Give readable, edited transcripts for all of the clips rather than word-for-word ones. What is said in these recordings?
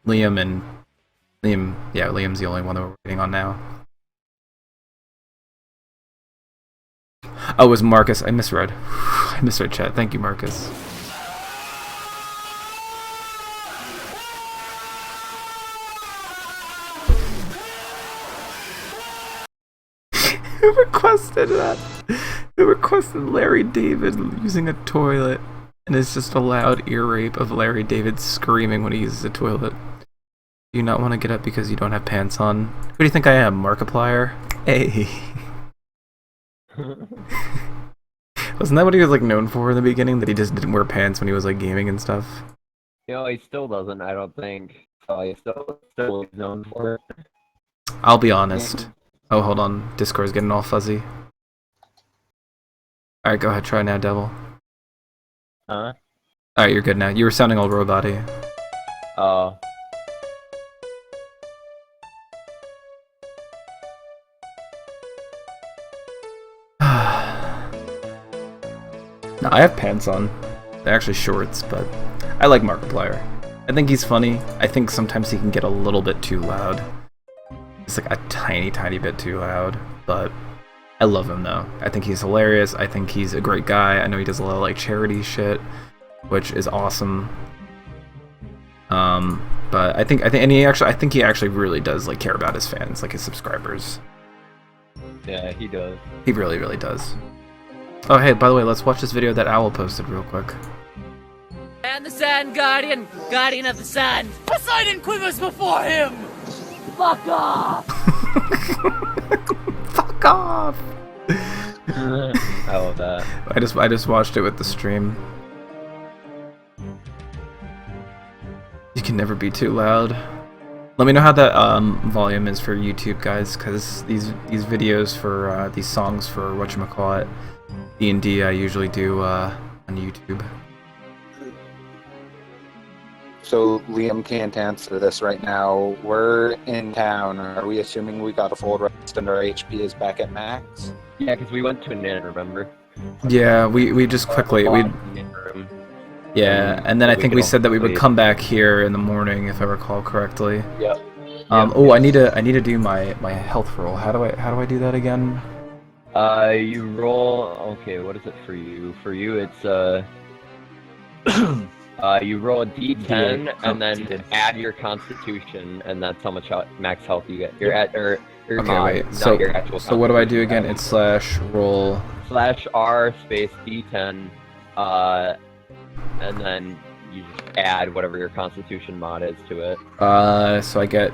Liam's the only one that we're waiting on now. Oh, it was Marcus. I misread. I misread chat. Thank you, Marcus. Who requested that? Who requested Larry David using a toilet? And it's just a loud ear rape of Larry David screaming when he uses a toilet. Do you not want to get up because you don't have pants on? Who do you think I am, Markiplier? Hey. Wasn't that what he was like known for in the beginning? That he just didn't wear pants when he was like gaming and stuff? You know, he still doesn't, I don't think. So he's still known for it. I'll be honest. Oh, hold on. Discord's getting all fuzzy. Alright, go ahead. Try now, Devil. Huh? Alright, you're good now. You were sounding all robot-y. Oh. No, I have pants on. They're actually shorts, but I like Markiplier. I think he's funny. I think sometimes he can get a little bit too loud. It's like a tiny, tiny bit too loud, but I love him though. I think he's hilarious. I think he's a great guy. I know he does a lot of like charity shit, which is awesome. But I think he actually really does like care about his fans, like his subscribers. Yeah, he does. He really, really does. Oh, hey, by the way, let's watch this video that Owl posted real quick. And the Sand Guardian, Guardian of the Sand. Poseidon quivers before him. Fuck off. Fuck off. I love that. I just watched it with the stream. You can never be too loud. Let me know how that volume is for YouTube, guys, because these videos for these songs for whatchamacallit, DnD, I usually do on YouTube. So Liam can't answer this right now. We're in town. Are we assuming we got a full rest and our HP is back at max? Yeah, because we went to an inn, remember? Yeah, we just quickly yeah, and then I think we said that we would come back here in the morning, if I recall correctly. Yep. Oh, I need to do my health roll. How do I do that again? You roll. Okay, what is it for you? For you, it's you roll a d10 and then add your constitution, and that's how much max health you get. You're at Okay, wait. So what do I do again? It's /roll /r space d10, and then you just add whatever your constitution mod is to it. So I get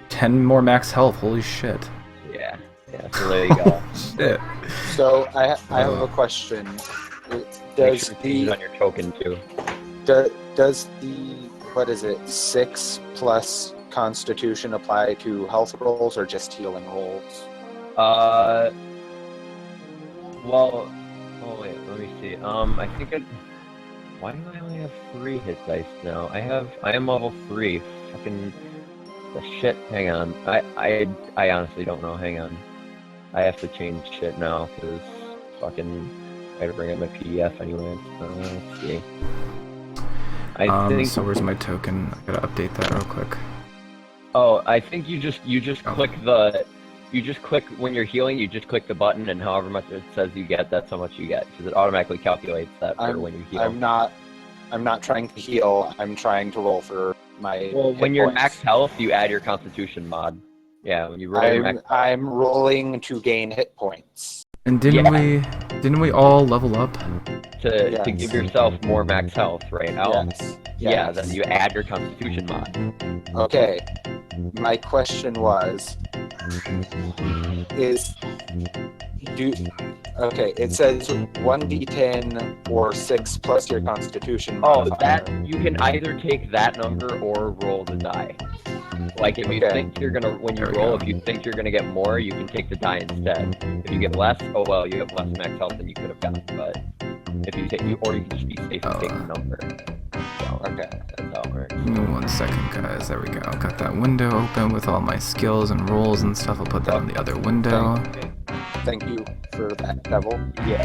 10 more max health. Holy shit. Yeah. So there you go. Shit. So I have a question. Make sure to use it on your token too. Does the, what is it, 6 plus Constitution apply to health rolls or just healing rolls? Well, oh wait, let me see. I think why do I only have 3 hit dice now? I am level 3. Fucking the shit. Hang on. I honestly don't know. Hang on. I have to change shit now because fucking I gotta bring up my PDF anyway. Let's see. I think. So where's my token? I gotta update that real quick. Oh, I think you just click when you're healing. You just click the button, and however much it says you get, that's how much you get, because it automatically calculates that for when you heal. I'm not trying to heal. I'm trying to roll for my. Well, when you're max health, you add your Constitution mod. Yeah, when you roll your max. I'm rolling to gain hit points. And didn't we all level up? To give yourself more max health, right? Yes. Yeah, then you add your Constitution mod. Okay. My question was, okay, it says 1d10 or 6 plus your Constitution mod. Oh, that you can either take that number or roll the die. Like if you think you're gonna, when you roll, if you think you're gonna get more, you can take the die instead. If you get less, oh well, you have less max health than you could have gotten. But if you take, or you can just be safe and take the number. So, okay, that's how it works. Give me 1 second, guys. There we go. Got that window open with all my skills and rolls and stuff. I'll put that on the other window. Thank you for that, Devil. Yeah.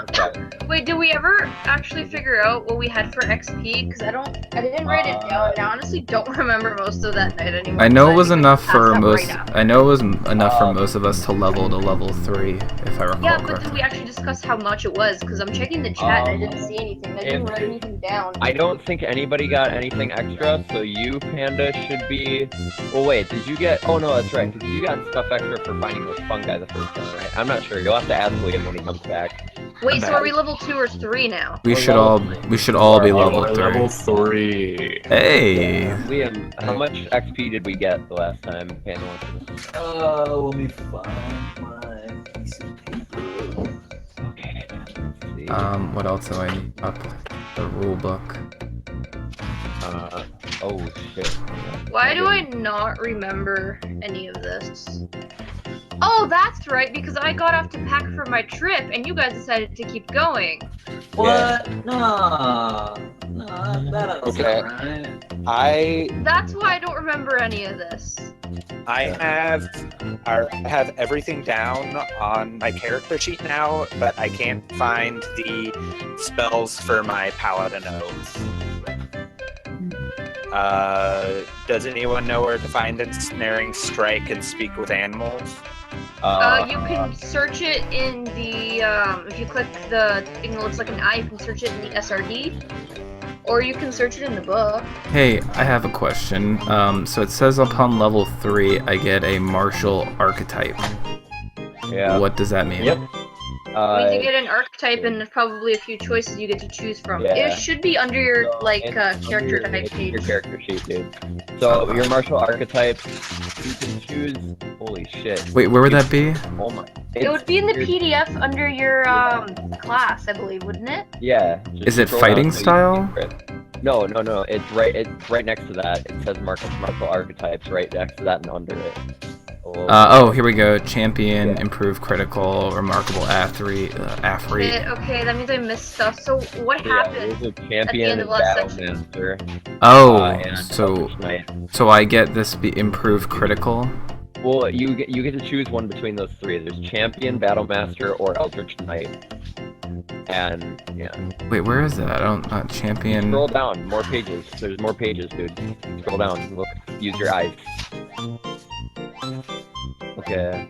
Okay. Wait, did we ever actually figure out what we had for XP? Because I didn't write it down, and I honestly don't remember most of that night anymore. I know it was think enough passed for out most. right after. I know it was enough for most of us to level to level 3, if I recall Yeah, but did correctly. we actually discuss how much it was? Because I'm checking the chat and I didn't see anything. I didn't write anything down. I don't think anybody got anything extra, so you, Panda, should be... Well, wait, did you get... Oh, no, that's right, because you got stuff extra for finding those fungi the first time, right? I'm not sure. You'll have to ask Liam when he comes back. Wait, so are we level 2 or 3 now? We Or should level all. 3. We should all be Or level Level 3. 3. Hey. Liam, how much XP did we get the last time Panda went to this? Let me find my piece of paper. Okay, let's see. What else do I need? Up the rule book. Oh, shit. Why do I not remember any of this? Oh, that's right, because I got off to pack for my trip, and you guys decided to keep going. What? Nah, that doesn't Okay. right. That's why I don't remember any of this. I have everything down on my character sheet now, but I can't find the spells for my paladin oath. Does anyone know where to find Ensnaring Strike and Speak with Animals? You can search it in the, if you click the thing that looks like an eye, you can search it in the SRD. Or you can search it in the book. Hey, I have a question. So it says upon level 3, I get a martial archetype. Yeah. What does that mean? Yep. It means you get an archetype and there's probably a few choices you get to choose from. Yeah. It should be under your, like, character type It's page. your character sheet, dude. So, your martial archetype, you can choose... Holy shit. Wait, where would that be? Oh my... It would be in the PDF under your, class, I believe, wouldn't it? Yeah. just Is it scroll fighting down so you style? can see it. No. It's right next to that. It says martial archetypes right next to that and under it. Oh, here we go. Champion, Yeah. improved critical, remarkable athlete. Okay, that means I missed stuff. So what Yeah, happened? there's a at the champion end and of last battle section? master. Oh, And so Elvish Knight. so I get this improved critical. Well, you get to choose one between those 3. There's champion, battle master, or Eldritch Knight. And yeah, Wait, where is that? I don't. Champion. scroll down. More pages. There's more pages, dude. Scroll down. Look. Use your eyes. Okay.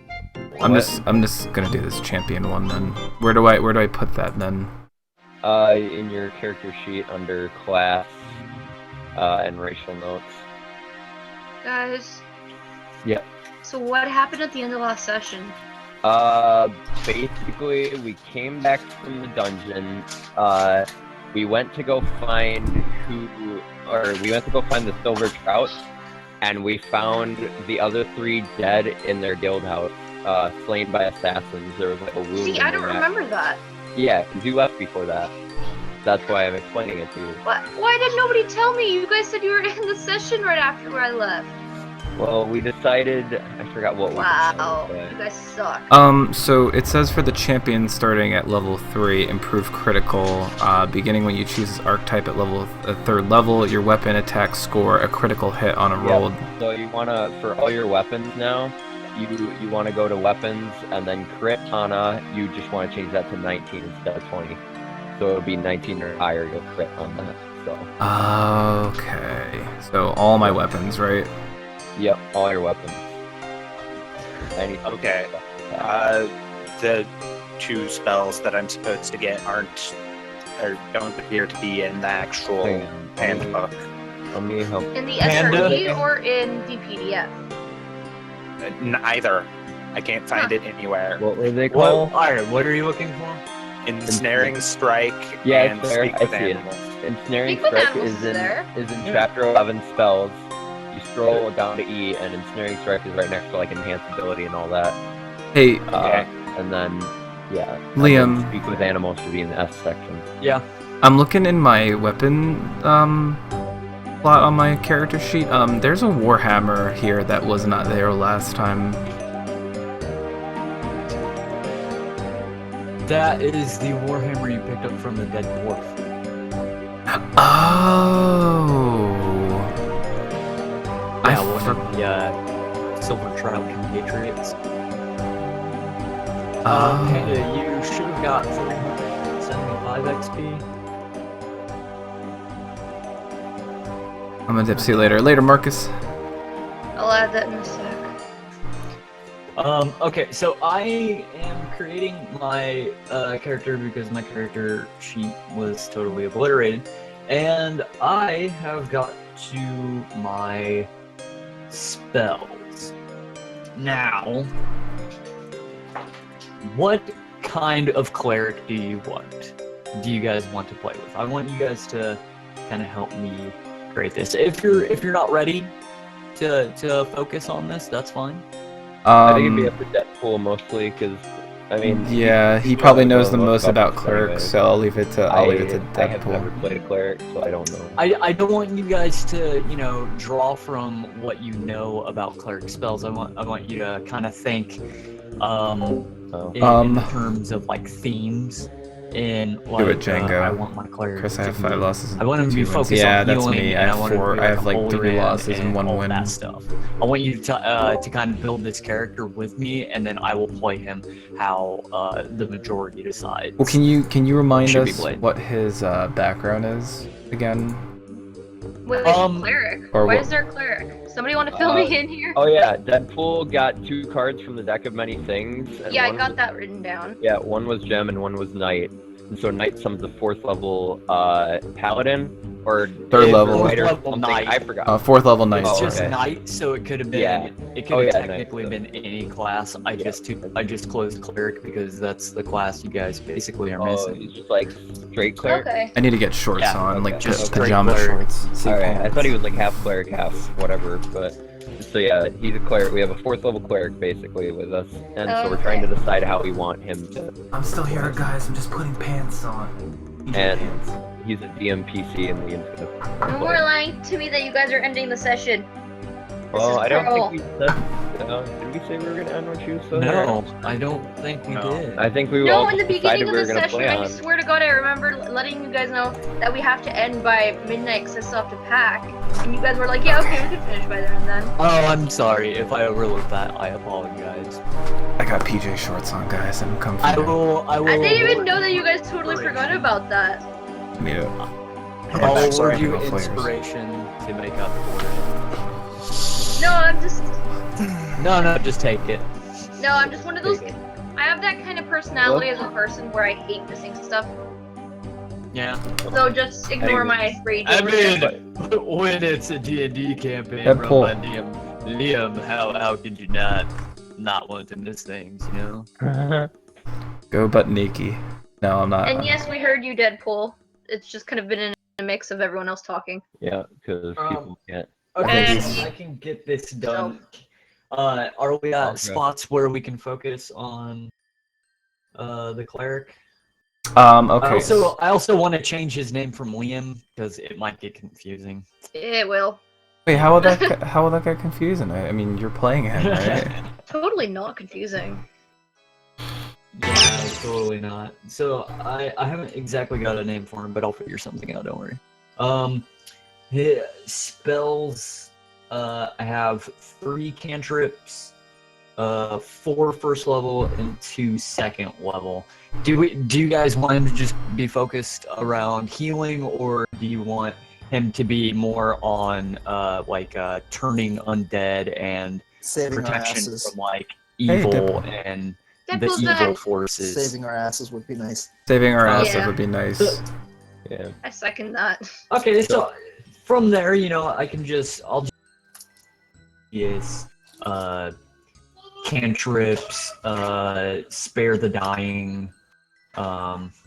I'm just gonna do this champion one then. Where do I put that then? In your character sheet under class, and racial notes. Guys. Yep. So what happened at the end of last session? Basically, we came back from the dungeon. We went to go find the silver trout, and we found the other 3 dead in their guild house, slain by assassins. There was like a wound. See, in I don't their neck. remember that. Yeah, 'cause you left before that. That's why I'm explaining it to you. What? Why did nobody tell me? You guys said you were in the session right after I left. Well, we decided. I forgot what. Wow, We you decided, guys suck. So it says for the champion starting at level 3, improved critical, beginning when you choose this archetype at 3rd level, your weapon attack score a critical hit on a roll. So you wanna, for all your weapons now, you wanna go to weapons and then crit Hana. You just wanna change that to 19 instead of 20. So it'll be 19 or higher. You'll crit on that. So. Okay. So all my weapons, right? Yep, all your weapons. Okay. The 2 spells that I'm supposed to get don't appear to be in the actual Hang on. handbook. Let me help. In the Panda? SRD or in the PDF? Neither. I can't find it anywhere. What were they Well, called? alright, what are you looking for? Ensnaring Strike Yeah, and it's there. Speak I with see it. Animals. Ensnaring Speak with Strike Animals is is in there. chapter 11 spells. You scroll down to E, and Ensnaring Strike is right next to like enhanced ability and all that. Hey, Okay. And then yeah, Liam. and then Speak with Animals should be in the S section. Yeah. I'm looking in my weapon plot on my character sheet. There's a Warhammer here that was not there last time. That is the Warhammer you picked up from the dead dwarf. Oh. I one for- of the Silver Trout compatriots. Panda, you should have got 375 XP. I'm gonna see you later. Later, Marcus. I'll add that in a sec. Okay, so I am creating my character because my character sheet was totally obliterated, and I have got to my spells. Now, what kind of cleric do you want? Do you guys want to play with? I want you guys to kind of help me create this. If you're not ready to focus on this, that's fine. I think it'd be up to Deadpool mostly, because I mean. Yeah, he he probably knows knows the most about this clerics, anyway. so I'll leave it to I have never Deadpool. played a cleric, so I don't know. I don't want you guys to, draw from what you know about cleric spells. I want you to kind of think in terms of like themes. In like, Do it, Django. I want my cleric Chris, to I have be, 5 losses. I want him to be 2 wins. focused Yeah, on that's healing, me. I and have want him 4. to be I have a like holy 3 man losses and 1 all win. that stuff. I want you to kind of build this character with me, and then I will play him how the majority decides. Well, can you remind Should be us played. what his background is again? Wait, cleric? or Why what- is there a cleric? Somebody want to fill me in here? Oh yeah, Deadpool got 2 cards from the deck of many things. And Yeah, I one got was- that written down. Yeah, one was Gem and one was Knight. And so Knight summons a 4th level Paladin or 3rd level. Knight or 4th level something. Knight. I forgot. 4th level knight. It's Oh, just okay. knight, so it could have been. Yeah. It could have yeah, technically knight. been any class. I just closed cleric because that's the class you guys basically are Oh, missing. it's just like straight cleric. Okay. I need to get shorts Yeah, on, like okay. just Straight pajama cleric. shorts. See Alright, I pants. thought he was like half cleric, half whatever, but so yeah, he's a cleric. We have a 4th level cleric basically with us, and so we're trying to decide how we want him to. I'm still here, guys. I'm just putting pants on. And he's a DMPC, and Liam's gonna No more lying to me that you guys are ending the session. Well, is I don't cruel. think we said. Did we say we were gonna end what you said? No, I don't think we did. I think we No, all in the decided beginning we of were the gonna session, play I on. swear to God, I remember letting you guys know that we have to end by midnight because I still have to pack. And you guys were like, yeah, okay, we can finish by then and then. Oh, I'm sorry if I overlooked that. I apologize. I got PJ shorts on, guys. I'm comfy. I will. I didn't even know that you guys totally Inspiration. forgot about that. Need it. I'll Sorry, award you no flavors. inspiration to make up for it. No, I'm just No, just take it. I'm just one of those. I have that kind of personality as a person where I hate missing stuff. Yeah. So just ignore my rage. I over it. mean, when it's a D&D campaign Deadpool. run by Liam, how could you not want to miss things, you know? Go butt naked. No, I'm not. And yes, we heard you, Deadpool. It's just kind of been in a mix of everyone else talking. Yeah, because people can't. Okay, And- I can get this done. Are we at Okay. spots where we can focus on the cleric? Okay. I also want to change his name from Liam because it might get confusing. It will. Wait, how will that get confusing? I mean, you're playing him, right? Totally not confusing. Yeah, totally not. So I haven't exactly got a name for him, but I'll figure something out. Don't worry. His spells. I have 3 cantrips, 4 first level and 2 second level. Do you guys want him to just be focused around healing, or do you want him to be more on turning undead and Saving our protection asses. from like Hey, evil Deadpool. and the Deadpool's evil back. forces? Saving our asses would be nice. Saving our asses Yeah. would be nice. Yeah. I second that. Okay, so from there, I'll just use cantrips, spare the dying.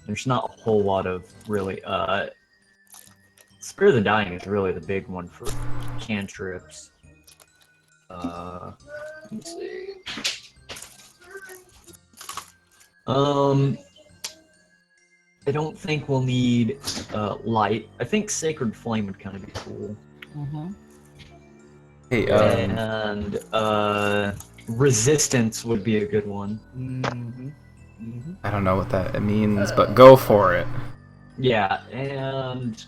There's not a whole lot of really spare the dying is really the big one for cantrips. Let's see. I don't think we'll need light. I think Sacred Flame would kind of be cool. Hey, And Resistance would be a good one. I don't know what that means, but go for it. Yeah, and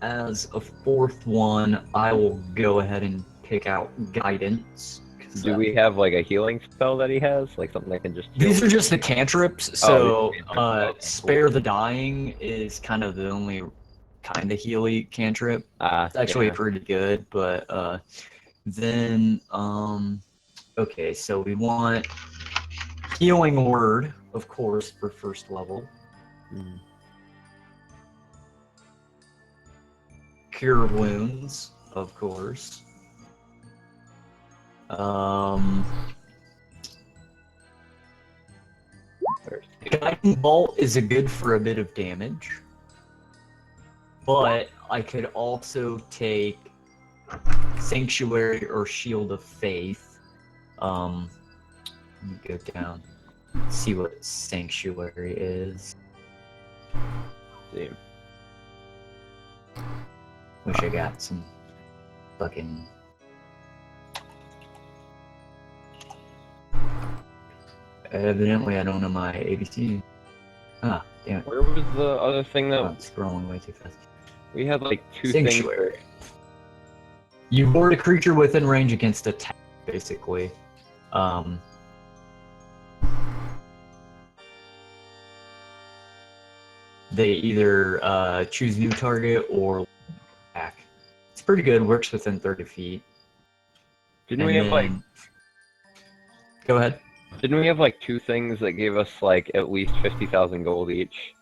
as a 4th one, I will go ahead and pick out guidance. 'Cause Do we have like a healing spell that he has? Like something that can just heal? These are just the cantrips, Oh, so these are cantrips. Okay, Spare the Dying is kind of the only kind of healy cantrip. It's actually yeah. pretty good, but then okay, so we want Healing Word, of course, for first level. Mm. Cure Wounds, of course. Guiding Bolt is a good for a bit of damage, but I could also take Sanctuary or Shield of Faith. Let me go down, see what Sanctuary is. See. Wish I got some fucking. Evidently, I don't know my ABC. Ah, damn it. Where was the other thing that I'm scrolling way too fast. we had? Like two Sanctuary. You ward a creature within range against attack, basically. They either choose new target or attack. It's pretty good. Works within 30 feet. Didn't we have like? Go ahead. Didn't we have like two things that gave us like at least 50,000 gold each?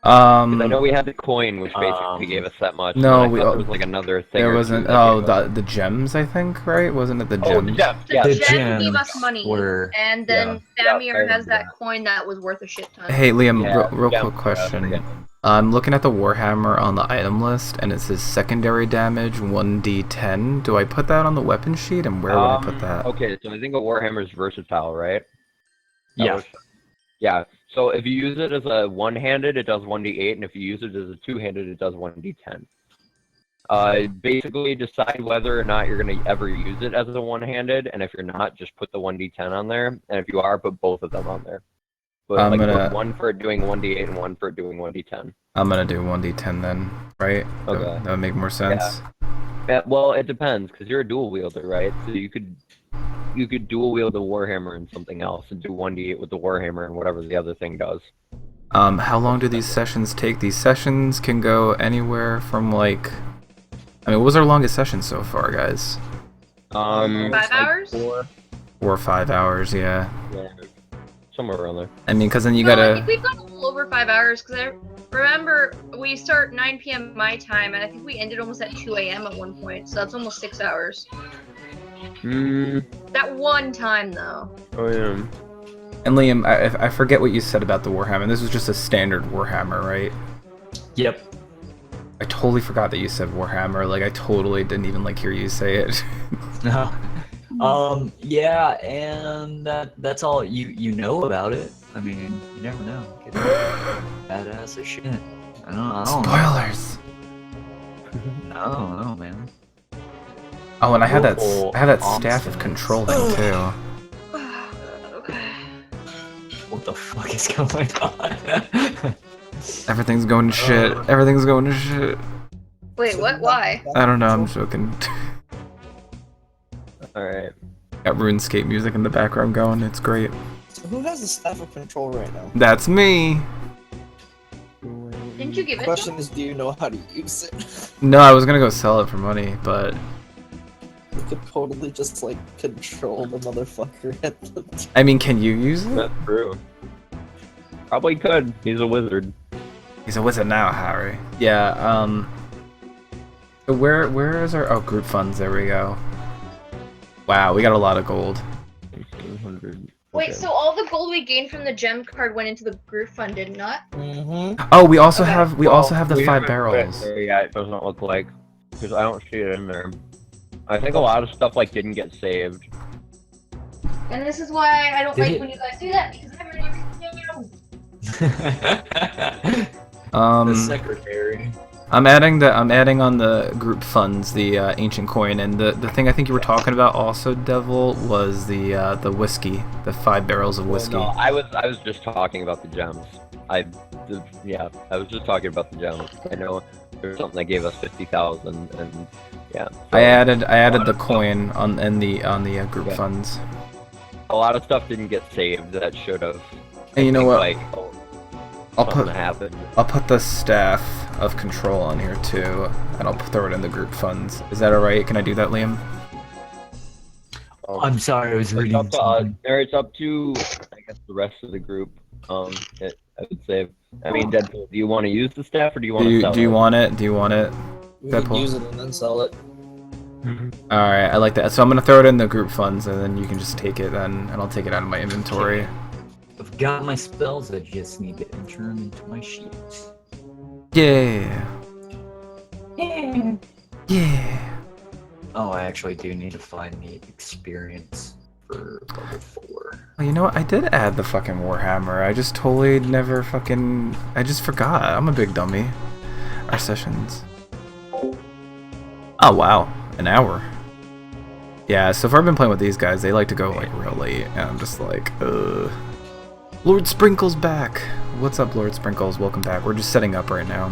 'Cause I know we had the coin, which basically gave us that much. No, but I thought there was like another thing. There or wasn't. two that Oh, gave us- the gems, I think, right? Wasn't it the gems? Oh, the gems. Yeah, The The gem gave us gems money, were- and then Yeah, I Famir has remember that coin that was worth a shit ton. Hey, Liam, Yeah, real gems, quick question. forget. I'm looking at the Warhammer on the item list, and it says secondary damage 1d10. Do I put that on the weapon sheet, and where would I put that? Okay, so I think a Warhammer is versatile, right? That Yeah. was- yeah. So if you use it as a one-handed, it does 1d8, and if you use it as a two-handed, it does 1d10. Basically, decide whether or not you're going to ever use it as a one-handed, and if you're not, just put the 1d10 on there, and if you are, put both of them on there. But I'm like gonna- put one for it doing 1d8 and one for it doing 1d10. I'm gonna do 1d10 then, right? Okay. That would make more sense. Yeah, well, it depends, because you're a dual wielder, right? So you could dual wield the Warhammer and something else, and do 1d8 with the Warhammer and whatever the other thing does. How long do these sessions take? These sessions can go anywhere from like... I mean, what was our longest session so far, guys? 5 hours? 4 4 or 5 hours, yeah. Yeah, somewhere around there. I mean, because then you No, I gotta... think we've gone a little over 5 hours, because I remember we start 9 p.m. my time, and I think we ended almost at 2 a.m. at one point, so that's almost 6 hours. That one time, though. Oh yeah. And Liam, I forget what you said about the Warhammer. This was just a standard Warhammer, right? Yep. I totally forgot that you said Warhammer. Like, I totally didn't even, like, hear you say it. Yeah, and that's all you know about it. I mean, you never know. Could be badass as shit. I don't know. Spoilers! No, man. Oh, and I had that Awful staff of awesome. control thing, too. Okay. What the fuck is going on? Everything's going to shit. Everything's going to shit. Wait, what? Why? I don't know, I'm joking. Alright. Got RuneScape music in the background going, it's great. So who has the staff of control right now? That's me! Didn't you give The it to question him? is, do you know how to use it? No, I was gonna go sell it for money, but... You could totally just like control the motherfucker at the time. I mean, can you use it? That's true. Probably could. He's a wizard. He's a wizard now, Harry. Yeah, so where is our... Oh, group funds, there we go. Wow, we got a lot of gold. 1,800. Wait, Okay. so all the gold we gained from the gem card went into the group fund, did it not? Mm-hmm. Oh, we also Okay. have the We 5 haven't barrels. put it there yet, it doesn't look like. Because I don't see it in there. I think a lot of stuff like didn't get saved. And this is why I don't Did like it- when you guys do that, because I have everything down. The secretary. I'm adding on the group funds the ancient coin, and the thing I think you were talking about also, Devil, was the whiskey, the 5 barrels of whiskey. No, I was just talking about the gems. I was just talking about the gems. I know There's something that gave us 50,000, and yeah. So I added the coin on the group funds. a lot of stuff didn't get saved that should have. And you know what? Like, something happened. I'll put the staff of control on here too, and I'll throw it in the group funds. Is that alright? Can I do that, Liam? I'm sorry, I was reading something. It's up to, I guess, the rest of the group. I would say. I mean, Deadpool, do you want to use the staff or do you want to sell it? Do you want it? Do you want it? We can Deadpool? use it and then sell it. Alright, I like that. So I'm gonna throw it in the group funds, and then you can just take it then, and I'll take it out of my inventory. I've got my spells, I just need to enter them into my sheets. Yeah. Yeah. Yeah. Oh, I actually do need to find the experience for level 4. Well, you know what? I did add the fucking Warhammer. I just totally never fucking... I just forgot. I'm a big dummy. Our sessions. Oh, wow. An hour. Yeah, so far I've been playing with these guys. They like to go, like, real late. And I'm just like, Lord Sprinkle's back. What's up, Lord Sprinkles? Welcome back. We're just setting up right now.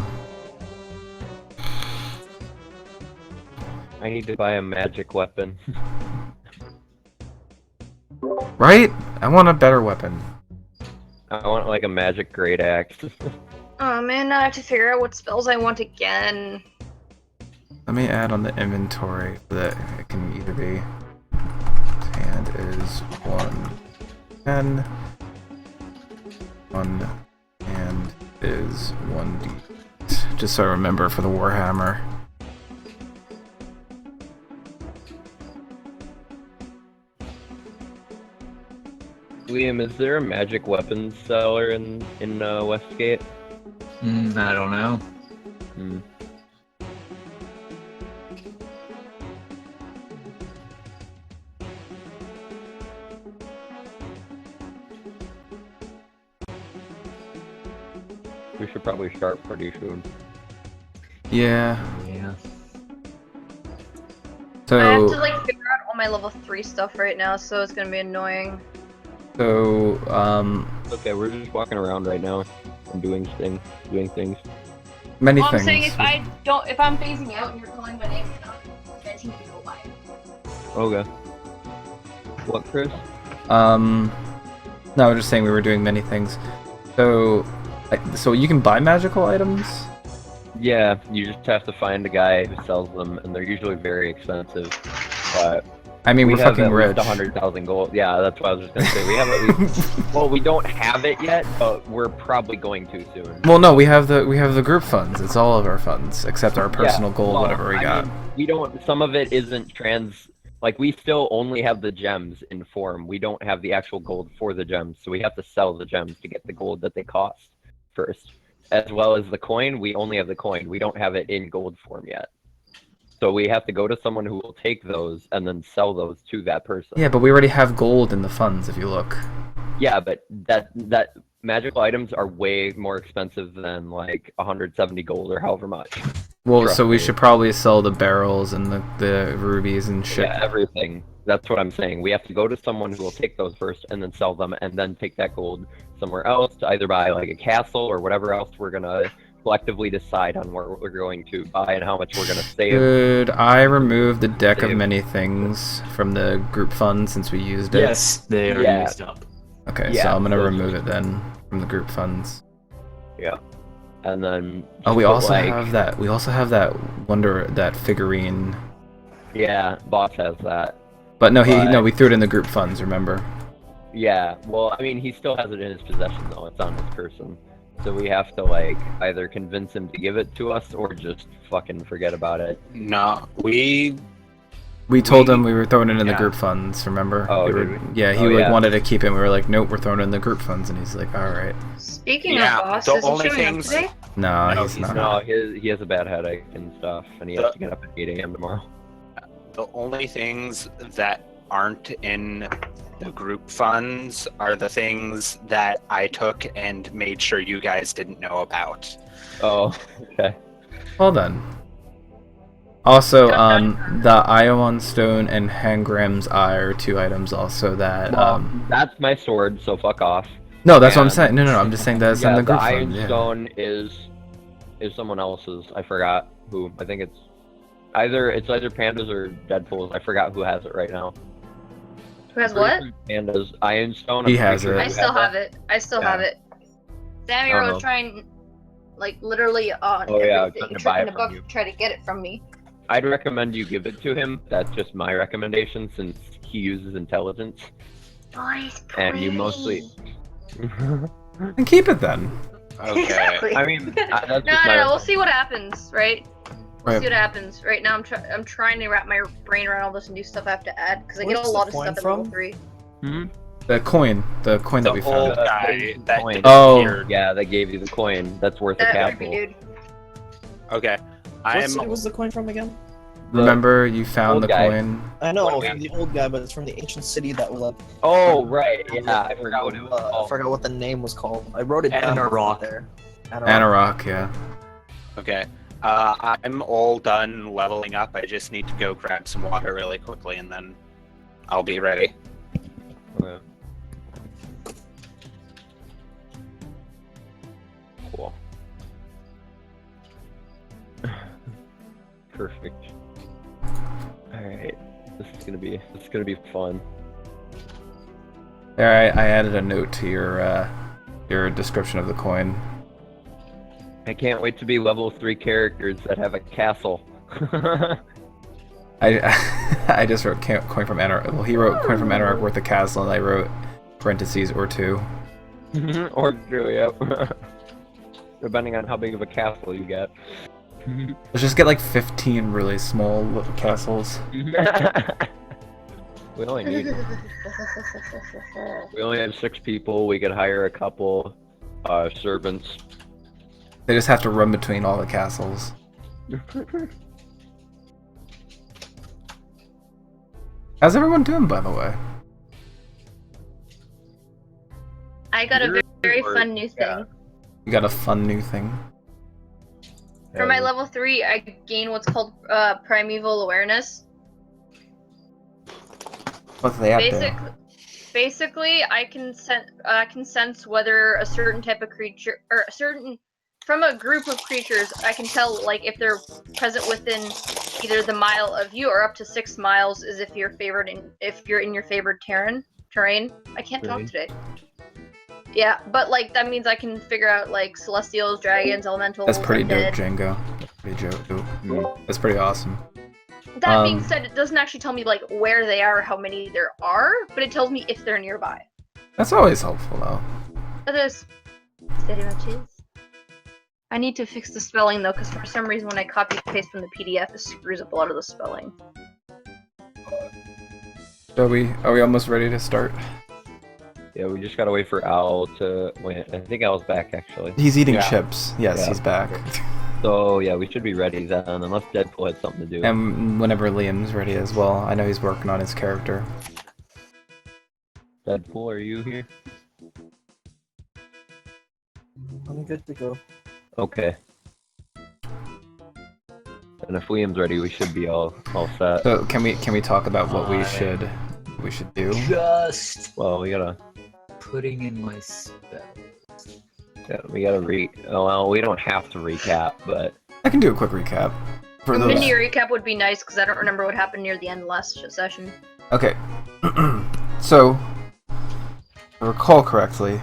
I need to buy a magic weapon. Right? I want a better weapon. I want like a magic great axe. Oh man, I have to figure out what spells I want again. Let me add on the inventory that it can either be hand is 110, 1 hand is 1d. Just so I remember for the Warhammer. Liam, is there a magic weapons seller in Westgate? I don't know. We should probably start pretty soon. Yeah. Yeah. So I have to like figure out all my level 3 stuff right now, so it's gonna be annoying. So, Okay, we're just walking around right now and doing things. many Well, I'm things. saying if I'm phasing out and you're calling my name, then you can go by it. Okay. What, Chris? No, I was just saying we were doing many things. So, so you can buy magical items? Yeah, you just have to find a guy who sells them, and they're usually very expensive. But I mean, we're have fucking at rich. least 100,000 gold. Yeah, that's what I was just gonna say. We have at least. Well, we don't have it yet, but we're probably going to soon. Well, no, we have the group funds. It's all of our funds except our personal gold, well, whatever we got. mean, we don't. Some of it isn't trans. Like we still only have the gems in form. We don't have the actual gold for the gems, so we have to sell the gems to get the gold that they cost first, as well as the coin. We only have the coin. We don't have it in gold form yet. So we have to go to someone who will take those and then sell those to that person. Yeah, but we already have gold in the funds if you look. Yeah, but that magical items are way more expensive than like 170 gold or however much. Well, Trust so we me. should probably sell the barrels and the rubies and shit. Yeah, everything. That's what I'm saying. We have to go to someone who will take those first and then sell them and then take that gold somewhere else to either buy like a castle or whatever else we're gonna collectively decide on what we're going to buy and how much we're gonna save. Could I remove the deck of many things from the group fund since we used it? Yes, they are Yeah. used up. Okay, so Yeah, I'm gonna so- remove it then from the group funds. Yeah. And then Oh, we put, also like- have that. We also have that figurine. Yeah, boss has that. But no, But- we threw it in the group funds. Remember? Yeah, well, I mean, he still has it in his possession though. It's on his person. So we have to like either convince him to give it to us or just fucking forget about it. No, we We told him we were throwing it in the yeah. group funds. Remember? Oh, We were- did Yeah, he Oh, like yeah. wanted to keep it. We were like, nope, we're throwing it in the group funds, and he's like, all right. Speaking Yeah, of boss, the is he only showing up things- today? No, No, he's he's not. No, he has a bad headache and stuff, and he has to get up at 8 a.m. tomorrow. the only things that aren't in the group funds are the things that I took and made sure you guys didn't know about. Oh, okay. Well then. Also, the Iowan Stone and Hangram's Eye are 2 items also that, Well, that's my sword, so fuck off. No, that's what I'm and- saying. No, I'm just saying that's in the group Iron fund. Yeah. Stone is is someone else's. I forgot who. I think it's either Panda's or Deadpool's. I forgot who has it right now. Who has what? Panda's Ironstone. He has it. I still have it. I still have it. Sammy I don't know. was trying, like, literally on Oh, yeah, everything. trying to buy Trying it to from you. try to get it from me. I'd recommend you give it to him. That's just my recommendation since he uses intelligence. Nice. And you mostly. And keep it then. Okay. Exactly. I mean, that's No, just my. we'll see what happens, right? We'll Right. see what happens. Right now, I'm trying to wrap my brain around all this new stuff I have to add because I get Where's a the lot of coin stuff at from? level 3. Hmm? The coin that we The found. old guy that Coin. Oh. disappeared. Yeah, they gave you the coin. That's worth a That creepy capital. dude. Okay. What city was the coin from again? Remember, you found old the guy. coin. I know, What from the old guy, but it's from the ancient city that was like. Oh, right. Yeah, I forgot what it was I called. forgot what the name was called. I wrote it down Anarok. there. Anarok, yeah. Okay. I'm all done leveling up. I just need to go grab some water really quickly, and then I'll be ready. Okay. Cool. Perfect. Alright. This is gonna be fun. There, I added a note to your description of the coin. I can't wait to be level 3 characters that have a castle. I just wrote coin from Anarok. Well, he wrote coin from Anarok worth a castle, and I wrote parentheses or two. Or true, yep. Depending on how big of a castle you get. Let's just get like 15 really small little castles. We only need. We only have 6 people. We could hire a couple servants. They just have to run between all the castles. How's everyone doing, by the way? I got a You're very or- fun new thing. yeah. You got a fun new thing. For my level 3, I gain what's called primeval awareness. What's the app do? Basically, I can sense whether a certain type of creature or from a group of creatures, I can tell like if they're present within either the mile of you or up to 6 miles is if you're in your favored terrain. I can't talk today. Yeah, but like that means I can figure out like celestials, dragons, elementals. That's pretty dope, undead. Django. Pretty dope. That's pretty awesome. That being said, it doesn't actually tell me like where they are or how many there are, but it tells me if they're nearby. That's always helpful, though. That is very much is. I need to fix the spelling though, because for some reason when I copy and paste from the PDF, it screws up a lot of the spelling. So are we almost ready to start? Yeah, we just gotta wait for Al to wait. I think Al's back actually. He's eating Yeah. chips. Yes, Yeah. he's back. So yeah, we should be ready then, unless Deadpool had something to do. And whenever Liam's ready as well. I know he's working on his character. Deadpool, are you here? I'm good to go. Okay. And if Liam's ready, we should be all set. So can we talk about what we I- should do? Just Well, we gotta putting in my spell. well, we don't have to recap, but I can do a quick recap. For A those. mini recap would be nice because I don't remember what happened near the end of last session. Okay. So, if I recall correctly,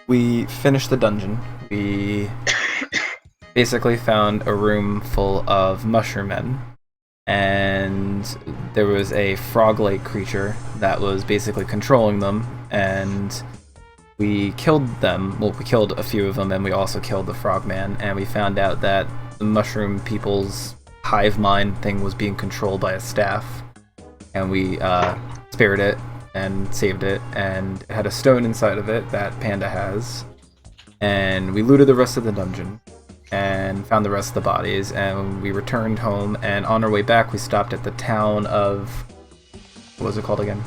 we finished the dungeon. We basically found a room full of mushroom men, and there was a frog-like creature that was basically controlling them, and we killed them. Well, we killed a few of them, and we also killed the frogman, and we found out that the mushroom people's hive mind thing was being controlled by a staff, and we spared it and saved it, and it had a stone inside of it that Panda has, and we looted the rest of the dungeon and found the rest of the bodies, and we returned home, and on our way back we stopped at the town of, what was it called again?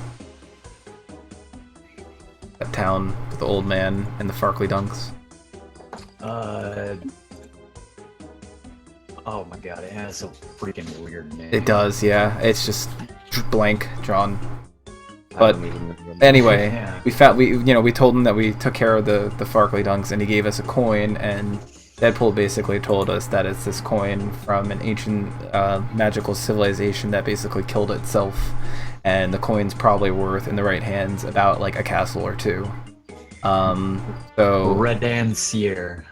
That town with the old man and the Farkley Dunks. Oh my god, it has a freaking weird name. It does, yeah. It's just blank drawn. I But don't even remember. anyway, Yeah. we told him that we took care of the Farkley Dunks, and he gave us a coin, and Deadpool basically told us that it's this coin from an ancient magical civilization that basically killed itself, and the coin's probably worth, in the right hands, about like a castle or two. So Redancier,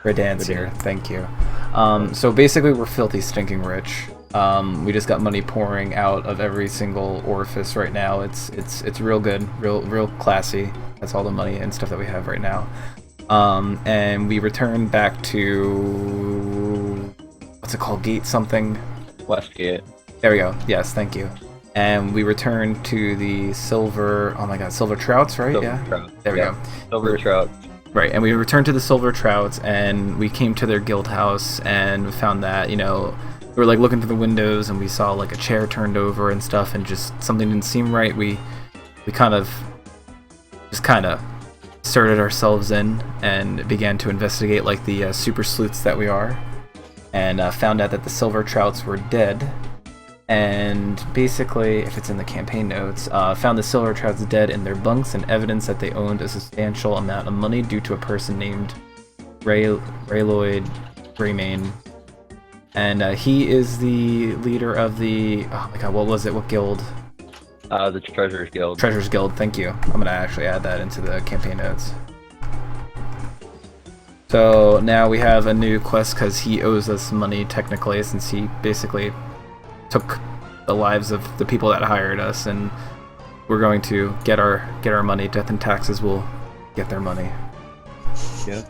thank you. So basically we're filthy stinking rich. We just got money pouring out of every single orifice right now. It's real good, real classy. That's all the money and stuff that we have right now. And we returned back to, what's it called, gate something? Westgate. There we go. Yes, thank you. And we returned to the silver trouts, right? Silver Trouts. There we go. Silver Trouts. Right, and we returned to the silver trouts, and we came to their guild house, and found that, you know, we were like looking through the windows, and we saw like a chair turned over and stuff, and just something didn't seem right. We kind of inserted ourselves in and began to investigate like the super sleuths that we are, and found out that the silver trouts were dead. And basically, if it's in the campaign notes, found the silver trouts dead in their bunks, and evidence that they owned a substantial amount of money due to a person named Rayloid Greymane. And he is the leader of the, oh my god, what was it? What guild? The Treasures Guild. Treasures Guild, thank you. I'm gonna actually add that into the campaign notes. So now we have a new quest because he owes us money technically, since he basically took the lives of the people that hired us, and we're going to get our money. Death and taxes will get their money. Yeah.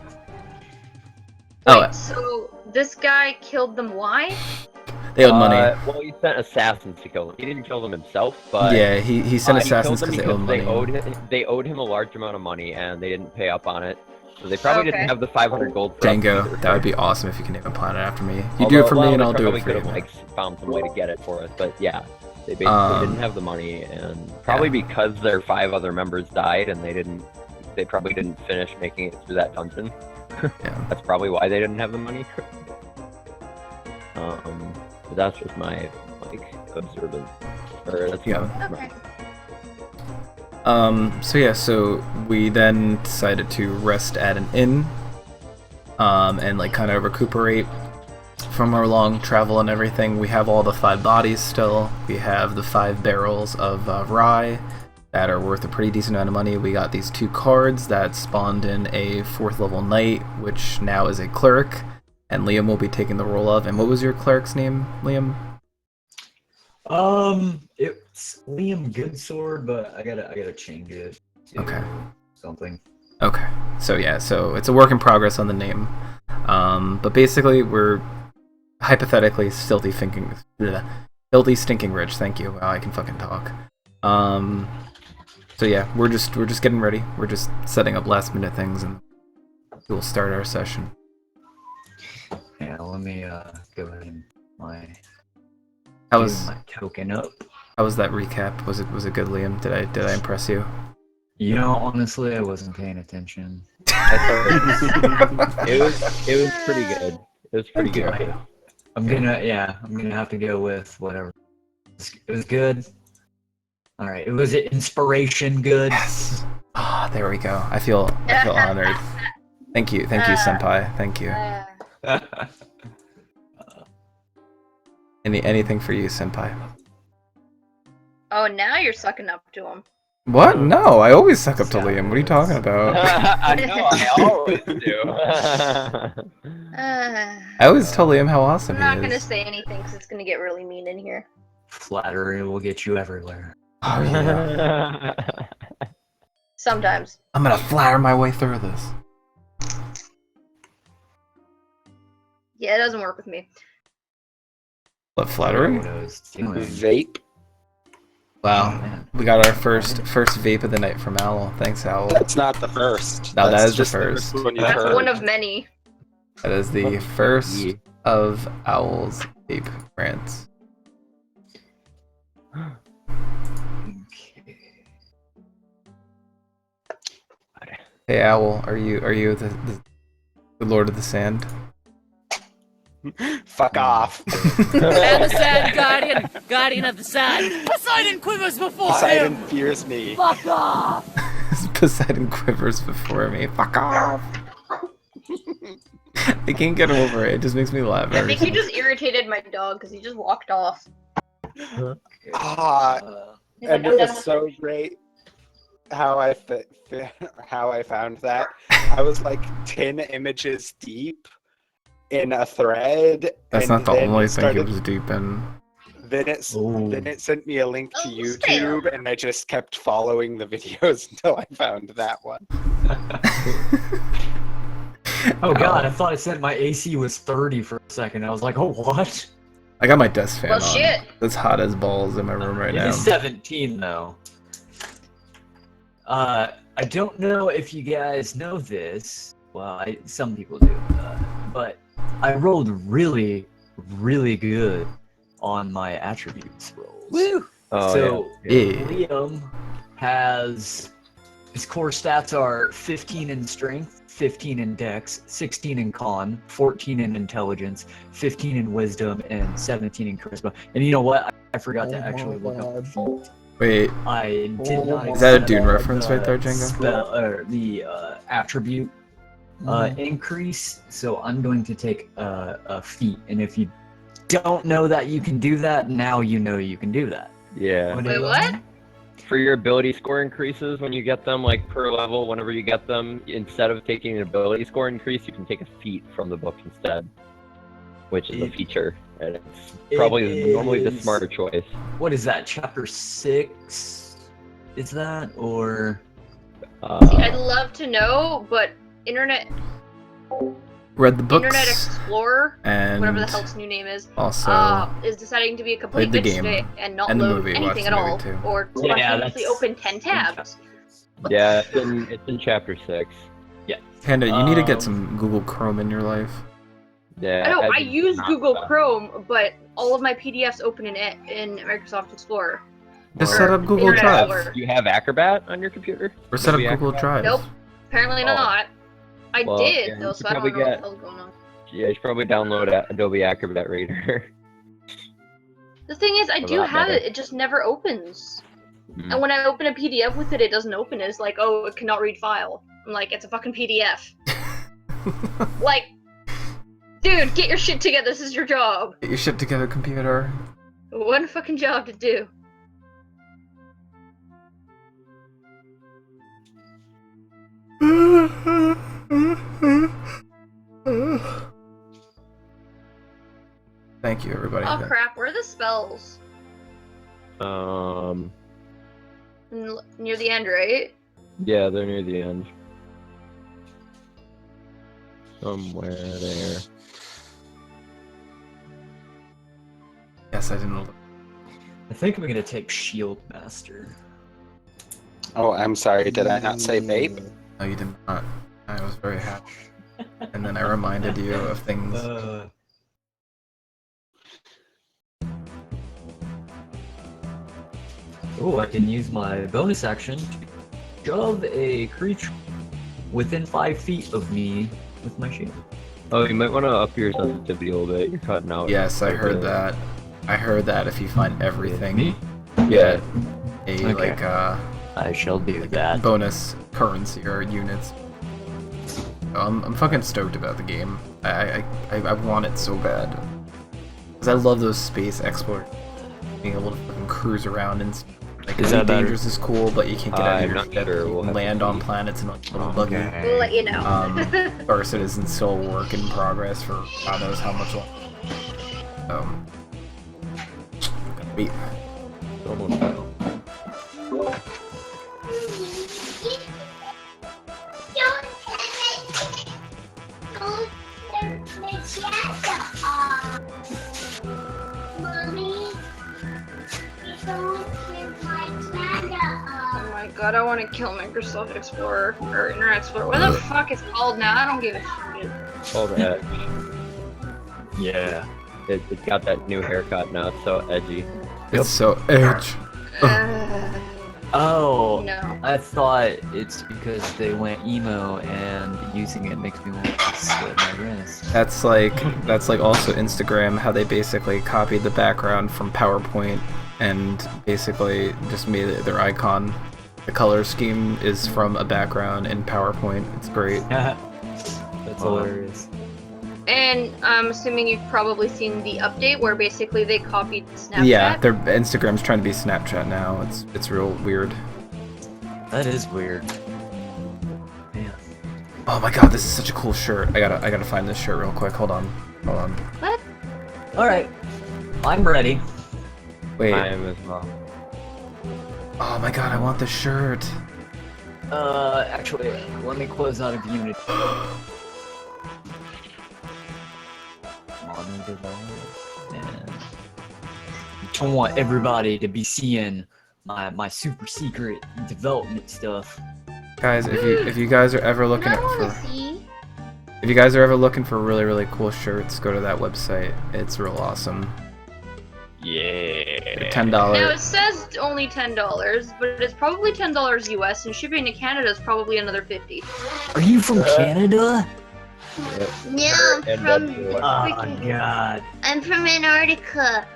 Wait, so this guy killed them, why? They owed money. Well, he sent assassins to kill them. He didn't kill them himself, but yeah, he sent assassins because they owed money. They owed him a large amount of money, and they didn't pay up on it. So they probably didn't have the 500 gold. For Dango, that would be awesome if you can name a planet after me. You do it for me, and I'll do it for you. Could have like found some way to get it for us, but yeah, they basically didn't have the money, and probably because their 5 other members died, and they probably didn't finish making it through that dungeon. Yeah. That's probably why they didn't have the money. But that's just my like observant. Or that's Okay. So we then decided to rest at an inn, and like kind of recuperate from our long travel and everything. We have all the 5 bodies still. We have the 5 barrels of rye that are worth a pretty decent amount of money. We got these 2 cards that spawned in a 4th level knight, which now is a cleric, and Liam will be taking the role of. And what was your cleric's name, Liam? It's Liam Goodsword, but I gotta change it to something. Okay. So yeah, so it's a work in progress on the name. But basically we're hypothetically filthy stinking rich, thank you. Wow, I can fucking talk. So yeah, we're just getting ready. We're just setting up last minute things, and we'll start our session. Yeah, let me go ahead and my token up. How was that recap? Was it good, Liam? Did I impress you? You know, honestly, I wasn't paying attention. it was pretty good. It was pretty good. I'm gonna have to go with whatever. It was good. All right, it was inspiration good. Yes. Ah, there we go. I feel honored. Thank you, senpai. Thank you. Anything for you, senpai? Oh, now you're sucking up to him. What? No, I always suck up to Liam. What are you talking about? I know, I always do. I always tell Liam how awesome he is. I'm not gonna say anything because it's gonna get really mean in here. Flattery will get you everywhere. Oh, yeah. Sometimes. I'm gonna flatter my way through this. Yeah, it doesn't work with me. What, flattery? Vape. Wow, we got our first vape of the night from Owl. Thanks, Owl. That's not the first. No, That's that is the just first. one you That's heard. one of many. That is the first of Owl's vape rants. Hey, Owl, are you the Lord of the Sand? Fuck off. And the Sand Guardian of the Sand. Poseidon quivers before Poseidon him. fears me. Fuck off. Poseidon quivers before me. Fuck off. I can't get over it. It just makes me laugh. I every think you time. just irritated my dog because he just walked off. Ah, He's and like, it I'm was done with so great how how I found that. I was like 10 images deep in a thread, That's and not the then only it thing he started. was deep in. Then Ooh. it sent me a link to Oh, stale. YouTube, and I just kept following the videos until I found that one. Oh god, I thought it said my AC was 30 for a second. I was like, oh what? I got my desk fan Well, on. shit. It's hot as balls in my room right It now. is 17 though. I don't know if you guys know this. Well, some people do. But I rolled really, really good on my attributes rolls. Woo! Oh, So yeah. Liam has his core stats are 15 in strength, 15 in dex, 16 in con, 14 in intelligence, 15 in wisdom, and 17 in charisma. And you know what? I forgot to Oh my actually look up the God. feat. Wait, I did not. Is that a accept Dune the reference right there, Django? Spell, or the attribute Mhm. increase, so I'm going to take a feat. And if you don't know that you can do that, now you know you can do that. Yeah. Wait, what? For your ability score increases when you get them, like per level, whenever you get them, instead of taking an ability score increase, you can take a feat from the book instead, which is a feature, and it's probably normally the is- smarter choice. What is that? Chapter 6? Is that or? See, I'd love to know, but Internet read the books Internet Explorer, and whatever the hell its new name is, also is deciding to be a complete played the bitch game today and not and the load movie, anything watched at the movie all, too. or Yeah, spontaneously that's- open 10 tabs. Yeah, it's in chapter 6. Panda, you need to get Um, some Google Chrome in your life. Yeah. I know, as I in use not Google that. Chrome, but all of my PDFs open in Microsoft Explorer. Just Well, set up Google Internet Drive. Explorer. Do you have Acrobat on your computer? Or set up Adobe Google Acrobat? Drive. Nope. Apparently Oh. not. I Well, did, yeah, you though, should so I don't know probably what the get- hell's going on. Yeah, you should probably download Adobe Acrobat Reader. The thing is, I A do lot have better. it, it just never opens. Hmm. And when I open a PDF with it, it doesn't open. It's like, oh, it cannot read file. I'm like, it's a fucking PDF. Like, dude, get your shit together. This is your job. Get your shit together, computer. One fucking job to do. Thank you, everybody. Oh crap, where are the spells? Near the end, right? Yeah, they're near the end. Somewhere there. Yes, I didn't know. I think I'm gonna take Shield Master. Oh, I'm sorry. Did I not say vape? No, you did not. I was very happy. And then I reminded you of things. Oh, I can use my bonus action to shove a creature within 5 feet of me with my shield. Oh, you might want to up your sensitivity a little bit. You're cutting out. Yes, I quite a heard bit. that. I heard that if you find everything, Me? you get a Okay. like I shall do that. bonus currency or units. I'm fucking stoked about the game. I want it so bad. Cause I love those space explore, being able to fucking cruise around and like Is Elite that better? Dangerous is cool, but you can't get out I'm of your not ship. sure. You We'll can have to land on see. planets in a little buggy. We'll let you know. First, it is still work in progress for God knows how much longer. Gonna be. Almost done. Oh my god, I want to kill Microsoft Explorer or Internet Explorer. What the fuck is it called now? I don't give a shit. Called Edge. Yeah. It's got that new haircut now. It's so edgy. It's so edge. Oh, No. I thought it's because they went emo and using it makes me want to slit my wrist. That's like also Instagram, how they basically copied the background from PowerPoint and basically just made it their icon. The color scheme is from a background in PowerPoint. It's great. That's hilarious. And I'm assuming you've probably seen the update where basically they copied Snapchat. Yeah, their Instagram's trying to be Snapchat now. It's real weird. That is weird. Man. Oh my god, this is such a cool shirt. I gotta find this shirt real quick. Hold on. What? Alright. I'm ready. Wait. I am as well. Oh my god, I want this shirt. Actually, let me close out of Unity. And I don't want everybody to be seeing my super secret development stuff. Guys, if you guys are ever looking I wanna for see. if you guys are ever looking for really cool shirts, go to that website. It's real awesome. Yeah. $10. Now it says only $10, but it's probably $10 US, and shipping to Canada is probably another $50. Are you from Canada? Yeah, And Oh god. I'm from Antarctica.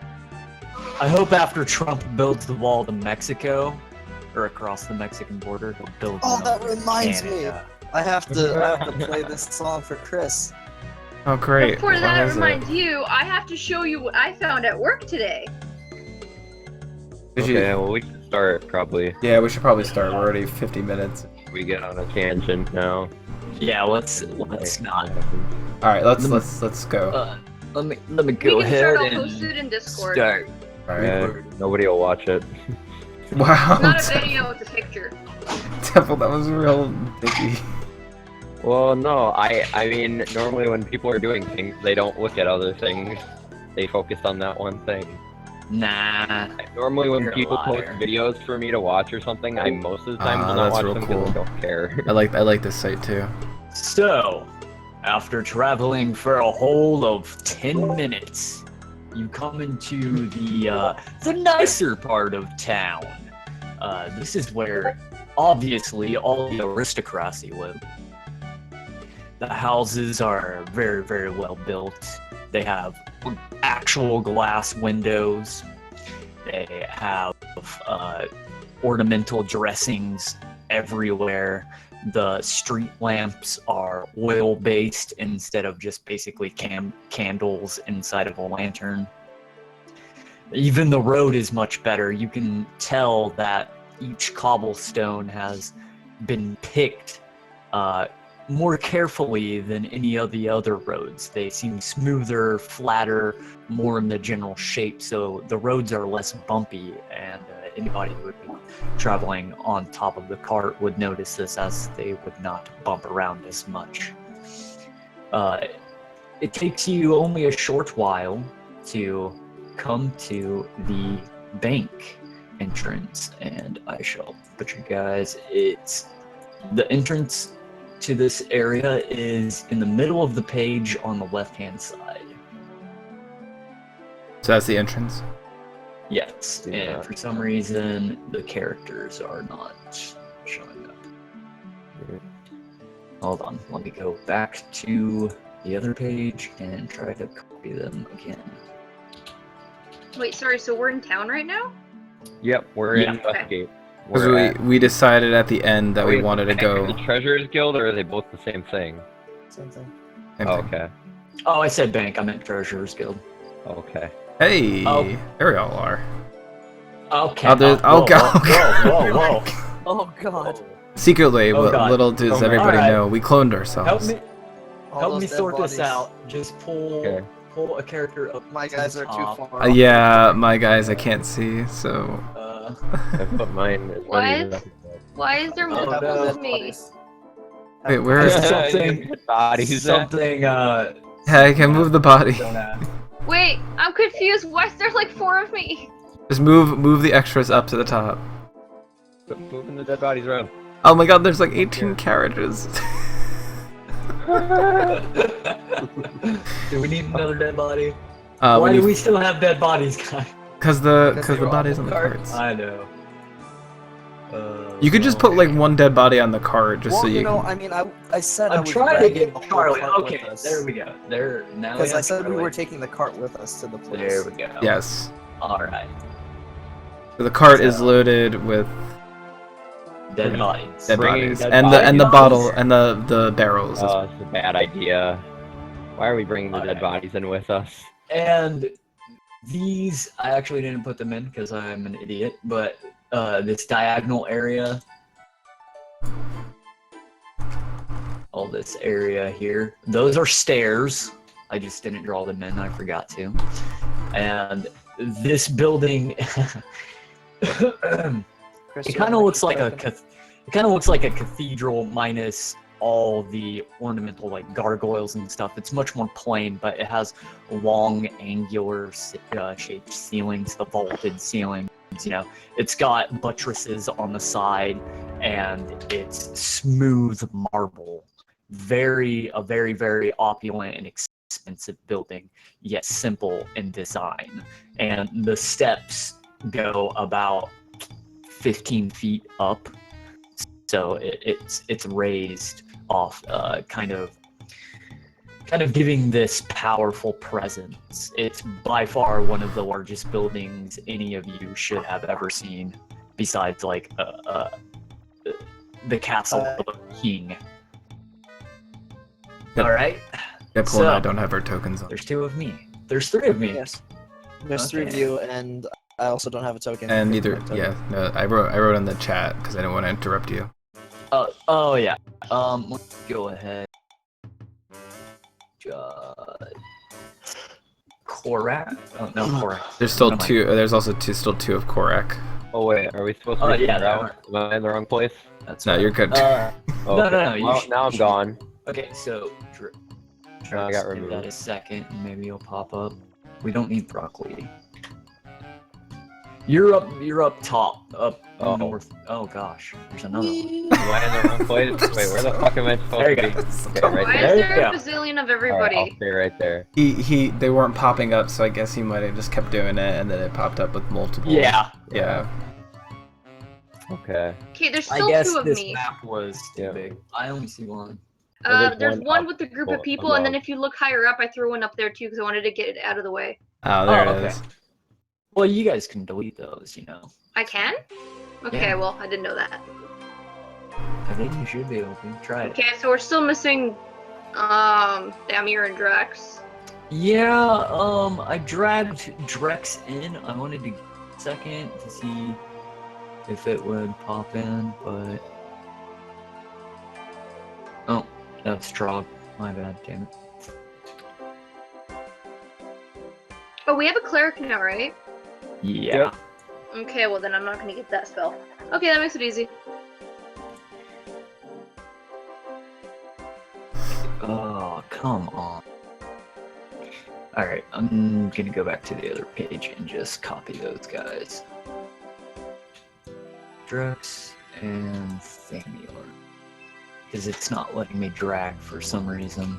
I hope after Trump builds the wall to Mexico, or across the Mexican border, he'll build Oh, one that over reminds me. Canada. I have to play this song for Chris. Oh great. Before What that is it? reminds you, I have to show you what I found at work today. Did you- Okay, well we should start probably. Yeah, we should probably start. We're already 50 minutes. We get on a tangent now. Yeah, let's not. All right, let's go. Let me We go can ahead start, I'll and post it in Discord. start. All right. Yeah, nobody will watch it. Wow. Not a video, it's a picture. Temple, that was real dicky. Well, no, I mean, normally when people are doing things, they don't look at other things. They focus on that one thing. Nah. Normally when You're a people post liar. videos for me to watch or something, I most of the time will not that's watch real them because cool. I don't care. I like this site too. So, after traveling for a whole of 10 minutes, you come into the nicer part of town. This is where, obviously, all the aristocracy live. The houses are very, very well built. They have actual glass windows. They have ornamental dressings everywhere. The street lamps are oil-based instead of just basically candles inside of a lantern. Even the road is much better. You can tell that each cobblestone has been picked more carefully than any of the other roads. They seem smoother, flatter, more in the general shape, so the roads are less bumpy, and anybody who would be traveling on top of the cart would notice this, as they would not bump around as much. It takes you only a short while to come to the bank entrance, and I shall put you guys, it's the entrance to this area is in the middle of the page on the left-hand side. So that's the entrance. Yes, Yeah. and for some reason the characters are not showing up. Hold on, let me go back to the other page and try to copy them again. Wait, sorry, so we're in town right now? Yep, we're Yeah. in Westgate. Because We're at- we decided at the end that we Wait, wanted to go. The Treasurers Guild, or are they both the same thing? Same thing. Same Oh, thing. okay. Oh, I said bank, I meant Treasurer's Guild. Okay. Hey, Oh. there we all are. Okay. Oh, there's- whoa, God. whoa, whoa. Oh god. Secretly, Oh, what God. little does Oh, everybody alright. know, we cloned Help ourselves. me, All help those me dead sort this bodies. out. Just pull a character up. My to guys the are top. too far. Yeah, my guys, I can't see, so. I put mine as What? many as I Why is there Oh, multiple no. of me? Wait, where There's is something- Bodies. Something, Hey, I can move the body. don't ask. Wait, I'm confused. Why is there like 4 of me? Just move the extras up to the top. Moving the dead bodies around. Oh my god, there's like 18 carriages. Do we need another dead body? When Why do you- we still have dead bodies, guys? Cause the body's on the carts. carts. I know. You could just put like one dead body on the cart just Well, so you you know, can... I mean, I said I I'm was trying to dragging get the whole Charlie. cart Okay, with us. there we go. There now. Because we I have said we Charlie. were taking the cart with us to the place. There we go. Yes. All right. So the cart is So- loaded with Dead bodies. dead Bringing bodies. dead And the bodies. bottle and the barrels. Oh, it's a bad idea. Why are we bringing the dead bodies in with us? And these, I actually didn't put them in because I'm an idiot, but this diagonal area, all this area here, those are stairs. I just didn't draw them in, I forgot to. And this building, it kind of looks like a cathedral minus all the ornamental like gargoyles and stuff. It's much more plain, but it has long angular shaped ceilings, the vaulted ceilings, you know. It's got buttresses on the side and it's smooth marble. A very, very opulent and expensive building, yet simple in design. And the steps go about 15 feet up, so it's raised off, kind of giving this powerful presence. It's by far one of the largest buildings any of you should have ever seen, besides like the castle of a king. Yep. All right. Yep, So, and I don't have our tokens on. There's 2 of me. There's 3 of me. Yes. There's 3 of you, and I also don't have a token. And I neither, don't have a token. yeah, no, I wrote in the chat because I didn't want to interrupt you. Oh yeah. Let's go ahead. Korak? Oh no, Korak. There's still What am I- 2. There's also still 2 of Korak. Oh wait, are we supposed to Oh, be yeah, out? Am I in the wrong place? That's No, right. you're good. Oh, No, okay. you Well, should- now I'm gone. Okay, so Now I got give that removed. a second, and maybe you'll pop up. We don't need broccoli. You're up top, up Oh. north. Oh gosh, there's another one. Am I in the wrong place? Wait, where the fuck am I supposed There you to be? go. Okay, right Why there. is There there you a go. bazillion of Alright, I'll everybody? stay right there. They weren't popping up, so I guess he might have just kept doing it, and then it popped up with multiple. Yeah. Yeah. Okay. Okay, there's I still guess 2 of this me. map was too Yeah. big. I only see one. Well, There's one up with the group of above. people, and then if you look higher up, I threw one up there too because I wanted to get it out of the way. Oh, there Oh, it okay. is. Well, you guys can delete those, you know. I can? Okay, Yeah. well, I didn't know that. I think you should be able to try it. Okay, so we're still missing, Damir and Drax. Yeah, I dragged Drex in. I wanted to get a second to see if it would pop in, but... Oh, that's Trog. My bad, damn it. Oh, we have a cleric now, right? Yeah. Yep. Okay, well then I'm not gonna get that spell. Okay, that makes it easy. Oh, come on. Alright, I'm gonna go back to the other page and just copy those guys. Drex and Thamior. Because it's not letting me drag for some reason.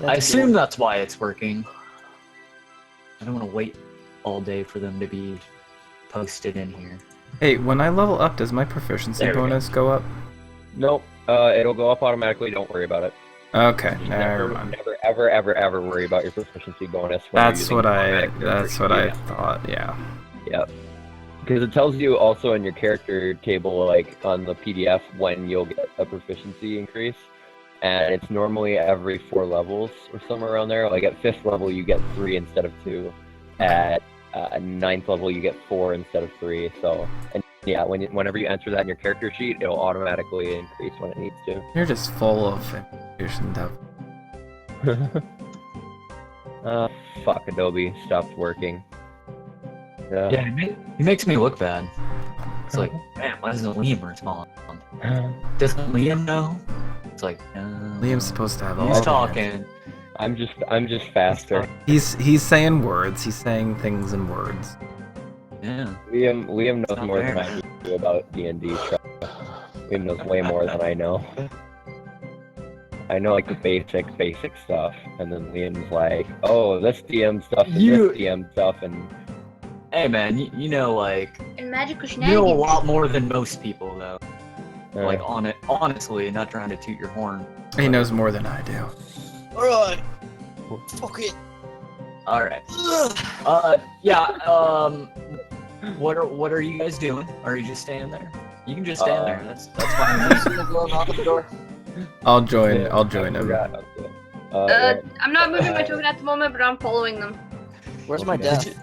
I assume that's why it's working. I don't want to wait all day for them to be posted in here. Hey, when I level up, does my proficiency There we go. bonus go up? Nope. It'll go up automatically. Don't worry about it. Okay, Never, never mind. never, ever worry about your proficiency bonus. when you're That's using what I. automatic That's conversion. what I Yeah. thought. Yeah. Yep. Because it tells you also in your character table, like on the PDF, when you'll get a proficiency increase, and it's normally every 4 levels or somewhere around there. Like at 5th level, you get 3 instead of 2. At 9th level, you get 4 instead of 3. So, and yeah, whenever you enter that in your character sheet, it'll automatically increase when it needs to. You're just full of information, Dev. Fuck, Adobe stopped working. Yeah. Yeah, it makes me look bad. It's like, man, why doesn't Liam respond? Doesn't Liam know? It's like, Liam's supposed to have all He's the talking. I'm just faster. He's saying words. He's saying things in words. Yeah. Liam knows not more than fair. I do about D&D. Liam knows way more than I know. I know like the basic stuff, and then Liam's like, "Oh, this DM stuff and this DM stuff," and Hey man, you know, like, And magical you know a shenanigans. lot more than most people, though. uh, Like, honestly, not trying to toot your horn. He knows more than I do. Alright. Fuck it. Alright. Yeah, what are you guys doing? Are you just standing there? You can just stand there, that's fine. Going out the door. I'll join. yeah, I'll join I him. forgot. Okay. I'm not moving my token at the moment, but I'm following them. Where's my Okay. death? Did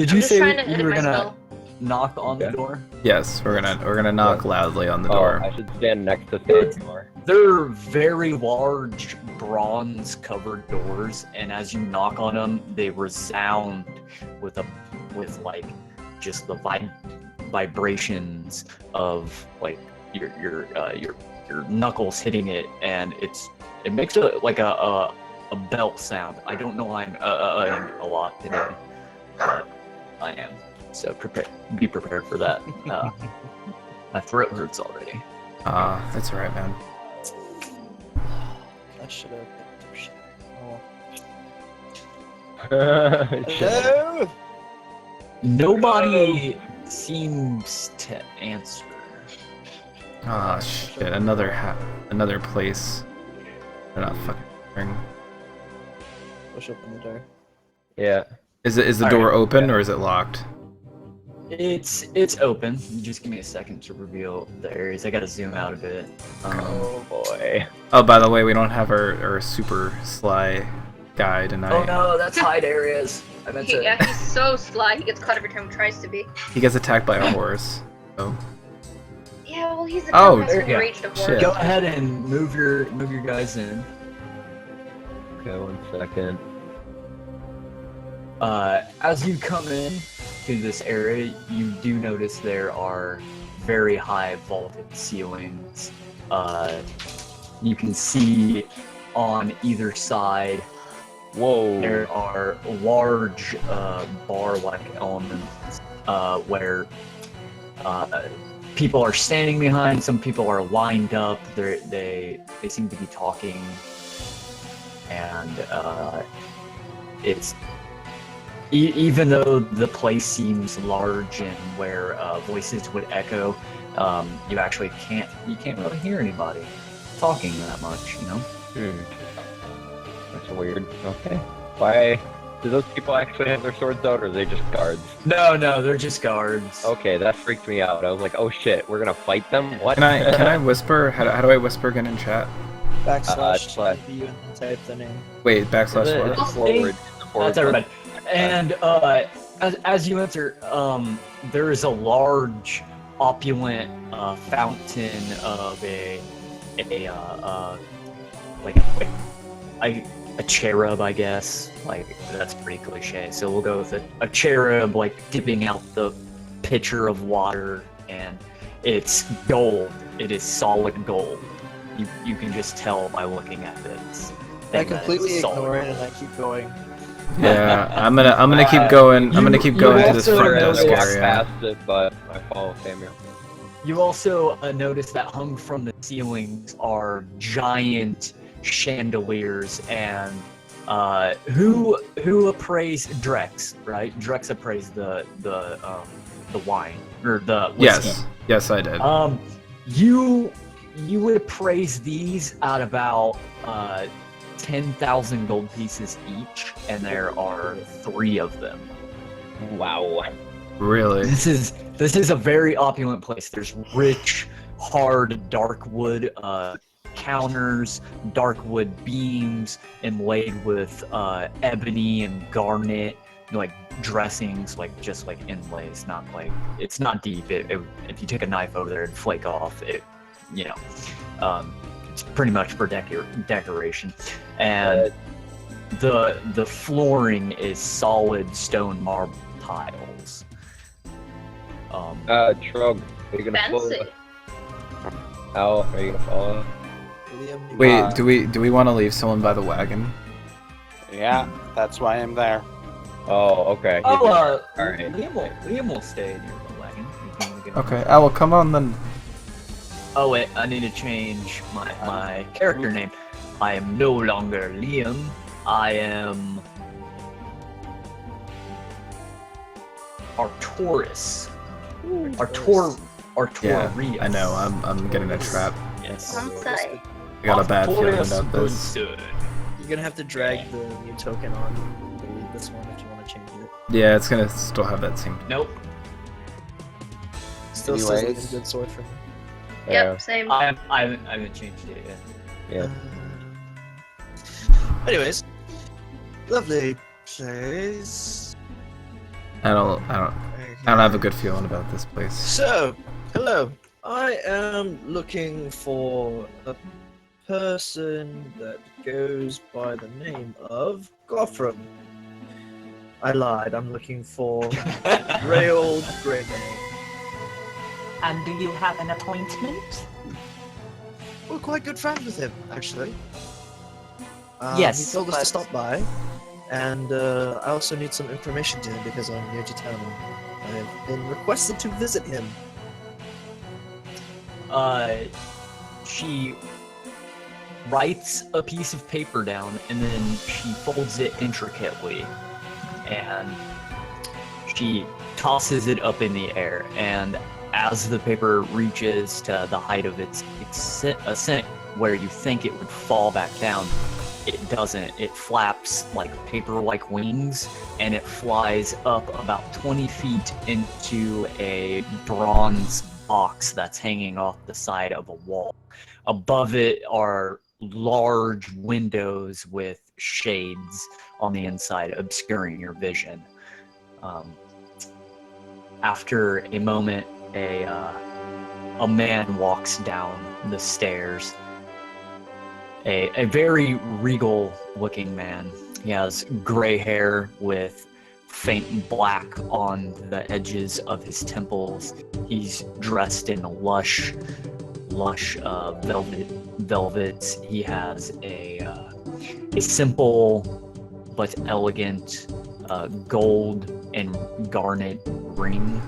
I'm you just say trying to you edit were my gonna spell. knock on the Okay. door? Yes, we're gonna knock loudly on the Oh, door. I should stand next to Stan's door. They're very large bronze-covered doors, and as you knock on them, they resound with like just the vibrations of like your knuckles hitting it, and it makes a bell sound. I don't know why I'm a lot today, but I am. So be prepared for that. My throat hurts already. That's alright, man. I should have picked up shit. Oh. Hello? Nobody seems to answer. Ah, shit! Another place. They're not fucking answering. Push open the door. Yeah. Is the door open or is it locked? It's open. You just give me a second to reveal the areas. I gotta zoom out a bit. Oh boy. Oh, by the way, we don't have our super sly guy tonight. Oh no, that's hide areas. I meant to. Yeah, he's so sly. He gets caught every time he tries to be. He gets attacked by a horse. Oh. Yeah, well, he's the Oh, type that's yeah. enraged of Shit. war. Go ahead and move your guys in. Okay, 1 second. As you come in to this area, you do notice there are very high vaulted ceilings. You can see on either side Whoa. there are large bar-like elements where people are standing behind. Some people are lined up. They seem to be talking, and it's even though the place seems large and where voices would echo, you actually can't really hear anybody talking that much, you know? That's weird. Okay. Why do those people actually have their swords out, or are they just guards? No, they're just guards. Okay, that freaked me out. I was like, oh shit, we're gonna fight them? What? Can I whisper? How do I whisper again in chat? Backslash slash. you and type the name. Wait, backslash Is it- what? it's forward. That's everybody. And as you enter, there is a large, opulent fountain of a cherub, I guess. Like, that's pretty cliche. So we'll go with a cherub, like dipping out the pitcher of water, and it's gold. It is solid gold. You can just tell by looking at this. I completely ignore it and I keep going. Yeah, I'm gonna keep going. I'm gonna keep going to this also front notice- desk walk area. past it, but I follow Samuel. You also notice that hung from the ceilings are giant chandeliers, and who appraised Drex, right? Drex appraised the wine or the whiskey. Yes, I did. You would appraise these at about 10,000 gold pieces each, and there are 3 of them. Wow. Really? This is a very opulent place. There's rich, hard, dark wood counters, dark wood beams inlaid with ebony and garnet, like dressings, like just like inlays. Not like it's not deep. If you take a knife over there and flake off, it's pretty much for decoration. And the flooring is solid stone marble tiles. Trug, are you gonna follow? Fancy. Al, are you gonna follow? Liam, Wait, do we want to leave someone by the wagon? Yeah, that's why I'm there. Oh, okay. Oh, Alright. Liam will stay near the wagon. If you wanna get Okay. Well, come on then. Oh wait, I need to change my character name. I am no longer Liam. I am Arturus. Artorius. Yeah, I know. I'm getting a trap. Yes. I'm sorry. I got a bad feeling Artorius about this. Bunsen. you're gonna have to drag the new token on this one if you want to change it. Yeah, it's gonna still have that same. Nope. Still says like Anyways. a good sword for me. Yep, same. I haven't changed it yet. Yeah. Anyways, lovely place. I don't have a good feeling about this place. So, hello. I am looking for a person that goes by the name of Gothram. I lied. I'm looking for Rayold Greymane. And do you have an appointment? We're quite good friends with him, actually. Yes, He told us to but- stop by, and I also need some information to him because I'm new to town and I have been requested to visit him. She writes a piece of paper down and then she folds it intricately and she tosses it up in the air, and as the paper reaches to the height of its ascent where you think it would fall back down, it doesn't. It flaps like paper-like wings and it flies up about 20 feet into a bronze box that's hanging off the side of a wall. Above it are large windows with shades on the inside obscuring your vision. After a moment, a man walks down the stairs. A very regal-looking man. He has gray hair with faint black on the edges of his temples. He's dressed in lush velvets. He has a simple but elegant gold and garnet ring.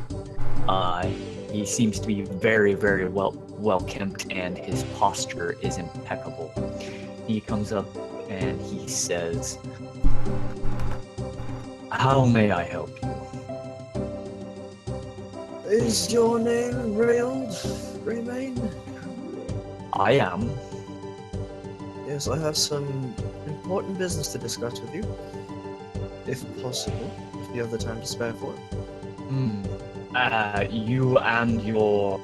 He seems to be very, very well kempt, and his posture is impeccable. He comes up and he says, "How may I help you?" Is your name Rayold Greymane? I am. Yes, I have some important business to discuss with you. If possible, if you have the time to spare for it. You and your...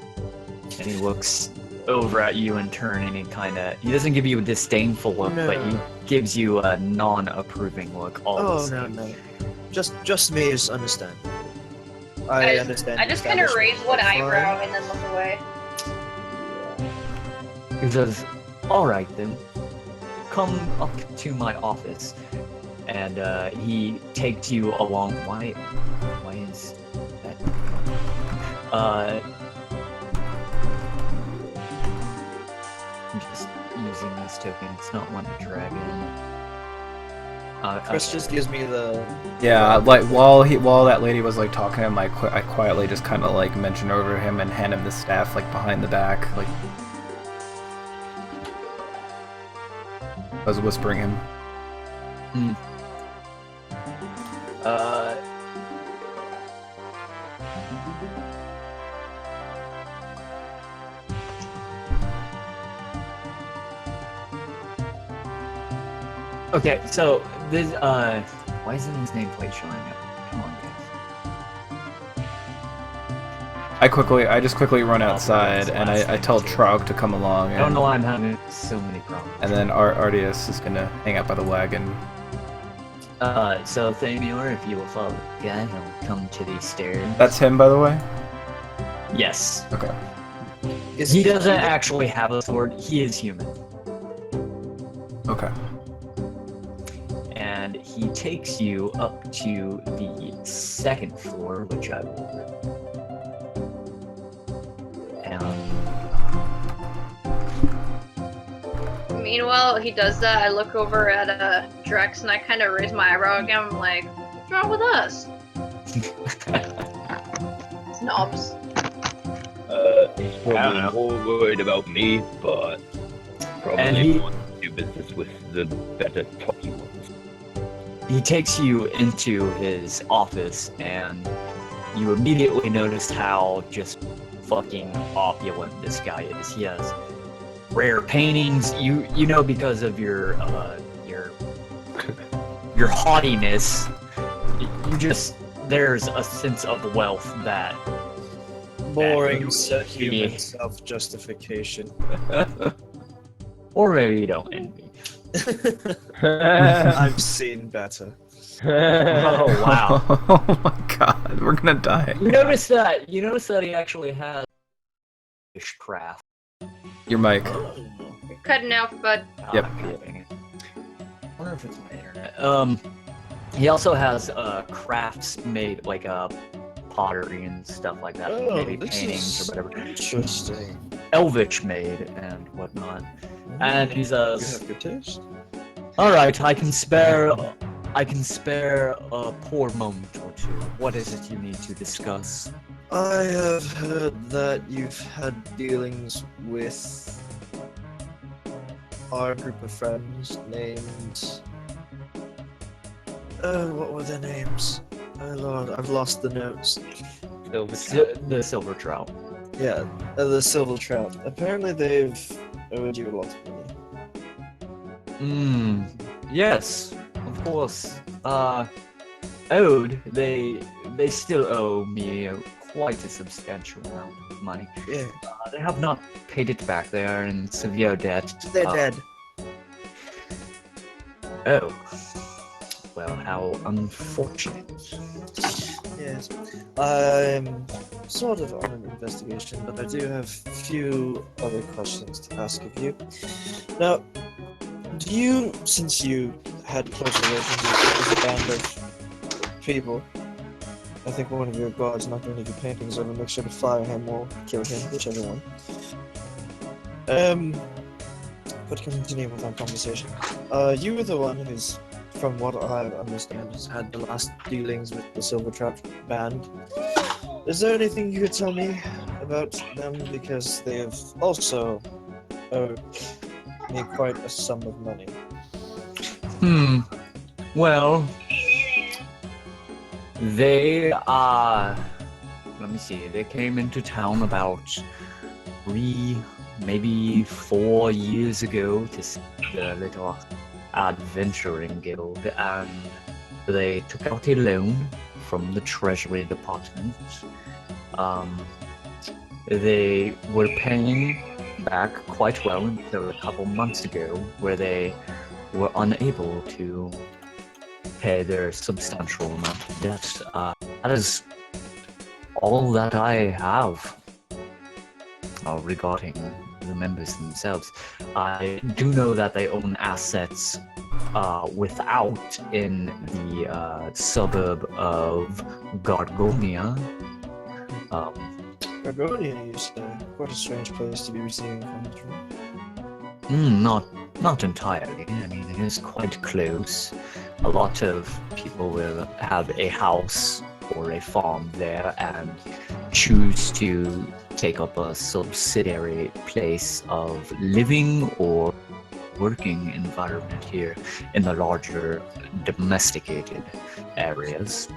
And he looks over at you in turn and he doesn't give you a disdainful look, No. but he gives you a non-approving look all the Oh, same. no. Just me is understand. I understand. I just kind of raise one eyebrow and then look away. He says, "All right then, come up to my office." And he takes you along. Why is that? I'm just using this token. It's not one to drag in. Chris just gives me the. Yeah, like while that lady was like talking to him, I quietly just kind of like mention over him and hand him the staff like behind the back, like I was whispering him. Okay, so this why isn't his nameplate showing up? Come on, guys. I just quickly run outside and I tell Trog to come along. I don't know why I'm having so many problems. And then Ardius is gonna hang out by the wagon. So Thamior, if you will follow the guy, he'll come to these stairs. That's him, by the way? Yes. Okay. He doesn't actually have a sword. He is human. Okay. And he takes you up to the second floor, which I will. Meanwhile, he does that. I look over at Drex and I kind of raise my eyebrow again. I'm like, "What's wrong with us?" Snobs. He's probably more worried about me, but And he- probably wants to do business with the better talky ones. He takes you into his office, and you immediately notice how just fucking opulent this guy is. He has rare paintings. You know, because of your haughtiness, you just, there's a sense of wealth that Boring that human self-justification. or maybe you don't envy. I've seen better. Oh wow! Oh my god, we're gonna die. You notice that? You notice that he actually has witchcraft. Your mic. You're cutting out, bud. Yep. God dang it. I wonder if it's my internet. He also has crafts made like pottery and stuff like that, Oh, maybe this paintings is or whatever. interesting. Elvish made and whatnot. And he says, You have good taste. "All right, I can spare a poor moment or two. What is it you need to discuss?" I have heard that you've had dealings with our group of friends named. What were their names? Oh lord, I've lost the notes. The silver trout. Yeah, the Silver Trout. Apparently they've owed you a lot of money. Yes, of course. Owed. They still owe me quite a substantial amount of money. Yeah, They have not paid it back. They are in severe debt. they're dead. Oh. Well, how unfortunate. Yes. I'm sort of on an investigation, but I do have a few other questions to ask of you. Now, do you, since you had close relations with a band of people, I think one of your guards knocked one of your paintings over, make sure to fire him or kill him, whichever one. But continuing with our conversation, you were the one who's, from what I understand, has had the last dealings with the Silver Trout band. Is there anything you could tell me about them? Because they have also owed me quite a sum of money. Well, they let me see. They came into town about 3, maybe 4 years ago to see the little adventuring guild, and they took out a loan from the treasury department. They were paying back quite well until a couple months ago, where they were unable to pay their substantial amount of debt. That is all that I have regarding the members themselves. I do know that they own assets without in the suburb of Gargonia. Gargonia, you say? Quite a strange place to be receiving funds from. Not entirely. I mean, it is quite close. A lot of people will have a house or a farm there and choose to take up a subsidiary place of living or working environment here in the larger domesticated areas.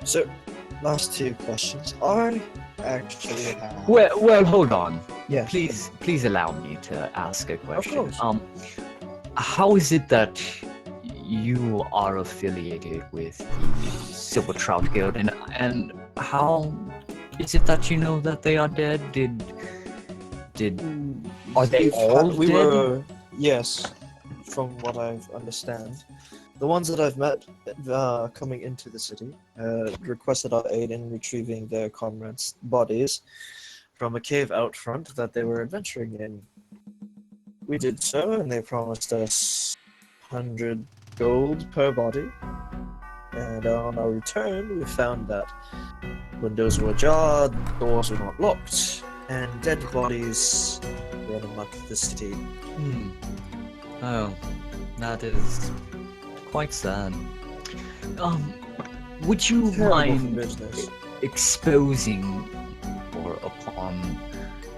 So, last 2 questions. I actually have... Well, hold on. Yeah. Please allow me to ask a question. course. How is it that you are affiliated with the Silver Trout Guild, and how is it that you know that they are dead? Are they all we dead? were, yes, from what I understand. The ones that I've met coming into the city requested our aid in retrieving their comrades' bodies from a cave out front that they were adventuring in. We did so, and they promised us 100 gold per body. And on our return, we found that windows were ajar, doors were not locked, and dead bodies ran amok the city. Oh, that is quite sad. Would you Terrible for mind business. exposing or upon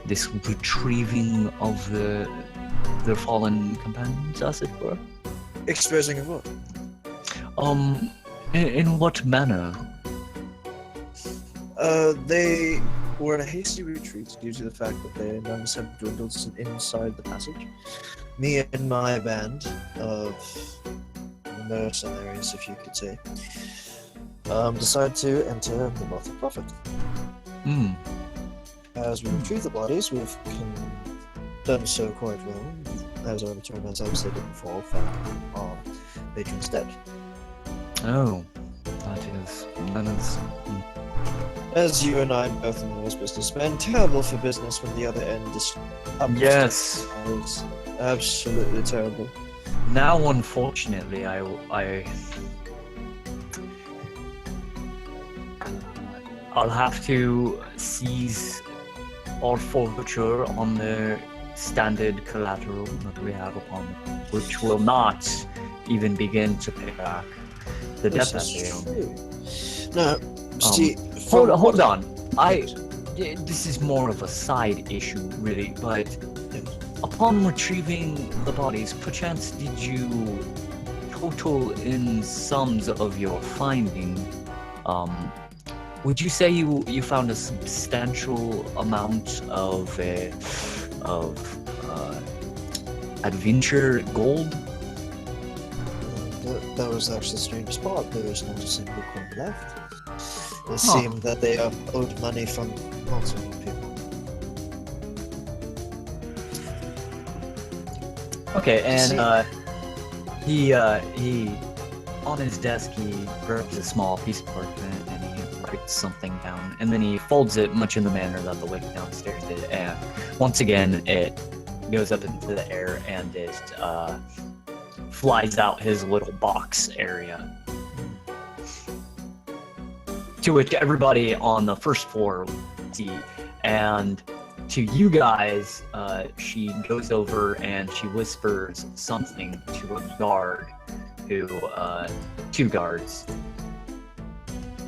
this retrieving of their fallen companions, as it were? Exposing of what? In what manner? They were in a hasty retreat due to the fact that their numbers had dwindled inside the passage. Me and my band of mercenaries, if you could say, decided to enter the not-for-profit. As we retrieve the bodies, we've done so quite well. As I return, as I've stated before, found our patron's dead. Oh, that is. As you and I both know as businessmen, terrible for business when the other end is up. Yes. It's absolutely terrible. Now, unfortunately, I'll have to seize all forfeiture on the standard collateral that we have upon it, which will not even begin to pay back the debt that they owe me. Now, see, Hold on. This is more of a side issue, really, but upon retrieving the bodies, perchance did you total in sums of your finding? Would you say you found a substantial amount of adventure gold? That was actually the strangest part. There is not a single coin left. It seemed that they owed money from multiple people. Okay, and he on his desk he grabs a small piece of parchment and he writes something down, and then he folds it much in the manner that the lady downstairs did, and once again it goes up into the air and it flies out his little box area. To which everybody on the first floor see, and to you guys, she goes over and she whispers something to a guard, two guards,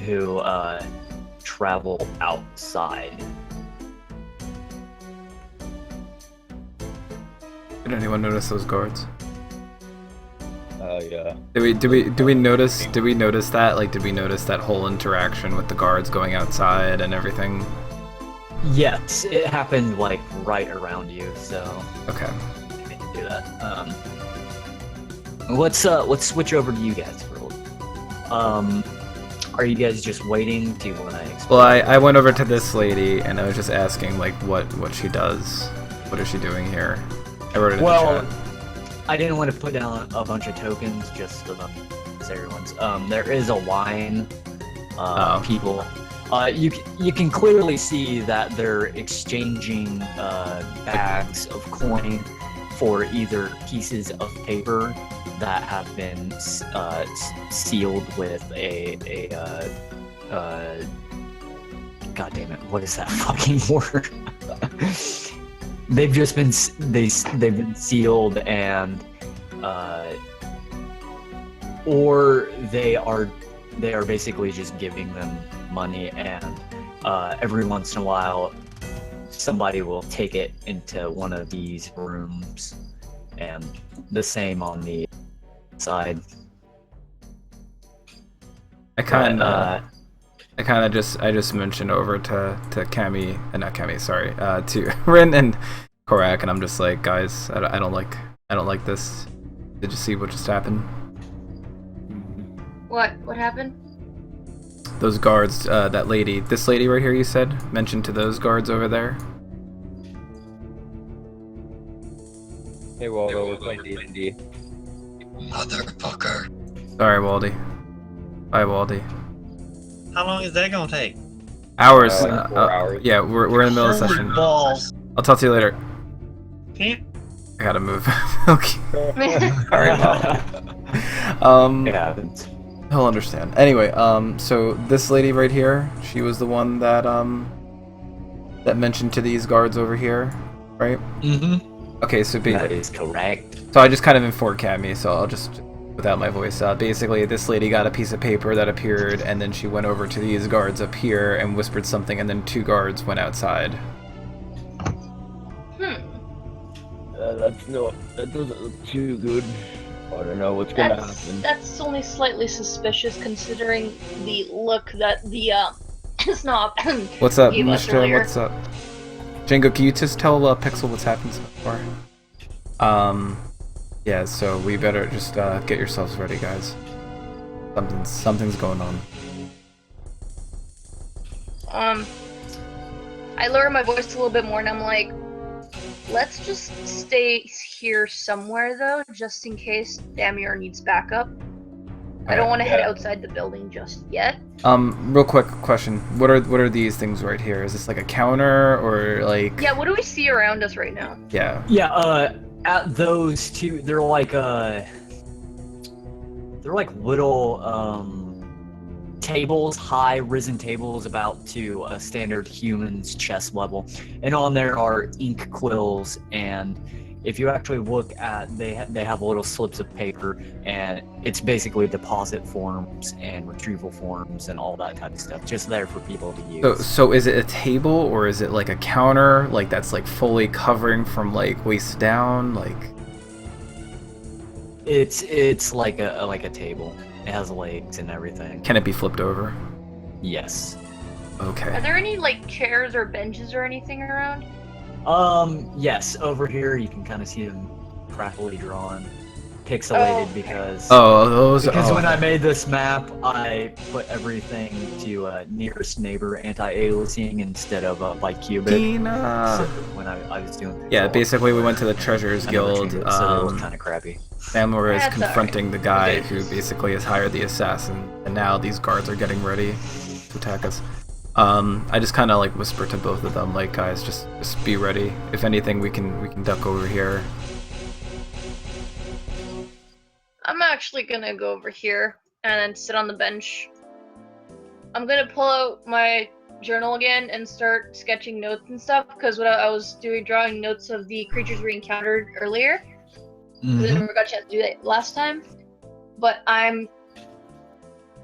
who travel outside. Did anyone notice those guards? Yeah. Did we notice that? Like, did we notice that whole interaction with the guards going outside and everything? Yes, it happened like right around you, so Okay. I didn't mean to do that. Let's switch over to you guys for a little. Are you guys just waiting? Do you want to explain? Well, I went over to this lady and I was just asking like what she does. What is she doing here? I wrote it in the chat. I didn't want to put down a bunch of tokens just so that everyone's. There is a wine. People. You can clearly see that they're exchanging bags of coin for either pieces of paper that have been sealed with a God damn it! What is that fucking word? They've just been they've been sealed and or they are basically just giving them money, and every once in a while somebody will take it into one of these rooms, and the same on the side. I just mentioned over to Cammy, not Cammy, sorry, to Rin and Korak, and I'm just like, guys, I don't like this. Did you see what just happened? What happened? Those guards, this lady right here, you said, mentioned to those guards over there. Hey, Waldo, we're playing D&D. Motherfucker. Sorry, Waldy. Bye, Waldy. How long is that gonna take? Hours. Like 4 hours. Yeah, we're in the middle of the Holy session. balls. I'll talk to you later. Can't. I gotta move. Okay. Sorry about It happens. He'll understand. Anyway, so this lady right here, she was the one that that mentioned to these guards over here, right? Mm-hmm. Okay, so That is correct. so I just kind of informed Cammy, so I'll just without my voice. Basically, this lady got a piece of paper that appeared, and then she went over to these guards up here and whispered something, and then 2 guards went outside. That doesn't look too good. I don't know what's gonna happen. That's only slightly suspicious considering the look that the snob What's up, gave us Mr. earlier. What's up? Django, can you just tell Pixel what's happened so far? Yeah, so we better just get yourselves ready, guys. Something's going on. I lower my voice a little bit more and I'm like, Let's just stay here somewhere though, just in case Damior needs backup. I don't want to head outside the building just yet. Real quick question. What are these things right here? Is this like a counter or like? Yeah, what do we see around us right now? Yeah. Yeah, at those two, they're like little tables, high risen tables about to a standard human's chest level, and on there are ink quills, and if you actually look at, they have little slips of paper, and it's basically deposit forms and retrieval forms and all that type of stuff, just there for people to use. So is it a table or is it like a counter, like that's like fully covering from like waist down, like? It's like a table. It has legs and everything. Can it be flipped over? Yes. Are Okay. there any like chairs or benches or anything around? Yes. Over here you can kind of see them crackly drawn, pixelated because when I made this map, I put everything to nearest neighbor anti-aliasing instead of bicubic. Tina. So when I was doing things Yeah, all basically we over, went to the Treasures I never Guild. changed it, so they look kind of crappy. Samura is That's confronting the guy Okay. who basically has hired the assassin, and now these guards are getting ready to attack us. I just kind of like whisper to both of them, like, guys, just be ready. If anything, we can duck over here. I'm actually gonna go over here and then sit on the bench. I'm gonna pull out my journal again and start sketching notes and stuff, because what I was doing, drawing notes of the creatures we encountered earlier. Mm-hmm. I never got a chance to do that last time. But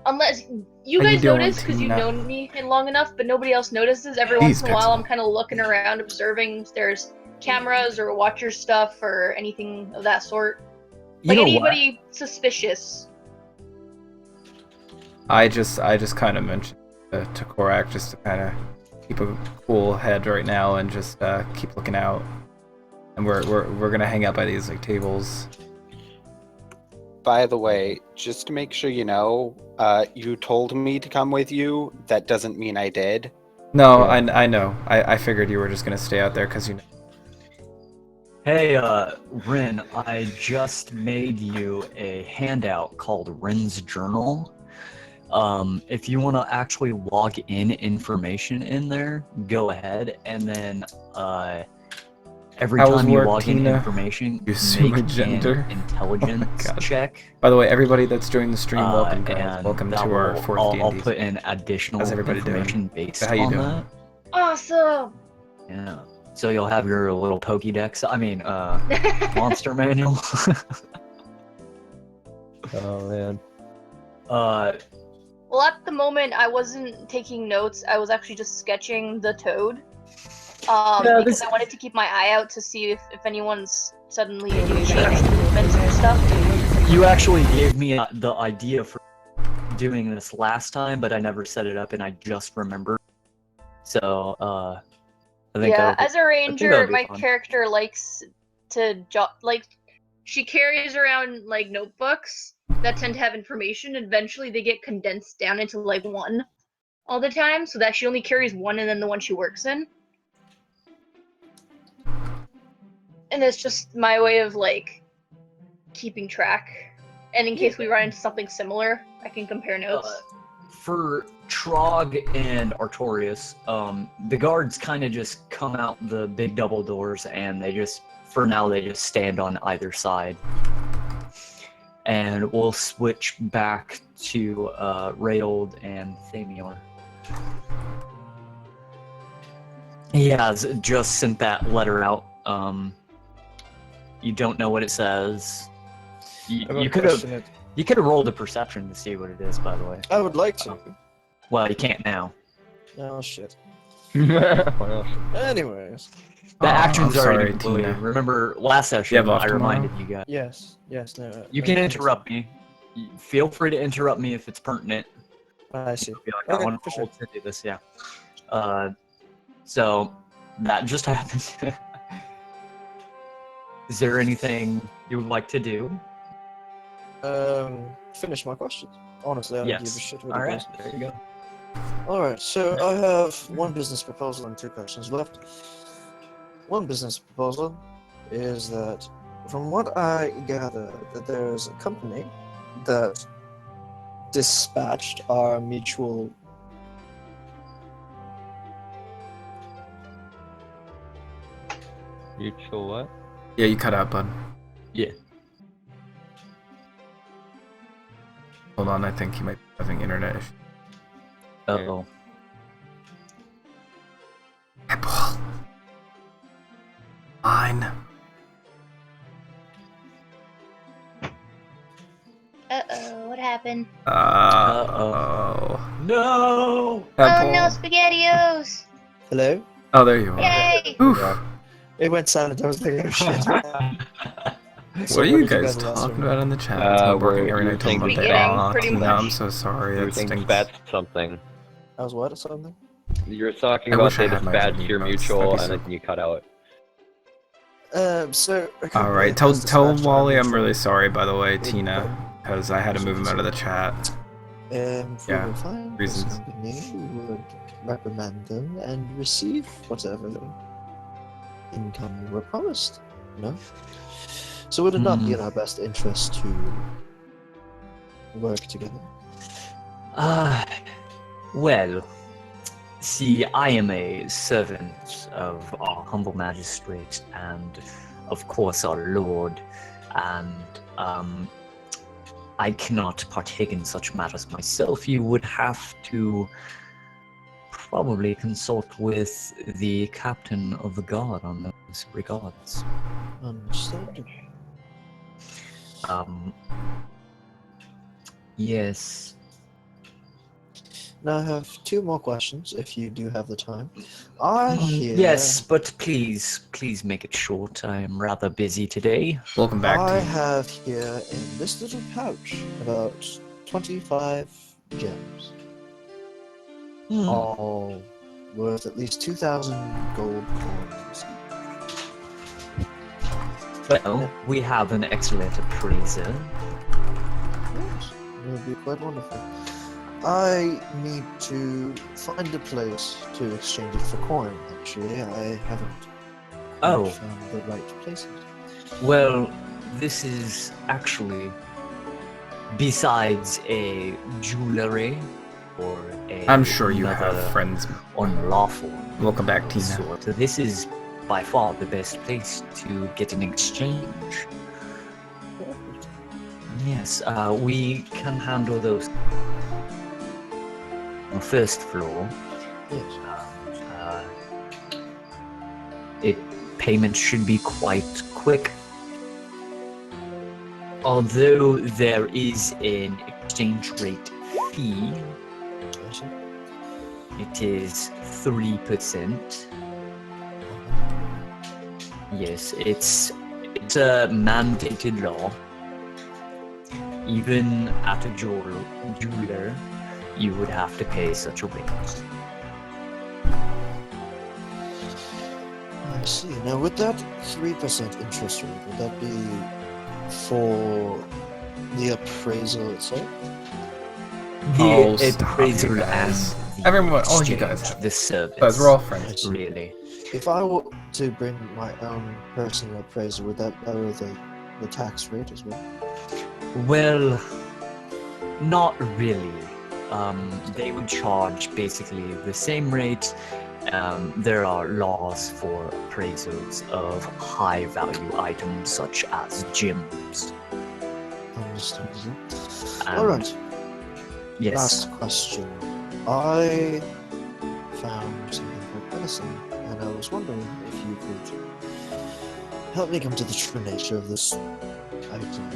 unless you How you guys doing, notice, because you've Tina? known me long enough, but nobody else notices. Every Jeez, once in a while, Pixel. I'm kind of looking around, observing if there's cameras or watcher stuff or anything of that sort. Like anybody suspicious. I just kind of mentioned to Korak just to kind of keep a cool head right now and just keep looking out. And we're gonna hang out by these like tables. By the way, just to make sure you know, you told me to come with you. That doesn't mean I did. No, Yeah. I know. I figured you were just gonna stay out there because you know. Hey, Rin, I just made you a handout called Rin's Journal. If you want to actually log in information in there, go ahead, and then every How was time you work, log in Tina? information, You assume make a gender? an intelligence God. check. By the way, everybody that's joined the stream, welcome guys. and Welcome to that our will- fourth I'll D&D. put in additional How's everybody doing? information based How you on doing? that. Awesome. Yeah. So you'll have your little Pokédex. I mean, monster manual. Oh man. Well, at the moment, I wasn't taking notes. I was actually just sketching the toad. Because I wanted to keep my eye out to see if anyone's suddenly changed movements and stuff. You actually gave me the idea for doing this last time, but I never set it up, and I just remembered. So, I think Yeah, that'll be- as a ranger, that'll be my fun. character likes to she carries around like notebooks that tend to have information. Eventually, they get condensed down into like one all the time, so that she only carries one, and then the one she works in. And it's just my way of like keeping track, and in case we run into something similar, I can compare notes. For Trog and Artorias, the guards kind of just come out the big double doors, and they just, for now, they just stand on either side. And we'll switch back to Rayold and Thamior. He has just sent that letter out. You don't know what it says. You could have rolled a perception to see what it is, by the way. I would like to. Well, you can't now. Oh shit. Well, Anyways. The action's I'm already sorry, completed. Tina. Remember last session, You have off I tomorrow? reminded you guys. Yes. No. You can interrupt me. Feel free to interrupt me if it's pertinent. I see. Be like, Okay, I want for sure. to do this, yeah. So that just happened. Is there anything you would like to do? Finish my questions. Honestly, I don't give a Yes. shit what All it right. is. There you go. Alright, so I have one business proposal and two questions left. one business proposal is that, from what I gather, that there's a company that dispatched our mutual. Mutual what? Yeah, you cut out, bud. Yeah. Hold on, I think he might be having internet issues. Uh-oh. Apple. Mine. Uh-oh, what happened? Uh-oh. No! Apple. Oh no, SpaghettiOs! Hello? Oh, there you are. Yay! Oof. It went silent. I was like, oh shit. So What are you did guys last talking from? about in the chat? It's not working every you were night till saying Monday. Beginning, Aw, pretty Tina, much. I'm so sorry. You were That saying stinks. dispatch something. I was what or something? You were talking I about wish I they had my dispatched redeem your codes. mutual, That'd and be so then you cut out. So. a company Alright, tell has dispatched our Wally I'm mutual really sorry, by the way, in- Tina, because I had to move him out of the chat. If we Yeah, would find reasons. this company, we would reprimand them and receive whatever income we were promised. No? So would it not be in our best interest to work together? Well, see, I am a servant of our humble magistrate and, of course, our lord, and I cannot partake in such matters myself. You would have to probably consult with the captain of the guard on those regards. Understood. Yes. Now I have two more questions, if you do have the time. I hear... Yes, but please make it short. I am rather busy today. Welcome back, I Tina. have here in this little pouch about 25 gems. All worth at least 2,000 gold coins. Well, we have an excellent appraiser. Yes, it would be quite wonderful. I need to find a place to exchange it for coin, actually. I haven't quite found the right places. Well, this is actually, besides a jewelry or a I'm sure you have another friends. unlawful Welcome back, Tina. sort, this is by far the best place to get an exchange. Yes, we can handle those on the first floor. Yes. Payment should be quite quick. Although there is an exchange rate fee, it is 3%. Yes, it's a mandated law. Even at a jeweler, you would have to pay such a rate. I see. Now, with that 3% interest rate, would that be for the appraisal itself? Oh, The stop, appraisal you guys. and the Everyone, all you exchange, guys have. the service. Guys, we're all friends. Really. If I were to bring my own personal appraiser, would that lower the tax rate as well? Well, not really. They would charge basically the same rate. There are laws for appraisals of high-value items such as gems. Understood. And- Alright. Yes. Last question. I found something called medicine, and I was wondering if you could help me come to the true nature of this item.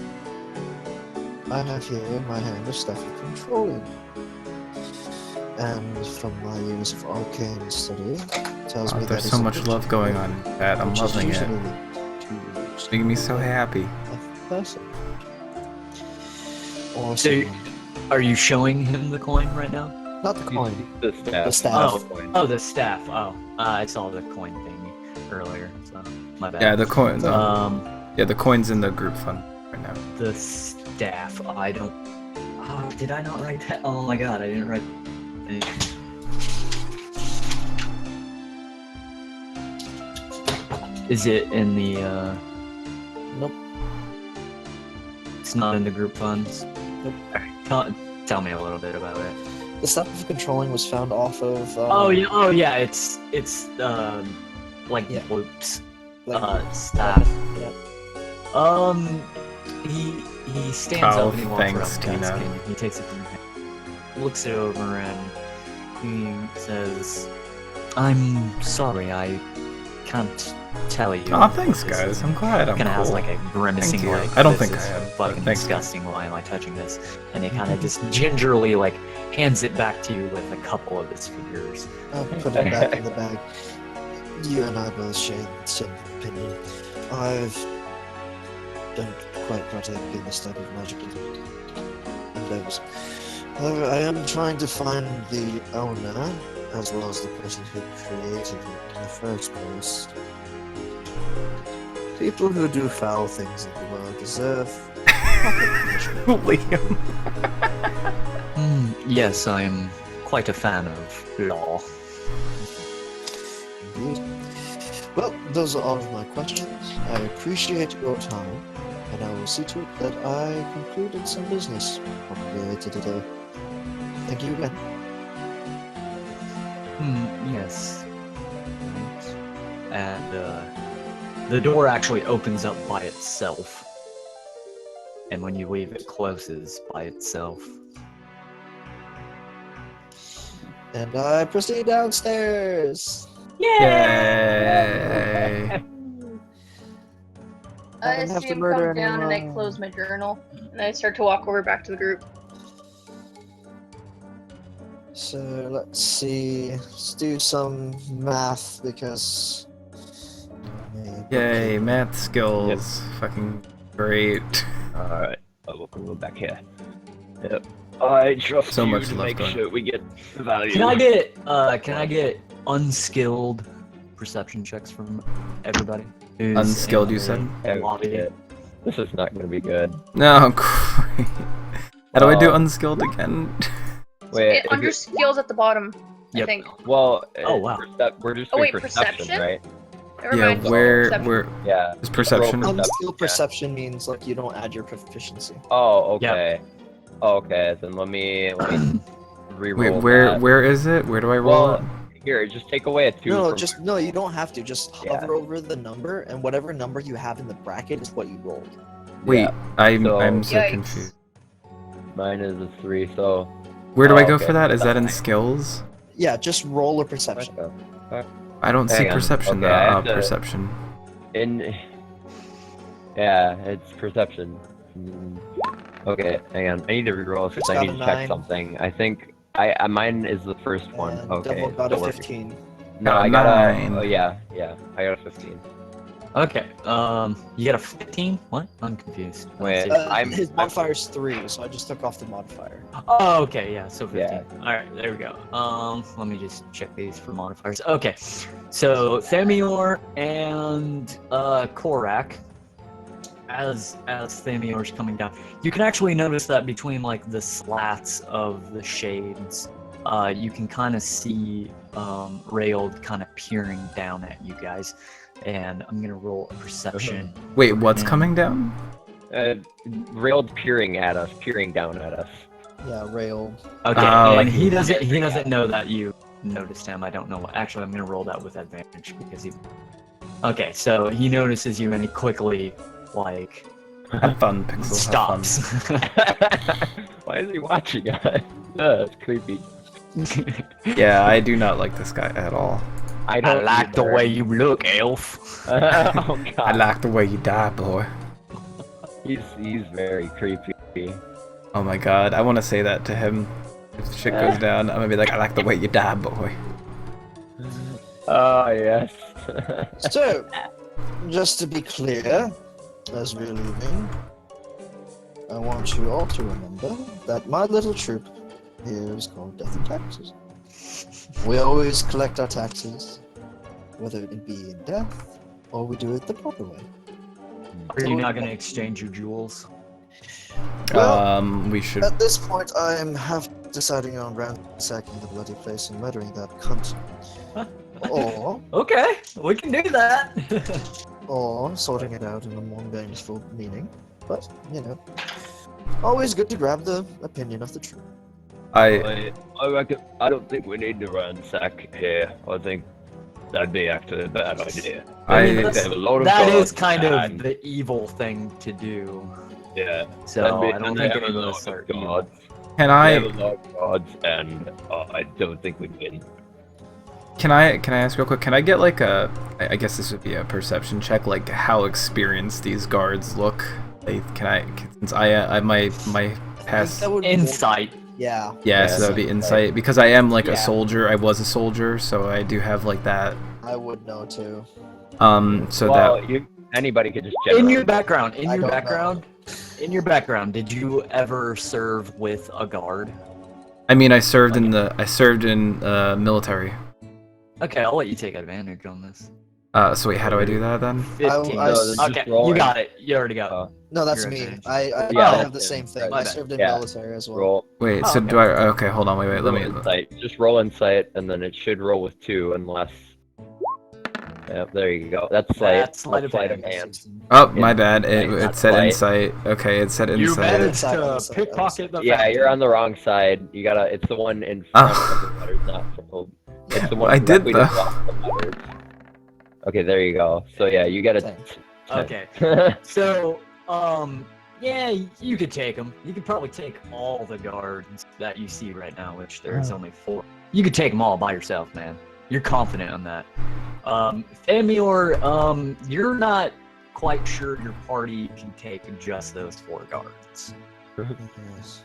I have here in my hand a stuff of controlling. And from my years of arcane study, it tells me that There's it's so a much good love going on in chat. I'm which is loving it. usually linked to Making me so happy. a person. Or So, someone. are you showing him the coin right now? Not the coin. The staff. The staff. Oh, the staff. Oh, I saw the coin thing earlier, so my bad. Yeah, the coin. Yeah, the coin's in the group fund right now. the staff. I don't. Oh, did I not write that? Oh my god, I didn't write. Is it in the? Nope. It's not in the group funds. Nope. Tell me a little bit about it. The stuff of controlling was found off of. Oh yeah. It's like Yeah. loops. Like, Staff. yeah. He stands Oh, up and he walks thanks, around the desk Tina. and he takes it from your hand, looks it over, and he says, "I'm sorry, I can't tell you." Aw, thanks, This guys. is-" I'm glad. I'm Kind of has cool. like a grimacing, Thank you. like, I don't "This think I is have, but fucking thanks, guys. disgusting. Why am I touching this?" And he kind of just gingerly like hands it back to you with a couple of his fingers. I'll put it back in the bag. You and I both share the same opinion. Don't quite partake in the study of magical endeavors. However, I am trying to find the owner, as well as the person who created it in the first place. People who do foul things in the world deserve proper punishment. Liam. Yes, I'm quite a fan of law. Indeed. Well, those are all of my questions. I appreciate your time, and I will see to it that I concluded some business probably later today. Thank you again. Yes. Right. And the door actually opens up by itself. And when you leave, it closes by itself. And I proceed downstairs. Yay! I I don't have see to him murder come down and I anyone. close my journal. And I start to walk over back to the group. So let's see. Let's do some math because. Yay, math skills. Fucking great. Alright, we'll go back here. Yep. I trust So you much to love make going. sure we get value. Can I get unskilled perception checks from everybody? who's Unskilled, in you the said? lobby? Yeah. This is not gonna be good. No, great. How do I do Well- unskilled again? Wait, if Under you- skills at the bottom, I Yep. think. well, Oh, wow. we're just Oh, doing wait, perception, perception? right? Never Yeah, mind. where Perception. Yeah. is perception? Roll Unskilled yeah. perception means like you don't add your proficiency. Oh, okay. Oh, okay, then let me re-roll Wait, that. where is it? Where do I roll it? Well, here, just take away a 2 No, from... just no. You don't have to. Just Yeah. hover over the number, and whatever number you have in the bracket is what you rolled. Wait, Yeah. I'm so Yikes. confused. Mine is a 3, so... Where do Oh, I go okay. for that? Is that in That's fine. skills? Yeah, just roll a perception. I don't see Hang on. perception Okay, I though. have to- Perception. Yeah, it's perception. Okay, hang on. I need to reroll because It's I got need a to check 9. something. I think mine is the first one. And Okay. Devil got so a we're- 15. No, Got a I got 9. a... Oh, yeah, I got a 15. Okay. You got a 15? What? I'm confused. Wait. His modifier's 3, so I just took off the modifier. Oh, okay, yeah, so 15. Yeah. Alright, there we go. Let me just check these for modifiers. Okay, so Thamior and Korak, as Thamior's coming down, you can actually notice that between like the slats of the shades, you can kind of see Rayold kind of peering down at you guys. And I'm gonna roll a perception. Wait, what's Yeah. coming down? Railed peering down at us. Yeah, rail. Okay, Oh, and like he doesn't know that you noticed him. I don't know. Actually, I'm gonna roll that with advantage because he. Okay, so he notices you and he quickly like Have fun, Pixel. Have fun. stops. Why is he watching us? It's creepy. Yeah, I do not like this guy at all. I I don't like the either. way you look, elf. Oh god. I like the way you die, boy. He's very creepy. Oh my god, I want to say that to him. If shit goes down, I'm gonna be like, I like the way you die, boy. Oh yes. So, just to be clear, as we're leaving, I want you all to remember that my little troop here is called Death and Taxes. We always collect our taxes, whether it be in death or we do it the proper way. Are you not gonna exchange your jewels? Well, We should. At this point, I'm half deciding on ransacking the bloody place and murdering that cunt. Or, Okay, we can do that. or sorting it out in a more vengeful meaning. But, you know, always good to grab the opinion of the true. I I reckon. I don't think we need to ransack here. I think that'd be actually a bad idea. I mean, I They have a lot of that is guards, kind of and- the evil thing to do. Yeah. So I don't and they think have any a of lot us of are evil. guards. can They have I a lot of guards, and I don't think we win. can I ask real quick? Can I get like a? I guess this would be a perception check, like how experienced these guards look. Since I my past. That would be Insight. Yeah. Yeah, so that would be insight because I am like a Yeah. soldier. I was a soldier, so I do have like that. I would know too. So Well, that anybody could just In generate. your background, I don't know. did you ever serve with a guard? I mean, I served in military. Okay, I'll let you take advantage on this. So wait, how do I do that then? 15. I- just Okay, roll you it. got it. You already got it. No, that's Your me. advantage. I Yeah, have the that's same it. thing. My I bad. served in Yeah. military as well. Roll. Wait, Oh, so okay. do I? Okay, hold on, wait, let roll me. insight. Just roll insight, and then it should roll with 2, unless. Yeah, there you go. That's sleight. That's sleight of sleight of hand. hand. Oh, my bad. It Insight. said Sleight. insight. Okay, it said You insight. managed Inside, to inside, pickpocket the Yeah, you're phantom. on the wrong side. You gotta. It's the one in front of the letters, not from. It's the one I did directly though. across the letters. Okay, there you go. So yeah, you get a. Thanks. Okay. So, yeah, you could take them. You could probably take all the guards that you see right now, which there's only 4. You could take them all by yourself, man. You're confident on that. Thamior, you're not quite sure your party can take just those 4 guards. Yes.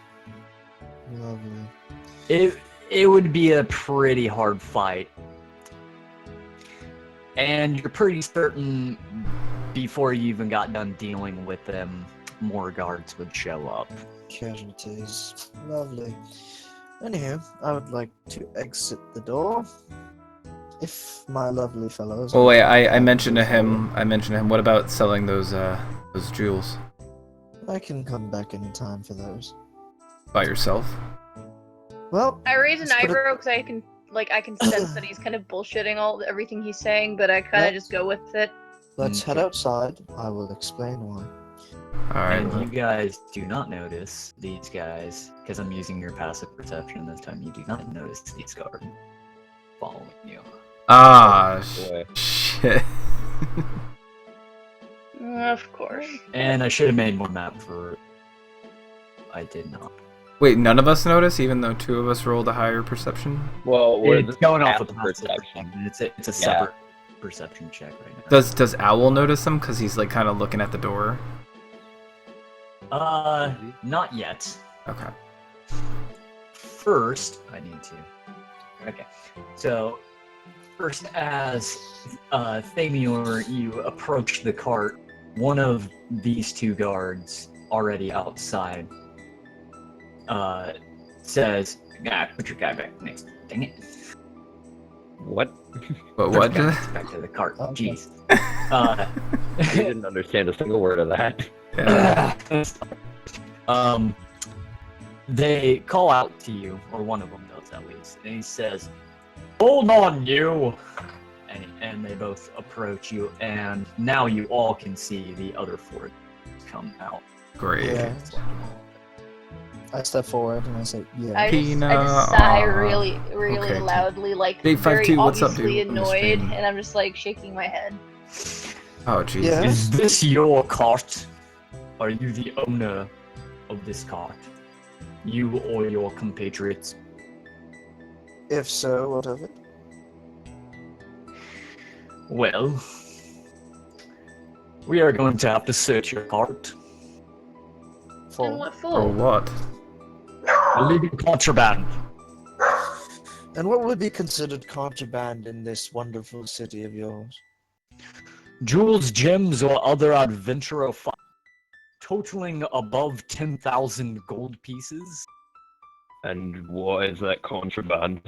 Lovely. It would be a pretty hard fight. And you're pretty certain before you even got done dealing with them, more guards would show up. Casualties. Lovely. Anywho, I would like to exit the door. If my lovely fellows. Oh wait, would I like mentioned to to follow. him. I mentioned to him. What about selling those jewels I can come back anytime for those. by yourself? Well, I raise an let's put it- eyebrow because I can sense that he's kind of bullshitting everything he's saying, but I kind of Yeah. just go with it. Let's head outside. I will explain why. All right. And you guys do not notice these guys, because I'm using your passive perception this time, you do not notice these guards following you. Ah, Boy. shit. Of course. And I should have made more map for... I did not. Wait, none of us noticed, even though 2 of us rolled a higher perception. Well, It's going off of passive passive perception. perception. It's a separate perception check right now. Does Owl notice them? Cause he's like kind of looking at the door. Not yet. Okay. First, I need to. Okay. So, first, as Thamior, you approach the cart, one of these 2 guards already outside says, put your guy back next. Dang it. What? But Put what? your guy back to the cart. Okay. Jeez. I didn't understand a single word of that. Yeah. They call out to you, or one of them does at least, and he says, "Hold on, you!" And they both approach you, and now you all can see the other 4 come out. Great. Yeah. I step forward and I say, yeah. I Tina, just sigh aw. really Okay. loudly, like Big very 5'2", what's up, obviously dude? I'm annoyed, streaming. and I'm just like shaking my head. Oh Jesus. Yeah. Is this your cart? Are you the owner of this cart? You or your compatriots? If so, what of it? Well, we are going to have to search your cart. And For. what Or for? what? Illegal contraband. And what would be considered contraband in this wonderful city of yours? Jewels, gems, or other adventurer totaling above 10,000 gold pieces. And what is that contraband?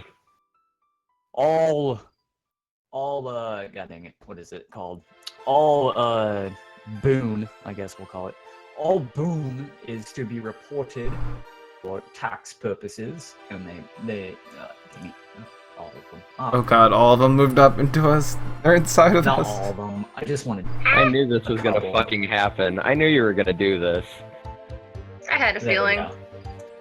All, god dang it, what is it called? All, boon, I guess we'll call it. All boon is to be reported for tax purposes, and they dang it. All of them. Oh god, all of them moved up into us. They're inside of Not us. all of them. I just wanted. I knew this was gonna couple. fucking happen. I knew you were gonna do this. I had a There we feeling. go.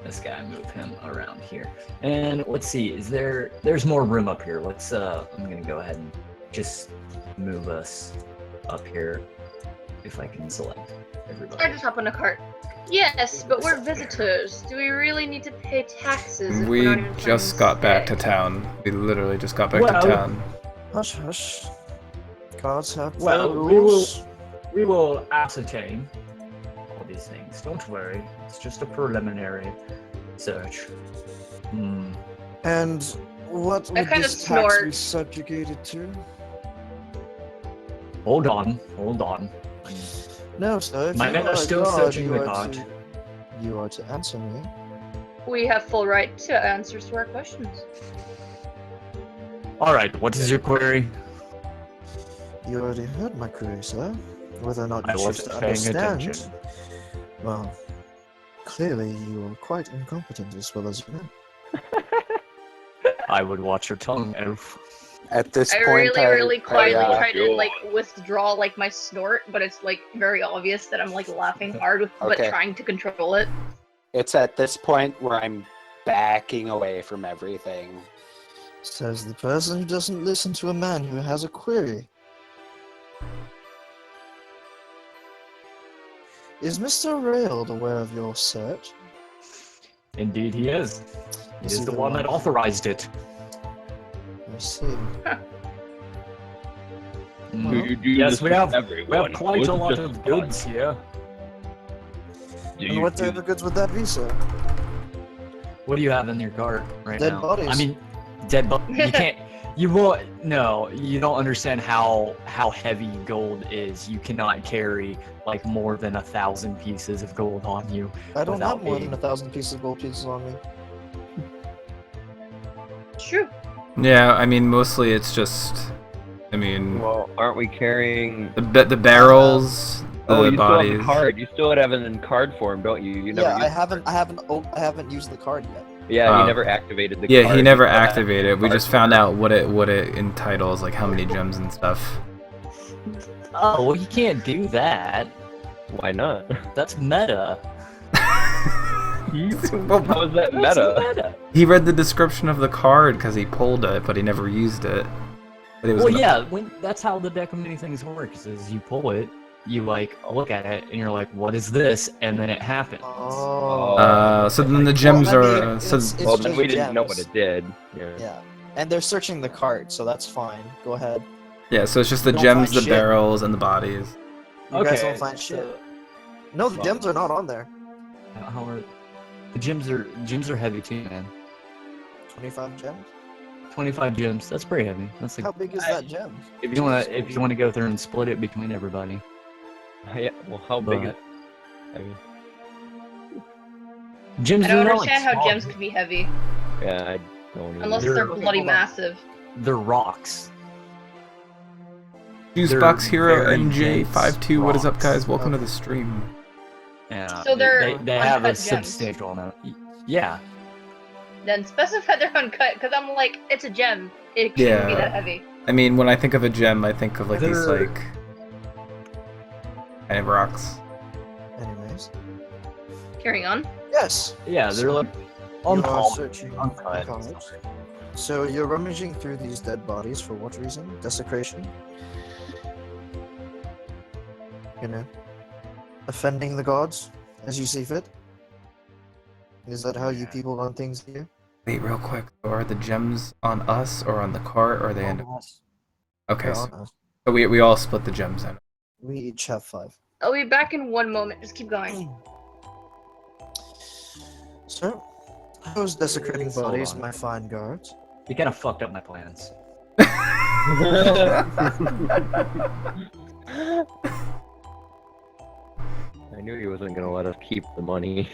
This guy, move him around here. And let's see, there's more room up here. I'm gonna go ahead and just move us up here if I can select everybody. I just hop on a cart. Yes, but we're visitors. Do we really need to pay taxes? If We we're not even just trying got back to stay? town. We literally just got back Well- to town. Hush, hush. Gods have their Well, rules. we will ascertain all these things. Don't worry. It's just a preliminary search. And what I would kinda this tax be snort. subjugated to? Hold on. No, sir. If My you men are a still god, searching you the are cart. You are to answer me. We have full right to answers to our questions. All right. What is your query? You already heard my query, sir. Whether or not I you choose wasn't to paying understand. attention. Well, clearly you are quite incompetent as well as you know. I would watch your tongue, elf. At this I point, really quietly I, try to like withdraw like my snort, but it's like very obvious that I'm like laughing hard but Okay. trying to control it. it's at this point where I'm backing away from everything. Says the person who doesn't listen to a man who has a query. Is Mr. Railed aware of your search? Indeed, he is. He Is is he the the one one? that authorized it. I see. Do you do Yes, this we with have everyone? quite Was a it lot just of us? goods here. Do And you what do type of goods would that be, sir? What do you have in your cart right Dead now? bodies. I mean, dead bodies. You can't. You won't. No, you don't understand how heavy gold is. You cannot carry like more than 1,000 pieces of gold on you. I don't without have more being- than 1,000 pieces of gold pieces on me. It's true. Yeah, I mean, mostly it's just. I mean, Well, aren't we carrying? the barrels, the Oh, you bodies. still have the card. You still have it in card form, don't you? You never. Yeah, used I haven't used the card yet. Yeah, he Oh. never activated the Yeah, card. he never still has activated it. We card just found form. out what it entitles, like how many gems and stuff. Oh, well, you can't do that. Why not? That's meta. Well, How is that That's meta? he read the description of the card because he pulled it, but he never used it. But it was Well, in yeah, that's how the deck of many things works. Is you pull it, you like look at it, and you're like, "What is this?" And then it happens. Oh. So then the gems Well, I are. mean, So it's Well, then just we didn't know what gems. it did. Yeah. Yeah. And they're searching the card, so that's fine. Go ahead. yeah, so it's just the Don't gems, find the shit. barrels, and the bodies. You guys don't find shit. so- No, the Well- gems are not on there. How are the gems are heavy too, man. 25 gems? 25 gems. That's pretty heavy. That's How like big is that gem? if you wanna go through and split it between everybody. Yeah. Well, how big is? But- I mean, Gems I don't are not, like, understand how small. gems could be heavy yeah, I don't. unless either. they're They're- bloody hold on. massive. They're rocks. Juicebox Hero very NJ52. What is up, rocks. guys? Welcome to the stream. Yeah. So they're they have a uncut gems. substantial amount. Yeah. Then specify they're uncut, because I'm like, it's a gem. It shouldn't be Yeah. that heavy. I mean, when I think of a gem, I think of like these They're- like kind of rocks. Anyways. Carrying on. Yes. Yeah, they're like You are uncommon. searching uncut. the cards. So you're rummaging through these dead bodies for what reason? Desecration? You know, offending the gods as you see fit? Is that how you people run things here? Wait, real quick. So are the gems on us or on the cart, or are they in? Okay, They're so, on us. so we all split the gems in. We each have 5. I'll be back in one moment. Just keep going. So, how's desecrating Hold bodies, on. my fine guards? You kind of fucked up my plans. I knew he wasn't gonna let us keep the money.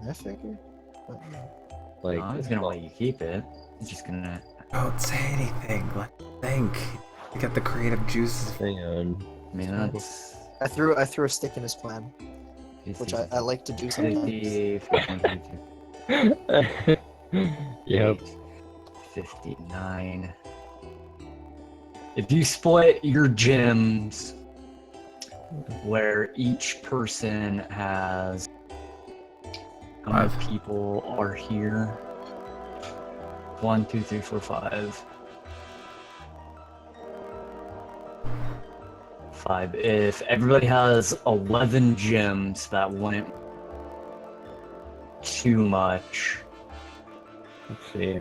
I figure. But, like, I was gonna let you keep it. He's just gonna. Don't say anything. Let me think. You get the creative juices. hang on. I mean, that's. I threw a stick in his plan, which I like to do sometimes. Yep. 59. If you split your gems where each person has... How many 5. people are here? 1, 2, 3, 4, 5. 5. If everybody has 11 gems, that wouldn't too much. Let's see.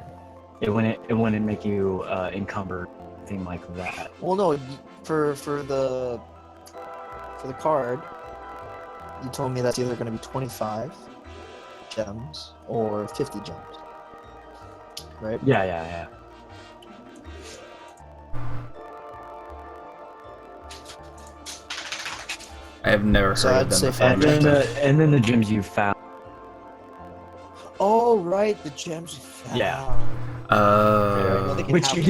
It wouldn't make you encumbered, anything like that. Well, no, for the card, you told me that's either going to be 25 gems or 50 gems, right? Yeah. I have never So heard I'd of them say before. And then the gems you found. Oh, right, the gems you found. Yeah. Which you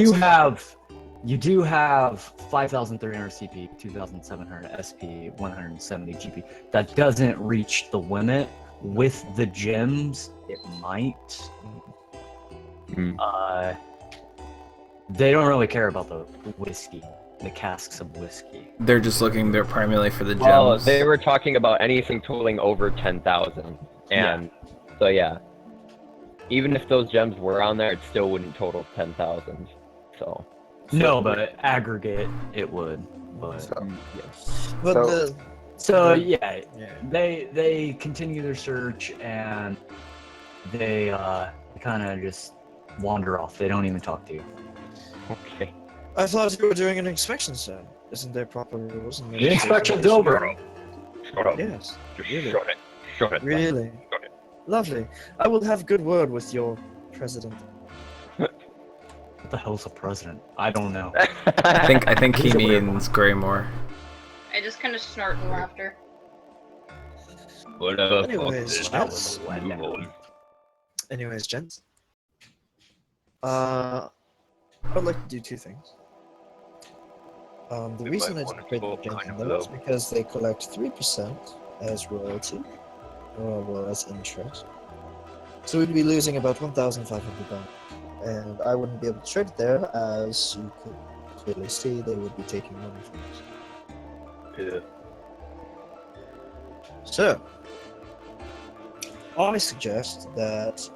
do have 5,300 CP, 2,700 SP, 170 GP. That doesn't reach the limit. With the gems, it might. They don't really care about the whiskey, the casks of whiskey. They're just looking there primarily for the gems. Well, they were talking about anything totaling over 10,000, and so yeah. Even if those gems were on there, it still wouldn't total 10,000. So. No, but aggregate it would. But yes. But they continue their search and they kind of just wander off. They don't even talk to you. Okay. I thought you were doing an inspection, sir. Isn't there proper rules? The inspection's over. Shut up. Yes. Just really? Shut it. Really? Shut it. Lovely. I will have good word with your president. What the hell's a president? I don't know. I think he He's a weird means Greymore. I just kind of snort in laughter. Whatever. Anyways, gents. I would like to do two things. The reason I didn't create the gems in those is because they collect 3% as royalty, or as interest. So we'd be losing about 1,500 dollars. And I wouldn't be able to trade it there, as you could clearly see, they would be taking money from us. Yeah. So, I suggest that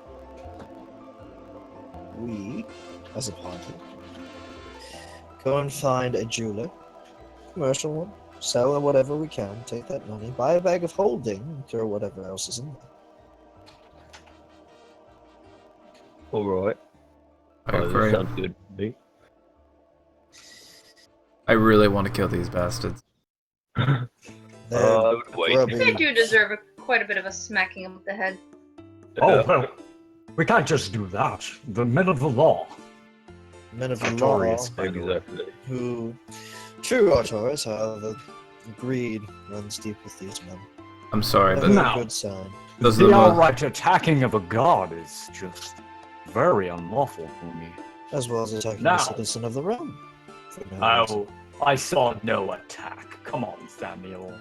we, as a party, go and find a jeweler, commercial one, sell whatever we can, take that money, buy a bag of holding, throw whatever else is in there. Alright. I agree. That sounds good to me. I really want to kill these bastards. Wait. They do deserve quite a bit of a smacking of the head. Oh, well, we can't just do that. The men of the law. Men of the law, Exactly. who, true Artorias, however, greed runs deep with these men. I'm sorry, A but very No. good sign. those are The the most... outright attacking of a god is just very unlawful for me. As well as attacking Now. a citizen of the realm. For no reason. I saw no attack. Come on, Samuel.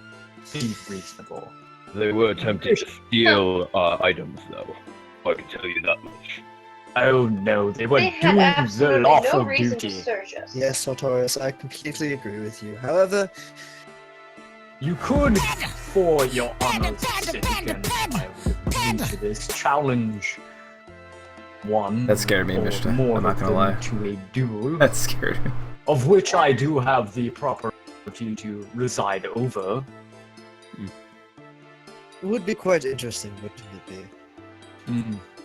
Be reasonable. They were attempting to steal items, though. I can tell you that much. Oh no, they were They had doing the absolutely lawful no reason duty. to search us. Yes, Artorias, I completely agree with you. However, You could, for your honor's sake, and I would agree to this challenge one. That scared me, or Mishta. more I'm not gonna than lie. To a duel, That scared me. of which I do have the proper opportunity to reside over. it would be quite interesting, wouldn't it be?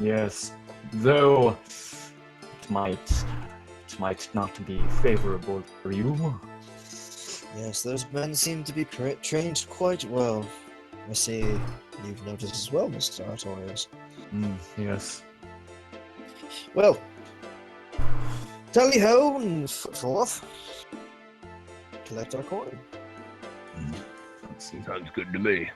Yes, though it might not be favorable for you. Yes, those men seem to be trained quite well. I see you've noticed as well, Mr. Artorias. Yes. Well, tally ho and foot forth. Collect our coin. Sounds good to me.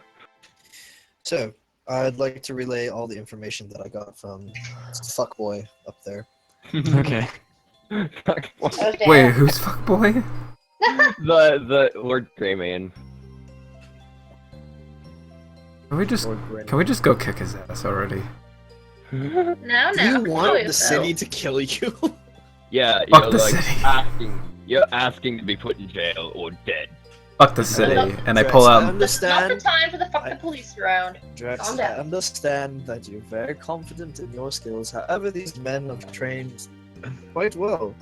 So, I'd like to relay all the information that I got from fuckboy up there. Okay. Wait, who's fuckboy? the Lord Greymane. Can we just go kick his ass already? No, no. Do you kill want the yourself. city to kill you? Yeah, Fuck you're the like city. you're asking to be put in jail or dead. Fuck the city. And I Drax, pull I out. That's not the understand. time for the fucking police around. Drax, Calm I down. understand that you're very confident in your skills. However, these men have trained quite well.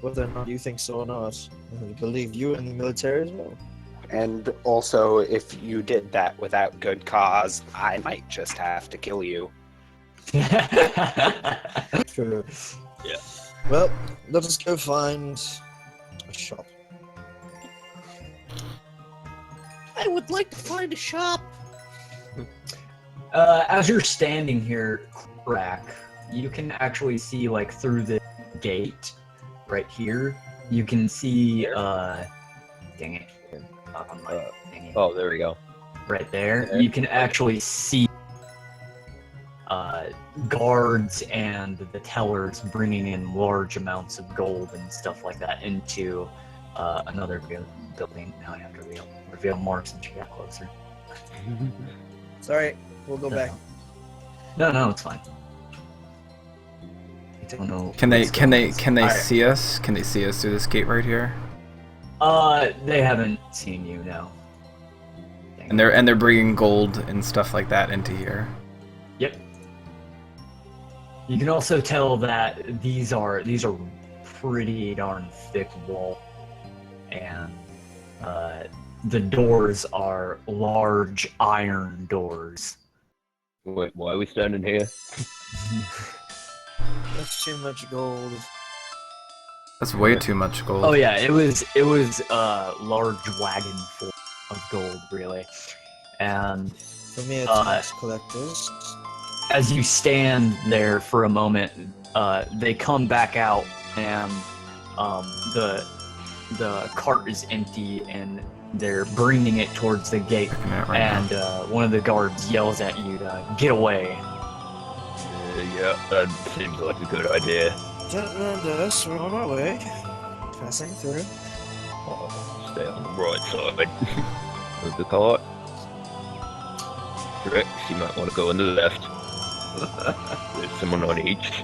Whether or not you think so or not, I believe you in the military as well. And also, if you did that without good cause, I might just have to kill you. True. Yeah. Well, let us go find a shop. I would like to find a shop. As you're standing here, Crack, you can actually see like through the gate right here. You can see dang it. Not on my thingy. Oh, there we go. Right there. You can actually see guards and the tellers bringing in large amounts of gold and stuff like that into another building. Now I have to reveal more since you got closer. Sorry, we'll go back. No, it's fine. I don't know. Can they Alright. see us? Can they see us through this gate right here? They haven't seen you, no. Dang And they're bringing gold and stuff like that into here. Yep. You can also tell that these are pretty darn thick wall, and the doors are large iron doors. Wait, why are we standing here? That's too much gold. That's way too much gold. Oh yeah, it was a large wagon full of gold, really. And For me, it's tax collectors. as you stand there for a moment, they come back out, and the cart is empty, and they're bringing it towards the gate. Checking it right now. And one of the guards yells at you to get away. Yeah, that seems like a good idea. Don't mind us, we're on our way. Passing through. Stay on the right side of the cart. Rex, you might want to go on the left. There's someone on each.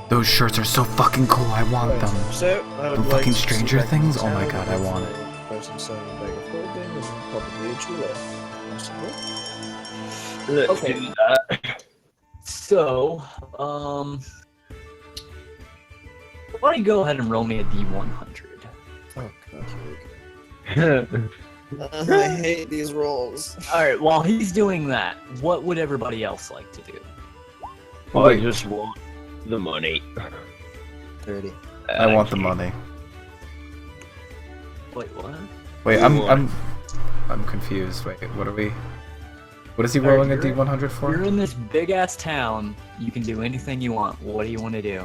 Those shirts are so fucking cool. I want them. So, I would Them like fucking to Stranger see back in Things? Oh my town god, I with want a it. Person selling a bag of holding and probably a jeweler. Possible. Let's Okay. do that. So, why don't you go ahead and roll me a D100? Oh god, here we go. I hate these rolls. Alright, while he's doing that, what would everybody else like to do? I Wait, just want the money. 30. I want the money. Wait, what? Wait, What? I'm confused. Wait, what are we? What is he Alright, rolling a you're- D100 You're for? in this big ass town. You can do anything you want. What do you want to do?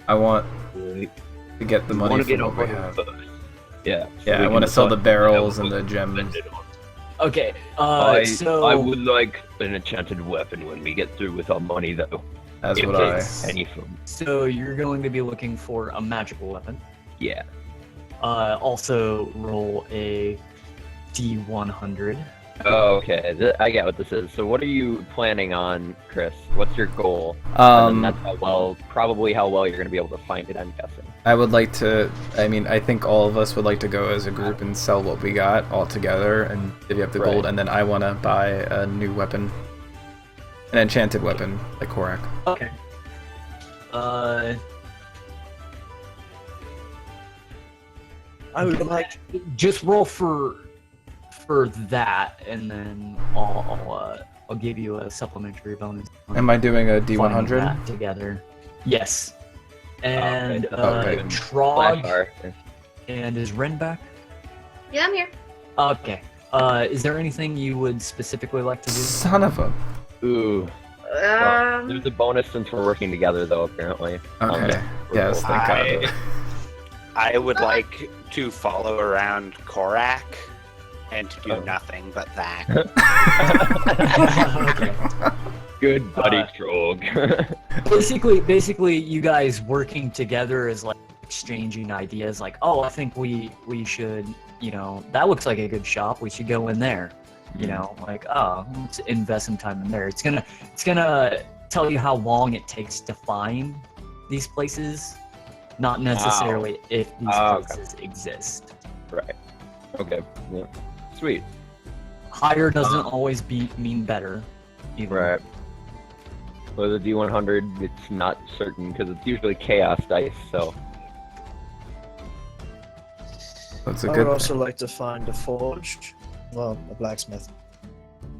I want We to get the money want to from get what we over have. first. Yeah. Yeah, we I can want to sell the decide barrels what and the we'll gems. spend it on. Okay, so I would like an enchanted weapon when we get through with our money, though. As If would I. there's any from. so you're going to be looking for a magical weapon. Yeah. Also roll a D100. Oh, okay. I get what this is. So, what are you planning on, Chris? What's your goal? And then that's probably how well you're going to be able to find it, I'm guessing. I would like to. I mean, I think all of us would like to go as a group and sell what we got all together and divvy up the Right. gold. And then I want to buy a new weapon, an enchanted weapon like Korak. Okay. I would like. Just roll for that, and then I'll give you a supplementary bonus. on Am I doing a finding D100? that together? Yes. And Okay. Trog Flashbar. and is Ren back? Yeah, I'm here. Okay. Is there anything you would specifically like to do? Son of a. Ooh. Well, there's a bonus since we're working together, though, apparently. Okay. Yes, thank God. I would like to follow around Korak and to do Oh. nothing but that. Okay. Good buddy, Trog. Basically, you guys working together is like exchanging ideas. Like, oh, I think we should, that looks like a good shop. We should go in there. Like, oh, let's invest some time in there. It's gonna tell you how long it takes to find these places, not necessarily if these places exist. Right. Okay. Yeah. Sweet. Higher doesn't always mean better. Either. Right. Well, the D100, it's not certain because it's usually chaos dice. So. That's a I good would also thing. like to find a forge, well, a blacksmith.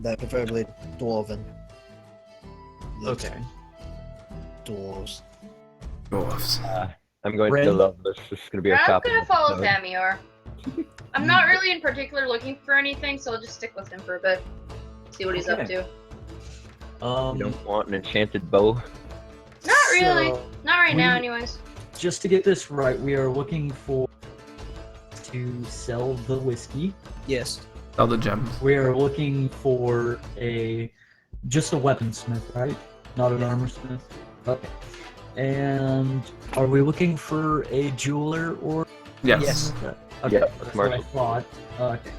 That preferably dwarven. Okay. Dwarves. Dwarves. I'm going Ren? to love this. This is going to be a I'm shopping gonna follow episode. Thamior. I'm not really in particular looking for anything, so I'll just stick with him for a bit. See what he's up Okay. to. You don't want an enchanted bow? Not really. So, Not right now, we- anyways. Just to get this right, we are looking for to sell the whiskey. Yes. All the gems. We are looking for just a weaponsmith, right? Not an armor smith. Okay. And are we looking for a jeweler or? Yes. Okay, Yeah, that's what I commercial. thought. Okay.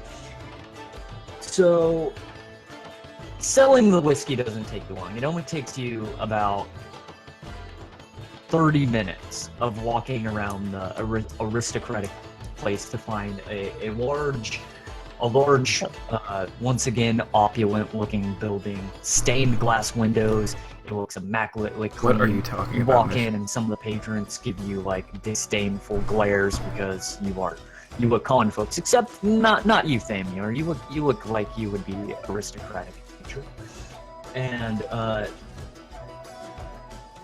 So, selling the whiskey doesn't take you long. It only takes you about 30 minutes of walking around the aristocratic place to find a large, once again, opulent-looking building, stained glass windows. It looks immaculately clean. What are you talking You about? walk in, and some of the patrons give you like disdainful glares because you look common folks. Except not you, Thamior. You look like you would be aristocratic in nature. And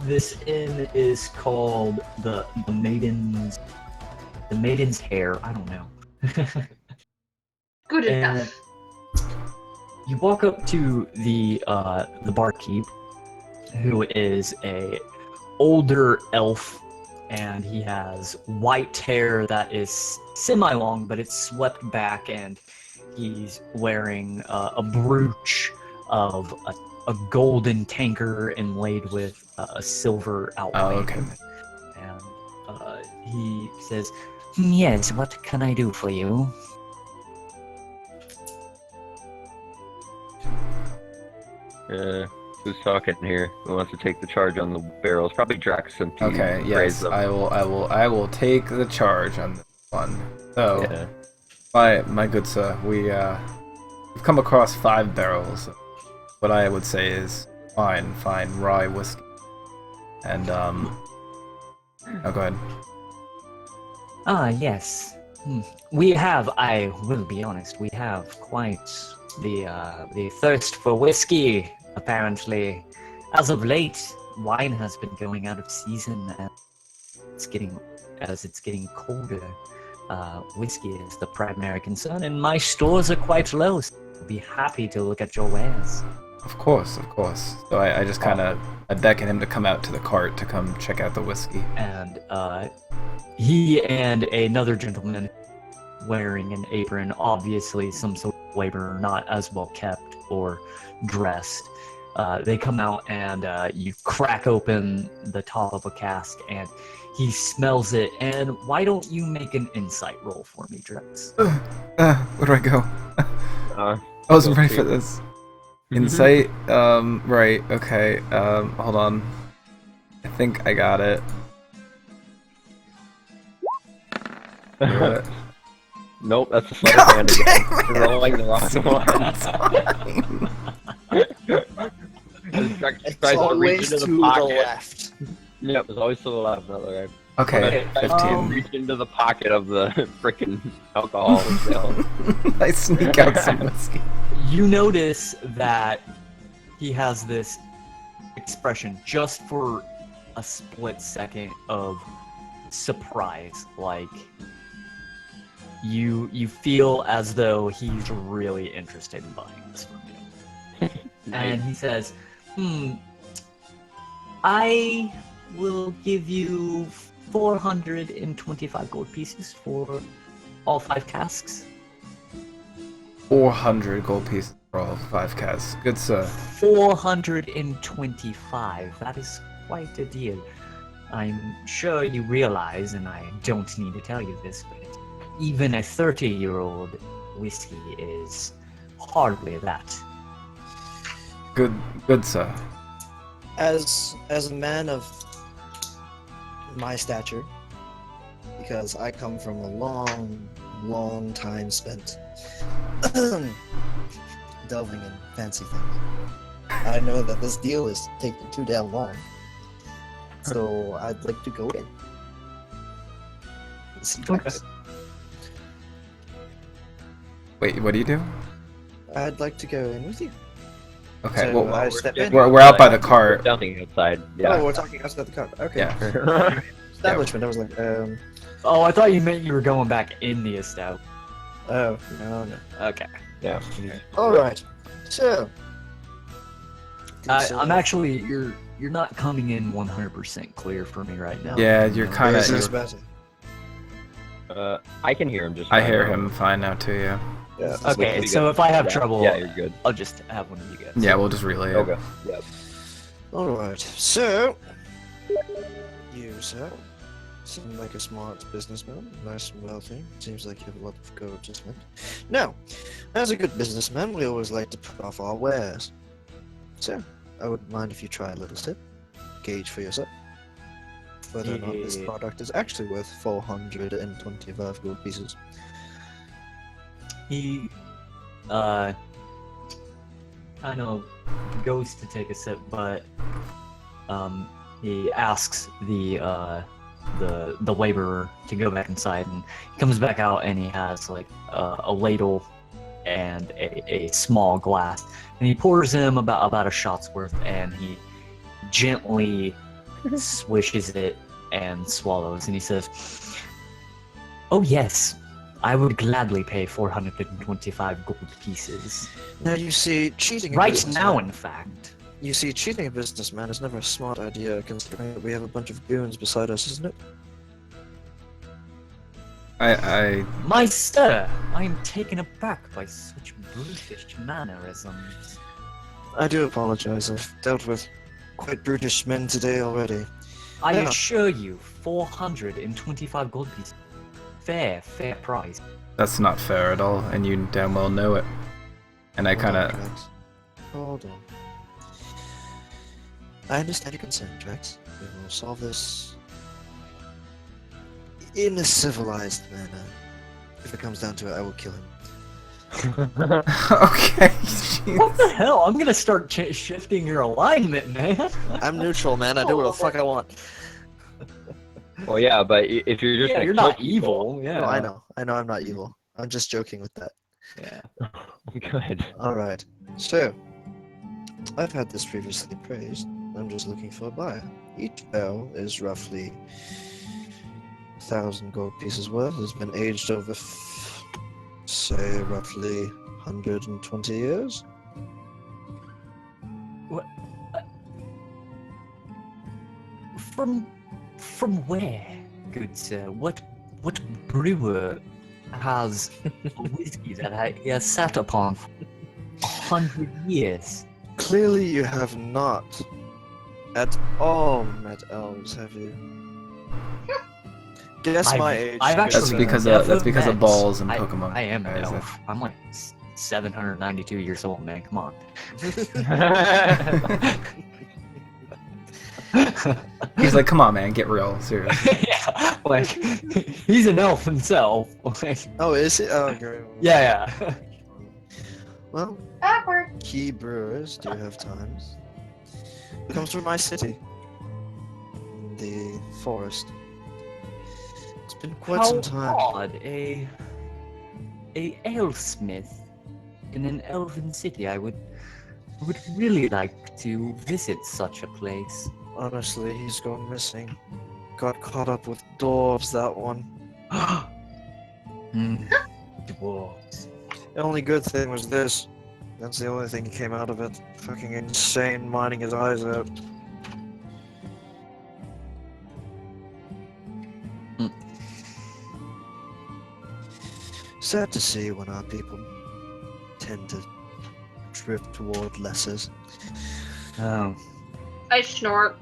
this inn is called the Maiden's Hair. I don't know. Good And enough. you walk up to the barkeep, who is a older elf, and he has white hair that is semi-long, but it's swept back, and he's wearing a brooch of a golden tanker inlaid with a silver outline. Oh, okay. And he says, "Yes, what can I do for you?" Who's talking here? Who wants to take the charge on the barrels? Probably Drax and P. Okay, Praise yes, them. I will take the charge on this one. So, Yeah. my good sir, we've come across 5 barrels of what I would say is fine rye whiskey. And oh, go ahead. Ah, yes. We have, I will be honest, we have quite the thirst for whiskey, apparently. As of late, wine has been going out of season, and it's getting colder. Whiskey is the primary concern, and my stores are quite low, so I'll be happy to look at your wares. Of course. So I just kind of I beckon him to come out to the cart to come check out the whiskey. And he and another gentleman wearing an apron, obviously some sort of laborer, not as well kept or dressed. They come out, and you crack open the top of a cask, and he smells it. And why don't you make an insight roll for me, Drex? Where do I go? Uh, I wasn't ready for this. Insight? Right, okay. Hold on. I think I got it. Nope, that's a sleight of hand again. You're rolling the wrong one. It's Tries to reach always into to the the pocket. left. Yep, it's always to the left, not the right. Okay, Tries to 15. reach into the pocket of the frickin' alcohol. I sneak out some whiskey. You notice that he has this expression just for a split second of surprise, like you feel as though he's really interested in buying this from you. And he says, I will give you 425 gold pieces for all 5 casks. 400 gold pieces for all 5 casks. Good sir. 425. That is quite a deal. I'm sure you realize, and I don't need to tell you this, but even a 30-year-old whiskey is hardly that. Good sir. as a man of my stature, because I come from a long time spent delving in fancy things, I know that this deal is taking too damn long. So I'd like to go in. See tracks. Wait, what do you do? I'd like to go in with you. Okay, So well, I step in. we're out by the cart. We're standing outside. Yeah. Oh, we're talking outside the car. Okay. Yeah. Establishment. I was like, Oh, I thought you meant you were going back in the establishment. oh, no. Okay. Yeah. All right. So. I'm actually you're not coming in 100% clear for me right now. Yeah, you're kind Is this of. better? I can hear him just. I fine hear now. him fine now too. Yeah. Yeah. Okay, Pretty so good. if I have Yeah, trouble, yeah, you're good. I'll just have one of you guys. Yeah, we'll just relay it. Okay. Yeah. All right. So. You, sir, seem like a smart businessman, nice and wealthy. Seems like you have a lot of gold to spend. Now, as a good businessman, we always like to put off our wares. So, I wouldn't mind if you try a little sip, gauge for yourself whether or not this Yeah. product is actually worth 425 gold pieces. He kind of goes to take a sip, but he asks the laborer to go back inside, and he comes back out and he has like a ladle and a small glass, and he pours him about a shot's worth, and he gently swishes it and swallows, and he says, "Oh yes, I would gladly pay 425 gold pieces. Now, you see, cheating a Right businessman- now, in fact." You see, cheating a businessman is never a smart idea, considering that we have a bunch of goons beside us, isn't it? My sir, I am taken aback by such brutish mannerisms. I do apologize. I've dealt with quite brutish men today already. I Yeah. assure you, 425 gold pieces. Fair price. That's not fair at all, and you damn well know it. And I kind of. Hold on. I understand your concern, Drax. We will solve this in a civilized manner. If it comes down to it, I will kill him. Okay. What the hell? I'm gonna start shifting your alignment, man. I'm neutral, man. I do what the fuck I want. Well, yeah, but if you're just Yeah, gonna you're kill not evil. Yeah. No, I know. I'm not evil. I'm just joking with that. Yeah. people- Good. Alright. So, I've had this previously appraised. I'm just looking for a buyer. Each bell is roughly 1,000 gold pieces worth. It's been aged over, say, roughly 120 years. What? From where, good sir? What brewer has a whiskey that he has sat upon for 100 years? Clearly, you have not at all met elves, have you? Guess my age. I've good actually sir. that's because of met- balls and I- Pokemon. I am an Isaac. elf. I'm like 792 years old, man. Come on. He's like, come on, man, get real, seriously. Yeah, like he's an elf himself. Like, Oh, is it? Oh, great. yeah. Well, Awkward. key brewers do have times. It comes from my city. The forest. It's been quite How some time. odd, a alesmith in an elven city. I would really like to visit such a place. Honestly, he's gone missing. Got caught up with dwarves, that one. Dwarves. The only good thing was this. That's the only thing that came out of it. Fucking insane, mining his eyes out. Sad to see when our people tend to drift toward lessers. Oh, I snort.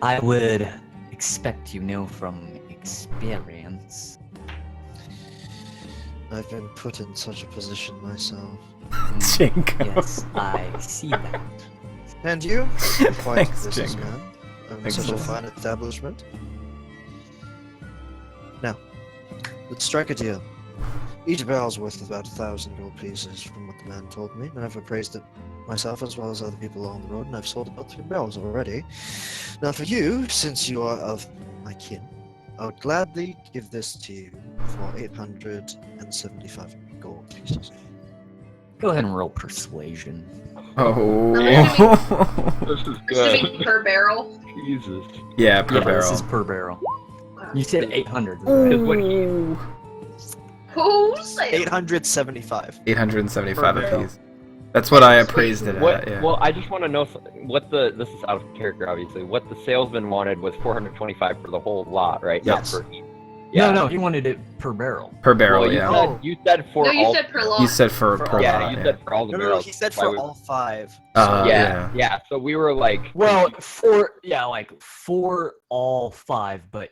I would expect you know from experience. I've been put in such a position myself. Jinko. Yes, I see that. And you? Quite Thanks, a Jingle. businessman. Thanks Such a a lot. fine establishment. Now, let's strike a deal. Each barrel's worth about 1,000 gold pieces, from what the man told me, and I've appraised it myself as well as other people along the road, and I've sold about 3 barrels already. Now, for you, since you are of my kin, I would gladly give this to you for 875 gold pieces. Go ahead and roll persuasion. Oh. This is Assuming good. per barrel. Jesus. Yeah, per Yeah, barrel. this is per barrel. You said 800. Ooh. Who said? 875. 875 Per barrel. apiece. That's what I appraised it What? at. Yeah. Well, I just want to know what this is out of character, obviously. What the salesman wanted was 425 for the whole lot, right? Yes. Not for each. Yeah. No, he wanted it per barrel. Per barrel, Well, yeah. you said for No, you all. said per lot. You said for per Yeah, lot. you Yeah. said for all the No, barrels. he said That's why for we- all 5. Yeah. So we were like. Well, for all 5, but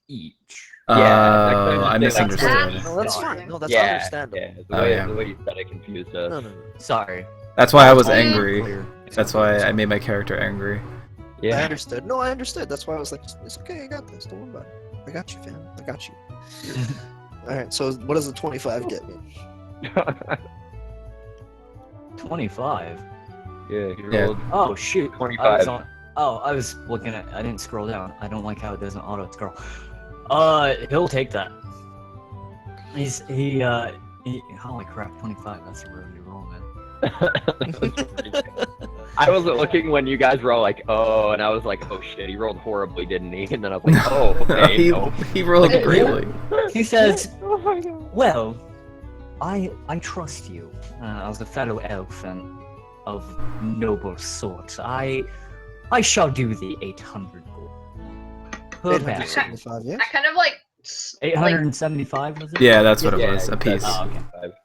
each. I That's misunderstood. No, that's fine. No, that's yeah, understandable. Yeah, the Oh, way, yeah. the way you said it confused us. No. Sorry. That's why I was All angry. clear. That's why I made my character angry. I Yeah. understood. No, I understood. That's why I was like, it's okay, I got this. Don't worry about it. I got you, fam. I got you. Alright, so what does the 25 get me? 25. Yeah. He Yeah. rolled. Oh shoot. 25. I was looking at. I didn't scroll down. I don't like how it doesn't auto scroll. He'll take that. Holy crap, 25. That's a really good roll, man. I wasn't looking when you guys were all like, oh, and I was like, oh shit, he rolled horribly, didn't he? And then I was like, oh, okay, he, no. he rolled greatly. He says, Oh my god. "Well, I trust you as a fellow elf and of noble sort. I shall do the 800 gold. Per barrel. 875, yeah? I kind of like. 875 was it? Yeah, that's what it Yeah, was. A piece. Oh, okay.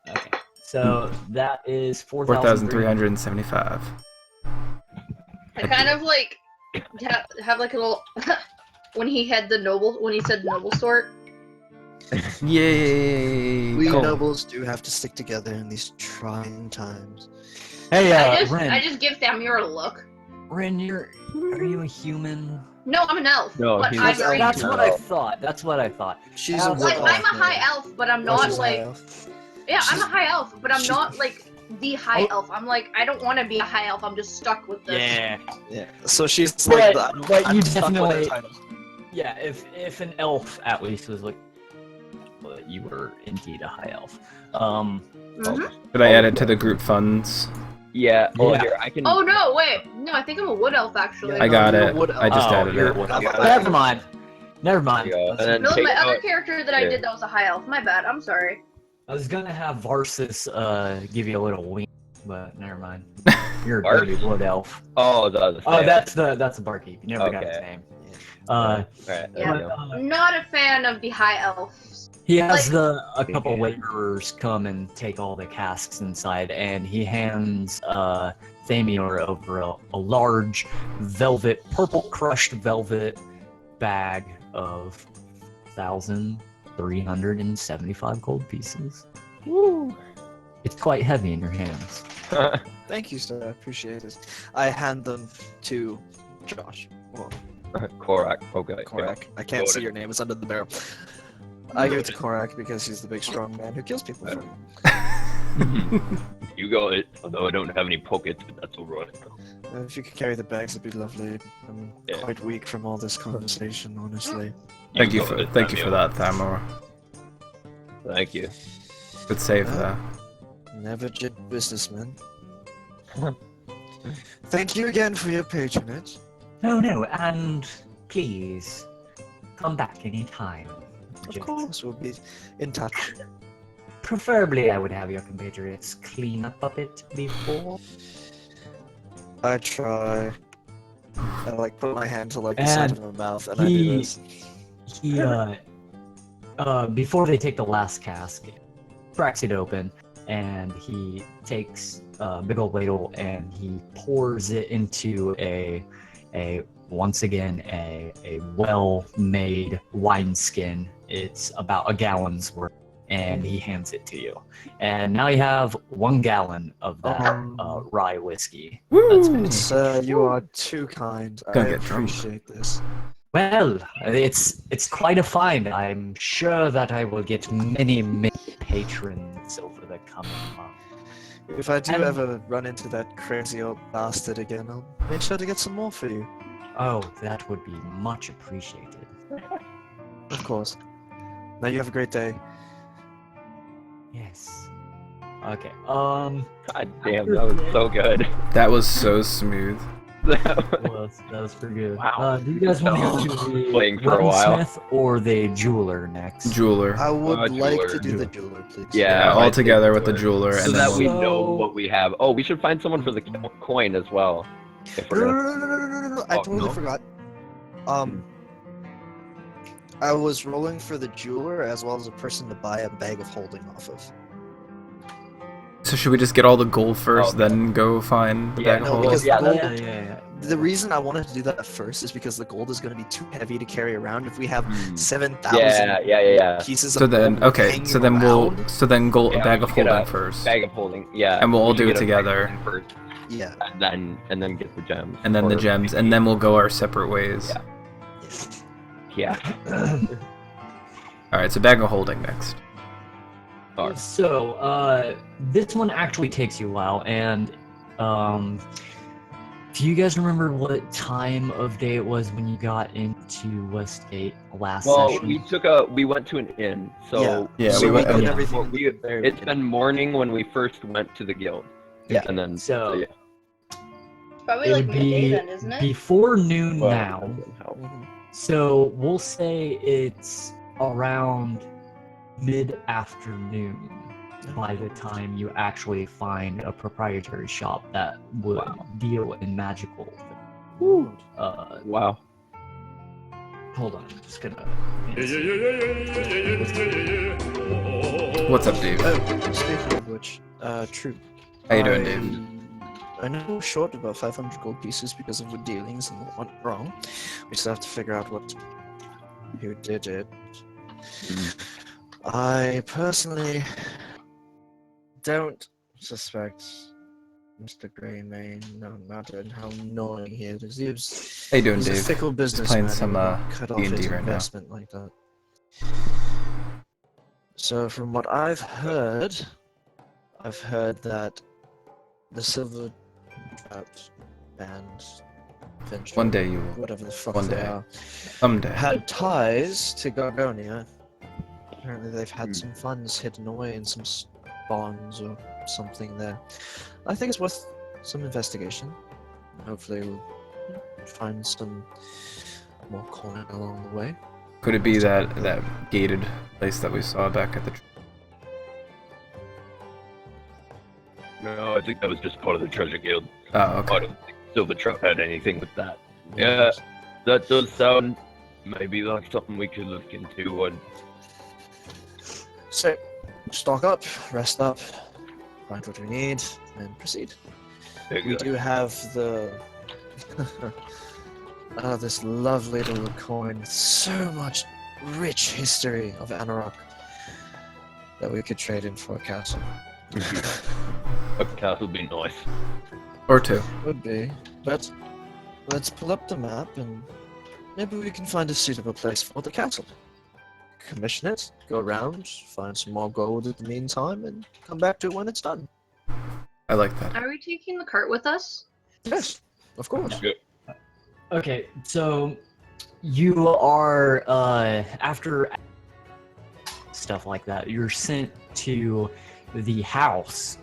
Okay. So that is 4,300. 4,375. I kind of like have like a little when he said the noble sort. Yay! We Cool. nobles do have to stick together in these trying times. Hey, I Ren. just give Thamir a look. Ren, are you a human? No, I'm an elf. No, but he's I'm an very- elf. That's what I thought. That's what I thought. She's a Like wood I'm a elf, high man. elf, but I'm No, not she's a like high elf. yeah, I'm a high elf, but I'm she's- not like the high Oh. elf. I'm like I don't want to be a high elf. I'm just stuck with this. Yeah. So she's But- like, but I'm you stuck with her definitely- title. Yeah, if an elf at least was like, well, you were indeed a high elf. Mhm. Should I add it to the group funds? Yeah. Oh, Yeah. here I can. Oh no, wait. No, I think I'm a wood elf actually. I got you're a it. wood I just elf. added you're it. a wood elf. Never mind. Never There mind. you go. And then No, take my other out- character that I yeah. did that was a high elf. My bad. I'm sorry. I was gonna have Varsus give you a little wink, but never mind. You're a Vars? dirty wood elf. Oh, the. Oh, that's the barkeep. You never got his Okay. name. Alright, there Yeah. we go. Not a fan of the high elves. He has Like- a couple laborers come and take all the casks inside, and he hands Thamior over a large purple crushed velvet bag of 1,375 gold pieces. Woo. It's quite heavy in your hands. Thank you, sir. I appreciate it. I hand them to Josh. Well, Korak. Okay. Korak. I can't see your name. It's under the barrel. I give it to Korak because he's the big strong man who kills people for me. You go it, although I don't have any pockets, but that's alright. If you could carry the bags, it'd be lovely. I'm Yeah. quite weak from all this conversation, honestly. Thank you go for it, thank you for Daniel. that, Thamor. Thank you. Good save there. Never did businessman. Thank you again for your patronage. No, and please come back anytime. Of course, we'll be in touch. Preferably, I would have your compatriots clean up a bit before. I try. I like put my hand to like the side And of my mouth and I do he- this. He before they take the last cask, cracks it open, and he takes a big old ladle and he pours it into a once again a well-made wineskin. It's about a gallon's worth, and he hands it to you. And now you have 1 gallon of that rye whiskey. That's Woo! finished. Sir, you are too kind. I Gonna get drunk. appreciate this. Well, it's quite a find. I'm sure that I will get many, many patrons over the coming month. If I do And- ever run into that crazy old bastard again, I'll make sure to get some more for you. Oh, that would be much appreciated. Of course. Now you have a great day. Yes. Okay. God damn, that was so good. That was so smooth. That was pretty good. Wow. Do you guys want to go to the Playing for a while. weaponsmith or the jeweler next? Jeweler. I would like jeweler. to do the jeweler, please. Yeah, I all think together with the jeweler. jeweler, So and then that we we'll... know what we have. Oh, we should find someone for the coin as well. If No, we're no, gonna... no, no, no, no, no, no, I Oh, totally no? forgot. I was rolling for the jeweler as well as a person to buy a bag of holding off of. So should we just get all the gold first, Oh, then go find the bag of no, holding? because yeah, the gold, Yeah. the reason I wanted to do that first is because the gold is going to be too heavy to carry around. If we have Hmm. 7,000 Yeah. pieces So of then, gold okay, hanging so then around, gold Yeah, bag we of should get holding a first, Bag of holding, yeah. and we'll all we do should it get a bag of together, holding first, yeah. and then get the gems. and then the Or gems, maybe- and then we'll go our separate ways. Yeah. All right, so bag of holding next. Sorry. So, this one actually takes you a while, and do you guys remember what time of day it was when you got into Westgate last Well, session? we went to an inn, so Yeah, so we we went- did yeah. everything. at the very it's beginning. been morning when we first went to the guild. Yeah. And then So- yeah. Probably It like would midday be then, isn't it? before noon Well, now. depends on how- Mhm. So we'll say it's around mid-afternoon by the time you actually find a proprietary shop that would deal in magical. Wow. Hold on, I'm just gonna. What's up, Dave? Oh, speaking of which, Troop. How you doing, Dave? I know we're short about 500 gold pieces because of the dealings and what went wrong. We still have to figure out who did it. I personally don't suspect Mr. Greymane. No, not in how annoying he is. How you doing, He's a Dave? fickle businessman. playing who some, would not cut off D&D his right now. investment like that. So from what I've heard that the Silver Trout Band venture, One day you will. whatever the fuck One they day. are, Someday. had ties to Gorgonia. Apparently they've had some funds hidden away in some bonds or something there. I think it's worth some investigation. Hopefully we'll find some more coin along the way. Could it be that gated place that we saw back at the... No, I think that was just part of the treasure guild. Oh, I okay. don't think Silver Trout had anything with that. Yeah, that does sound maybe like something we could look into. And So, stock up, rest up, find what we need, and proceed. We do have the this lovely little coin with so much rich history of Anarok that we could trade in for a castle. a castle would be nice. Or two. Would be, but let's pull up the map and maybe we can find a suitable place for the castle. Commission it, go around, find some more gold in the meantime, and come back to it when it's done. I like that. Are we taking the cart with us? Yes, of course. Okay, so you are after stuff like that, you're sent to the house.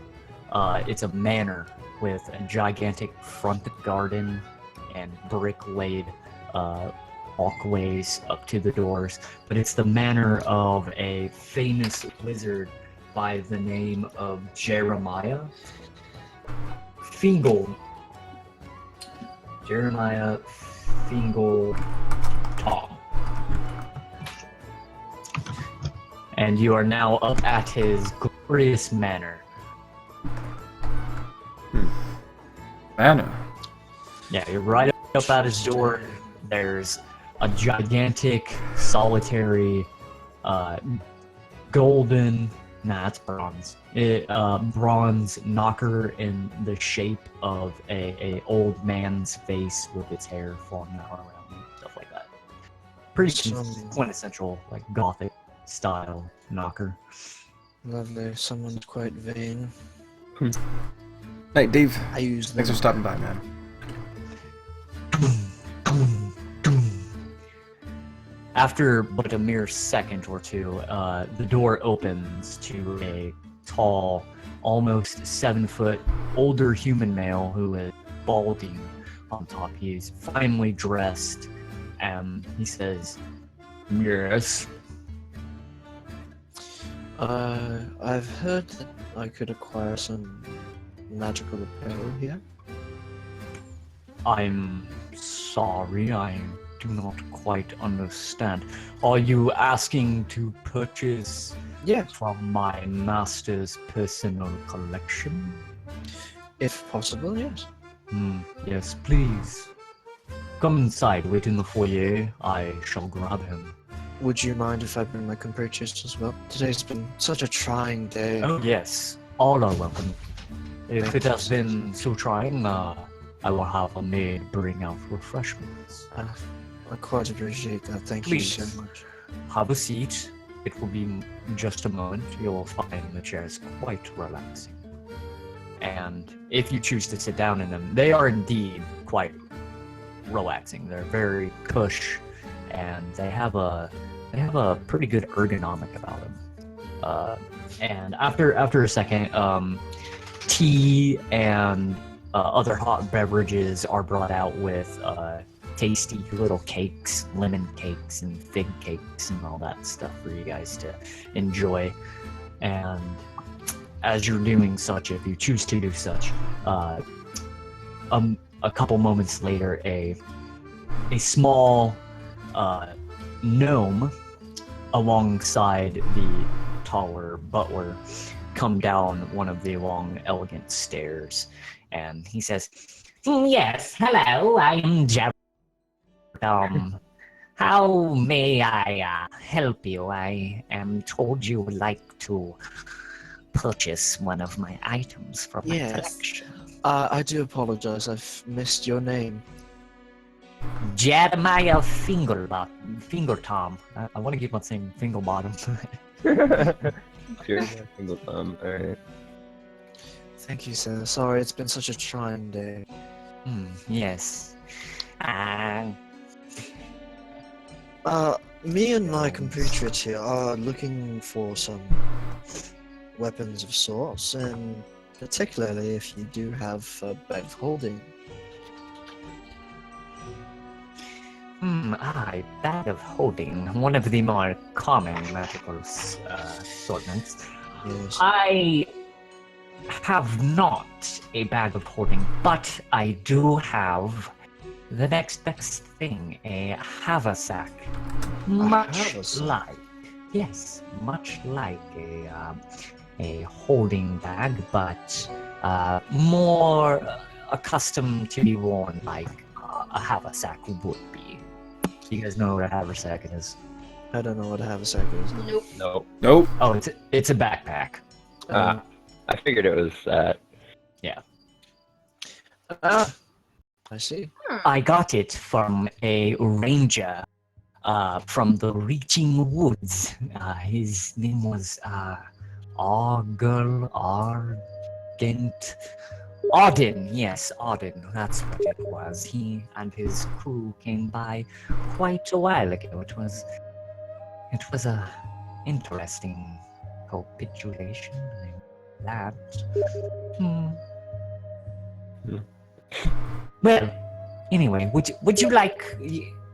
It's a manor with a gigantic front garden and brick-laid walkways up to the doors, but it's the manor of a famous wizard by the name of Jeremiah Fingal. Jeremiah Fingal Tom. And you are now up at his glorious manor. Manor. Yeah, you're right up at his door. There's a gigantic, solitary golden, nah, it's bronze. Bronze knocker in the shape of a old man's face with its hair falling out around him, stuff like that. Pretty quintessential, like gothic style knocker. Lovely. Someone's quite vain. Hey, Dave. I use them. Thanks for stopping by, man. After but a mere second or two, the door opens to a tall, almost 7-foot, older human male who is balding on top. He's finely dressed, and he says, "Yes." I've heard that I could acquire some magical apparel here. I'm sorry, I do not quite understand. Are you asking to purchase from my master's personal collection? If possible, yes. Yes, please. Come inside, wait in the foyer. I shall grab him. Would you mind if I bring my compatriots as well? Today's been such a trying day. Oh, yes. All are welcome. If it has been so trying, I will have a maid bring out refreshments. I quite appreciate that. Thank Please. you so much. Have a seat. It will be just a moment. You will find the chairs quite relaxing. And if you choose to sit down in them, they are indeed quite relaxing. They're very cush, and they have a pretty good ergonomic about them. And after a second, tea and other hot beverages are brought out with tasty little cakes, lemon cakes and fig cakes and all that stuff for you guys to enjoy. And as you're doing such, if you choose to do such, a couple moments later, a small gnome alongside the taller butler come down one of the long, elegant stairs, and he says, Yes, hello, I am Jared. How may I help you? I am told you would like to purchase one of my items from my collection. I do apologize. I've missed your name. Jeremiah Fingertom. I want to keep on saying Fingerbottom. Alright. Thank you, sir. Sorry, it's been such a trying day. Yes. Me and my compatriots here are looking for some weapons of sorts, and particularly if you do have a bag of holding. A bag of holding, one of the more common magical assortments. Yes. I have not a bag of holding, but I do have the next best thing, a haversack. Much like a holding bag, but more accustomed to be worn like a haversack would be. You guys know what a haversack is? I don't know what a haversack is. Nope. Nope. Oh, it's a backpack. I figured it was that. Yeah. I see. I got it from a ranger from the Reaching Woods. His name was Auden, yes, Auden, that's what it was. He and his crew came by quite a while ago. It was a interesting capitulation. That. Well, anyway, would you like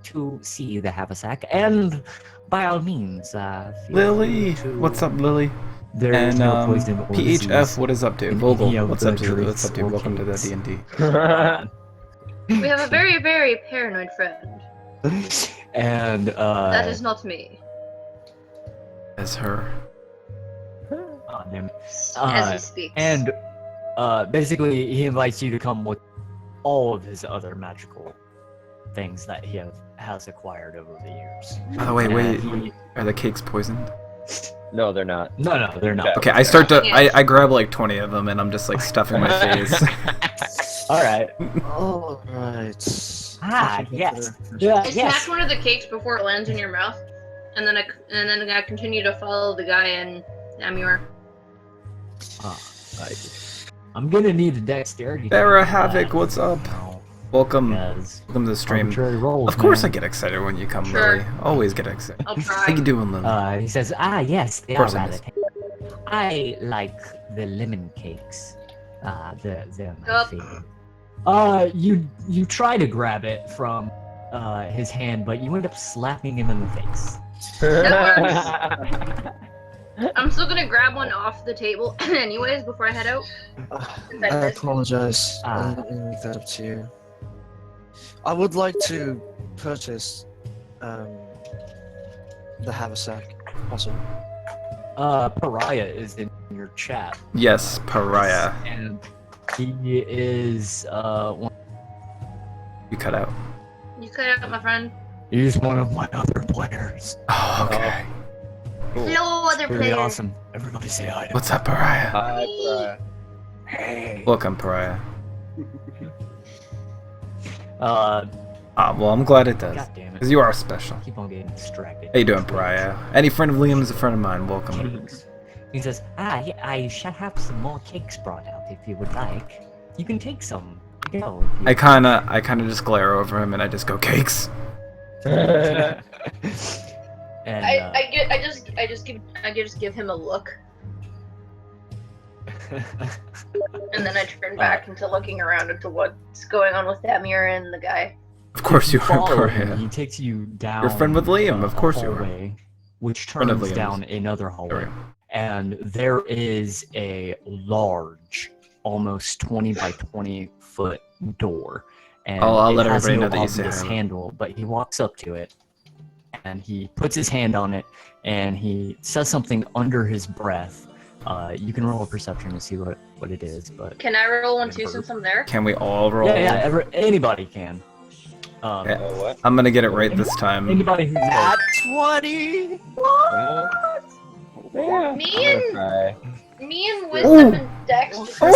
to see the haversack? And by all means, feel Lily, free to- what's up, Lily? There is And no poison or PHF, disease what is up, dude? in Vogel, any of what's the up, dude? What's drinks up, dude? or Welcome to the cakes. D&D. We have a very, very paranoid friend. And That is not me. As her. As he speaks. And basically, he invites you to come with all of his other magical things that he has acquired over the years. By the way, And wait, he- are the cakes poisoned? No, they're not. No, they're not. Okay, I start to. Yeah. I grab like 20 of them and I'm just like stuffing my face. All right. All right. Ah, yes. Yeah. I smash one of the cakes before it lands in your mouth, and then I continue to follow the guy in Amur. I'm gonna need a dexterity. Sarah Havoc, what's up? Welcome. Because Welcome to the stream. arbitrary rolls, Of course, I man. get excited when you come, Sure. Lily. Always get excited. I'll How try. you doing, Lily? He says, yes, they Of course are I rather miss. tasty. I like the lemon cakes. They're my favorite. You try to grab it from his hand, but you end up slapping him in the face. I'm still gonna grab one off the table, anyways, before I head out. I apologize. I didn't make that up to you. I would like to purchase the haversack. Also, Pariah is in your chat. Yes, Pariah. And he is You cut out. You cut out, my friend. he's one of my other players. Oh, okay. No other Pretty player. awesome. Everybody say hi to What's up, Pariah? Hi, Pariah. Hey. Welcome, Pariah. Well, I'm glad it does. God damn it. Because you are special. Keep on getting distracted. How you doing, Pariah? Any friend of Liam's is a friend of mine. Welcome. He says, yeah, I shall have some more cakes brought out if you would like. You can take some. Go. I kinda just glare over him and I just go, cakes. And, I just give him a look, and then I turn back into looking around into what's going on with Amur and the guy. Of course you are, follow him. Pariah. He takes you down. You're friend with Liam, of a course you are. hallway, which Friend of turns Liam's. down another There hallway, we go. and there is a large, almost 20 by 20 foot door. And I'll it let has everybody no know that you say obvious hi. handle, but he walks up to it, and he puts his hand on it, and he says something under his breath. You can roll a perception to see what it is, but Can I roll one too since I'm there? Can we all roll? yeah, anybody can. Okay. Oh, what? I'm gonna get it right this time. Anybody who's at 20. Yeah. Me and Wisdom and Dex just Nice!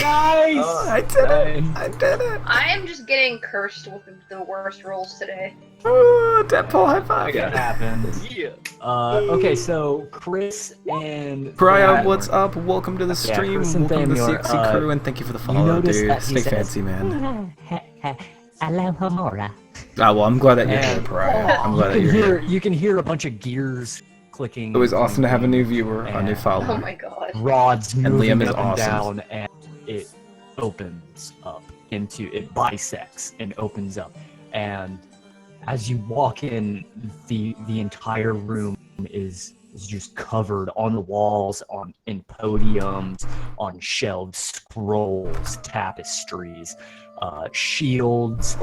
I did it! I did it! I am just getting cursed with the worst rolls today. Ooh, Deadpool high five! It happens. Yeah. Okay, so Chris and Pariah, what's up? Welcome to the Yeah, stream. Chris and Welcome to the Thamur, CXC crew, and thank you for the follow, notice dude. that he Stay says- fancy, man. Hello, Homora. Ah, well, I'm glad that you're here, And- Pariah. I'm glad that you're here. You can hear a bunch of gears clicking. It was awesome to have a new viewer, a new And- Oh follower. my god. Rods And moving Liam is up and awesome. down, and it opens up it bisects and opens up, and as you walk in, the entire room is just covered on the walls, in podiums, on shelves, scrolls, tapestries, shields,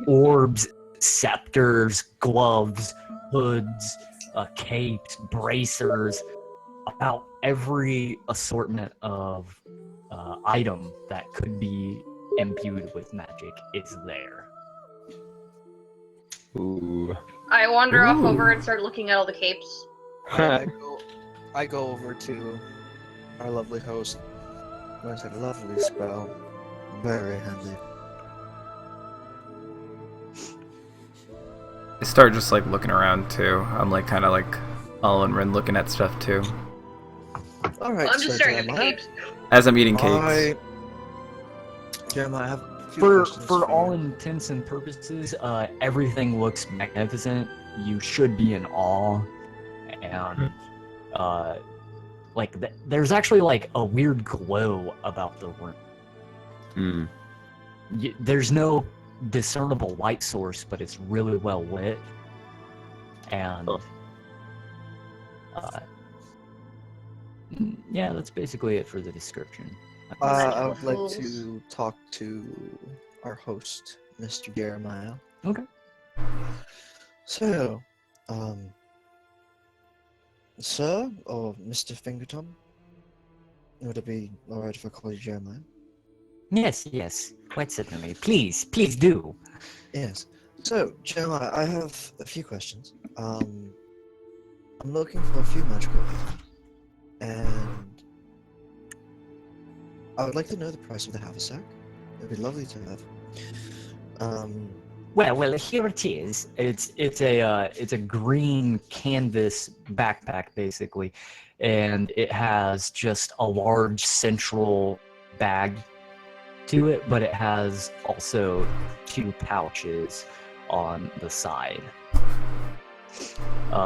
orbs, scepters, gloves, hoods, capes, bracers. About every assortment of item that could be imbued with magic is there. Ooh. I wander off Ooh. over and start looking at all the capes. I go over to our lovely host. I said, lovely spell. Very handy. I start just like looking around too. I'm like kind of like all in Rin looking at stuff too. Alright, I'm just staring at the capes. As I'm eating cakes. Jeremiah, I have a few For questions all you. intents and purposes, everything looks magnificent. You should be in awe, and there's actually like a weird glow about the room. Hmm. There's no discernible light source, but it's really well lit, and yeah, that's basically it for the description. I would like to talk to our host, Mr. Jeremiah. Okay. So, sir, or Mr. Fingerton? Would it be alright if I call you Jeremiah? Yes, quite certainly. Please do. Yes. So, Jeremiah, I have a few questions. I'm looking for a few magical items, and I would like to know the price of the haversack. It'd be lovely to have. Well, here it is. It's a green canvas backpack basically, and it has just a large central bag to it, but it has also 2 pouches on the side.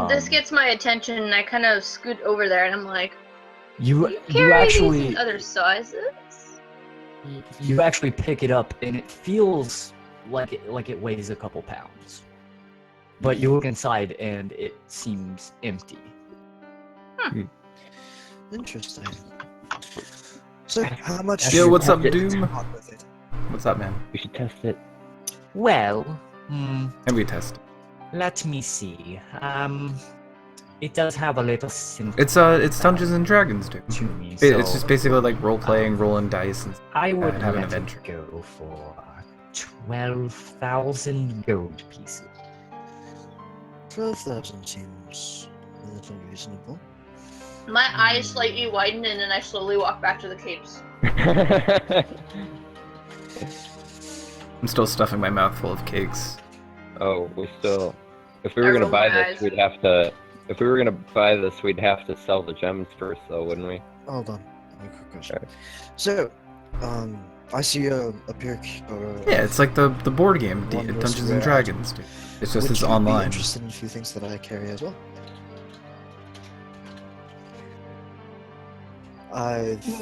This gets my attention, and I kind of scoot over there, and I'm like, you carry actually these in other sizes? you actually pick it up, and it feels like it weighs a couple pounds. But you look inside, and it seems empty. Interesting. So, how much? Yo, what's up, Test it. Doom? What's up, man? We should test it. Well, And we test. let me see. It does have a little It's Dungeons and Dragons, dude. to me. It's so just basically like role playing, rolling dice, and I would have an let adventure. it go for 12,000 gold pieces. 12,000 seems a little reasonable. My eyes slightly widen, and then I slowly walk back to the capes. I'm still stuffing my mouth full of cakes. Oh, if we I were gonna roll buy my this, eyes. we'd have to. If we were gonna buy this, we'd have to sell the gems first, though, wouldn't we? Hold on. I have a quick question. Alright. So, I see a beer. Yeah, it's like the board game, Wondrous Dungeons rare and Dragons, dude. It's just Would it's you be online. interested in a few things that I carry as well?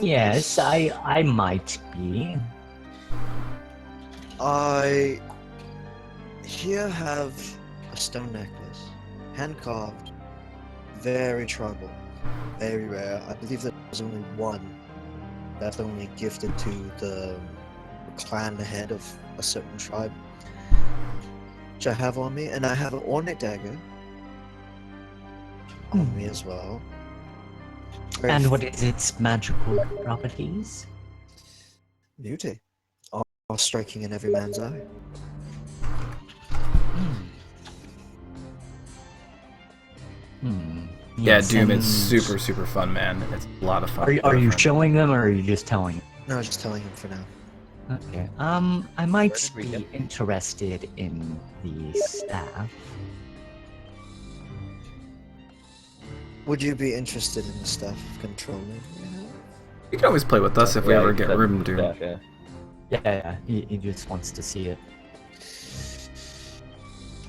Yes, I might be. I here have a stone necklace, hand carved, very tribal, very rare. I believe there's only one that's only gifted to the clan head of a certain tribe, which I have on me, and I have an ornate dagger on me as well. Very And what is its magical properties? beauty, all striking in every man's eye. Yeah, Yes, Doom, it's and super fun, man. It's a lot of fun. Are you showing them, or are you just telling them? No, just telling him for now. Okay. I might did we be get- interested in the staff. Would you be interested in the stuff controlling? You can always play with us if we Yeah, ever you get said room, Doom. staff, yeah. Yeah. He just wants to see it.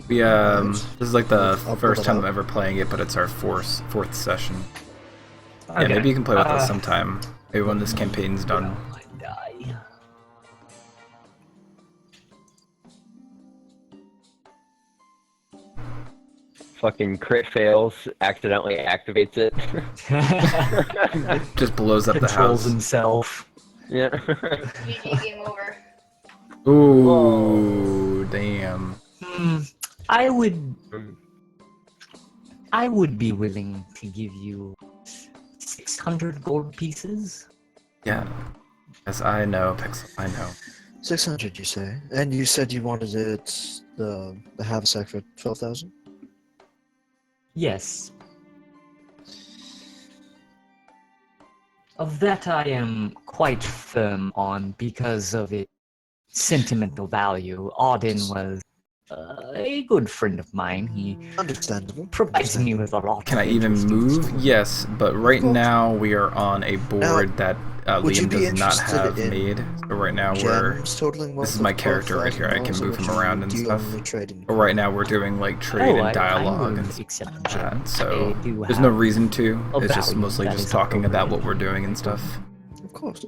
We this is like the I'll pull first it time out. I'm ever playing it, but it's our fourth session. Yeah, Okay. maybe you can play with us sometime. Maybe when this campaign's done. I die. Fucking crit fails, accidentally activates it. Just blows up the Controls house. himself. Yeah. GG, game over. Ooh, damn. I would be willing to give you 600 gold pieces. Yeah. Yes, I know, Pixel. I know. 600, you say? And you said you wanted it, the haversack for 12,000? Yes. Of that I am quite firm on because of its sentimental value. Auden was a good friend of mine. He Understandable. provides me with a lot Can of I even interesting move? stories. Yes, but right course. now we are on a board that would you Liam be does not interested have in made. So right now we're Gems totaling this is worth my of character right here. I can $12,000, or move him would you- around and do you stuff. only trade in But right now we're doing like trade and I dialogue would and accept stuff like that. gems. So They do there's no have reason to. a It's just value mostly that just is talking about what appropriate. we're doing and stuff. Of course.